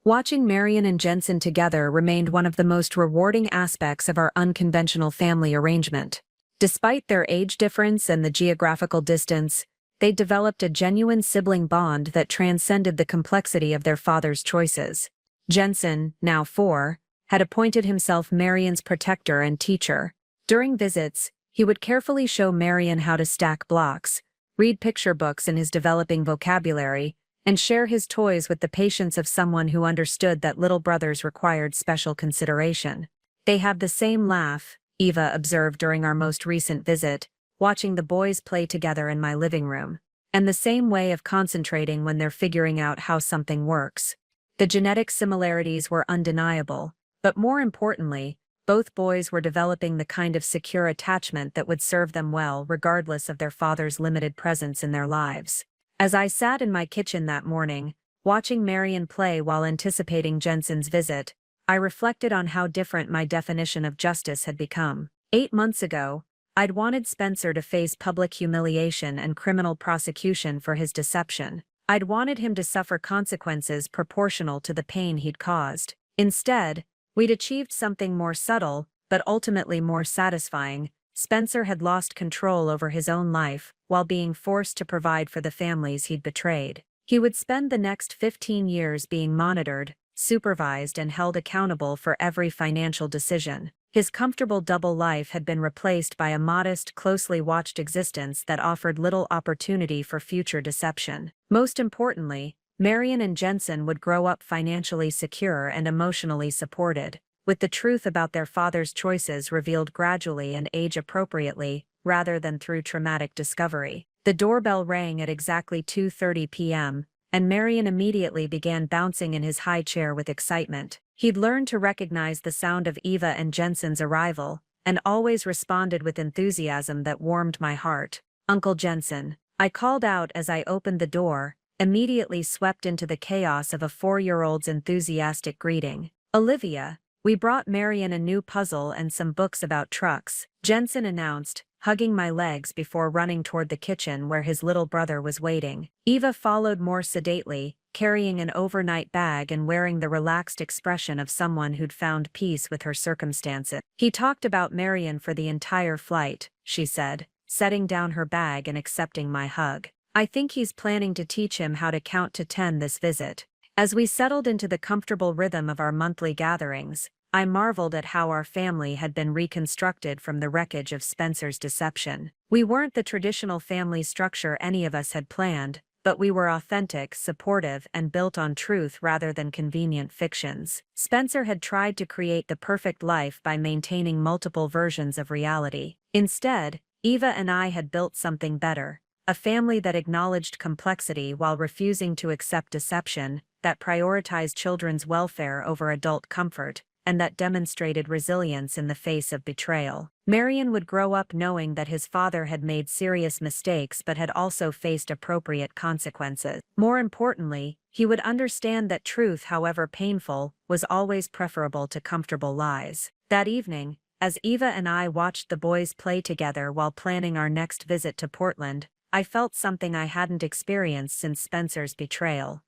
Watching Marion and Jensen together remained one of the most rewarding aspects of our unconventional family arrangement. Despite their age difference and the geographical distance, they developed a genuine sibling bond that transcended the complexity of their father's choices. Jensen, now 4, had appointed himself Marion's protector and teacher. During visits, he would carefully show Marion how to stack blocks, read picture books in his developing vocabulary, and share his toys with the patience of someone who understood that little brothers required special consideration. "They have the same laugh," Eva observed during our most recent visit, watching the boys play together in my living room, "and the same way of concentrating when they're figuring out how something works." The genetic similarities were undeniable, but more importantly, both boys were developing the kind of secure attachment that would serve them well regardless of their father's limited presence in their lives. As I sat in my kitchen that morning, watching Marion play while anticipating Jensen's visit, I reflected on how different my definition of justice had become. 8 months ago, I'd wanted Spencer to face public humiliation and criminal prosecution for his deception. I'd wanted him to suffer consequences proportional to the pain he'd caused. Instead, we'd achieved something more subtle, but ultimately more satisfying. Spencer had lost control over his own life, while being forced to provide for the families he'd betrayed. He would spend the next 15 years being monitored, supervised and held accountable for every financial decision. His comfortable double life had been replaced by a modest, closely watched existence that offered little opportunity for future deception. Most importantly, Marion and Jensen would grow up financially secure and emotionally supported, with the truth about their father's choices revealed gradually and age-appropriately, rather than through traumatic discovery. The doorbell rang at exactly 2:30 p.m., and Marion immediately began bouncing in his high chair with excitement. He'd learned to recognize the sound of Eva and Jensen's arrival, and always responded with enthusiasm that warmed my heart. "Uncle Jensen," I called out as I opened the door, immediately swept into the chaos of a 4-year-old's enthusiastic greeting. "Olivia, we brought Marion a new puzzle and some books about trucks," Jensen announced, hugging my legs before running toward the kitchen where his little brother was waiting. Eva followed more sedately, carrying an overnight bag and wearing the relaxed expression of someone who'd found peace with her circumstances. "He talked about Marion for the entire flight," she said, setting down her bag and accepting my hug. "I think he's planning to teach him how to count to 10 this visit." As we settled into the comfortable rhythm of our monthly gatherings, I marveled at how our family had been reconstructed from the wreckage of Spencer's deception. We weren't the traditional family structure any of us had planned, but we were authentic, supportive, and built on truth rather than convenient fictions. Spencer had tried to create the perfect life by maintaining multiple versions of reality. Instead, Eva and I had built something better, a family that acknowledged complexity while refusing to accept deception, that prioritized children's welfare over adult comfort, and that demonstrated resilience in the face of betrayal. Marion would grow up knowing that his father had made serious mistakes but had also faced appropriate consequences. More importantly, he would understand that truth, however painful, was always preferable to comfortable lies. That evening, as Eva and I watched the boys play together while planning our next visit to Portland, I felt something I hadn't experienced since Spencer's betrayal.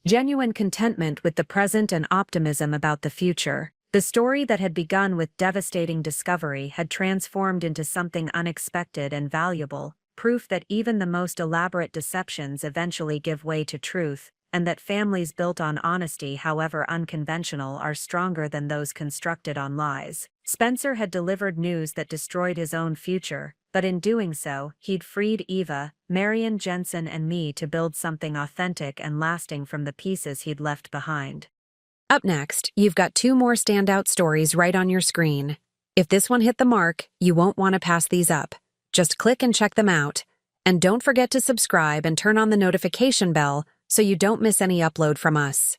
Genuine contentment with the present and optimism about the future. The story that had begun with devastating discovery had transformed into something unexpected and valuable, proof that even the most elaborate deceptions eventually give way to truth, and that families built on honesty, however unconventional, are stronger than those constructed on lies. Spencer had delivered news that destroyed his own future, but in doing so, he'd freed Eva, Marion, Jensen, and me to build something authentic and lasting from the pieces he'd left behind. Up next, you've got 2 more standout stories right on your screen. If this one hit the mark, you won't want to pass these up. Just click and check them out. And don't forget to subscribe and turn on the notification bell so you don't miss any upload from us.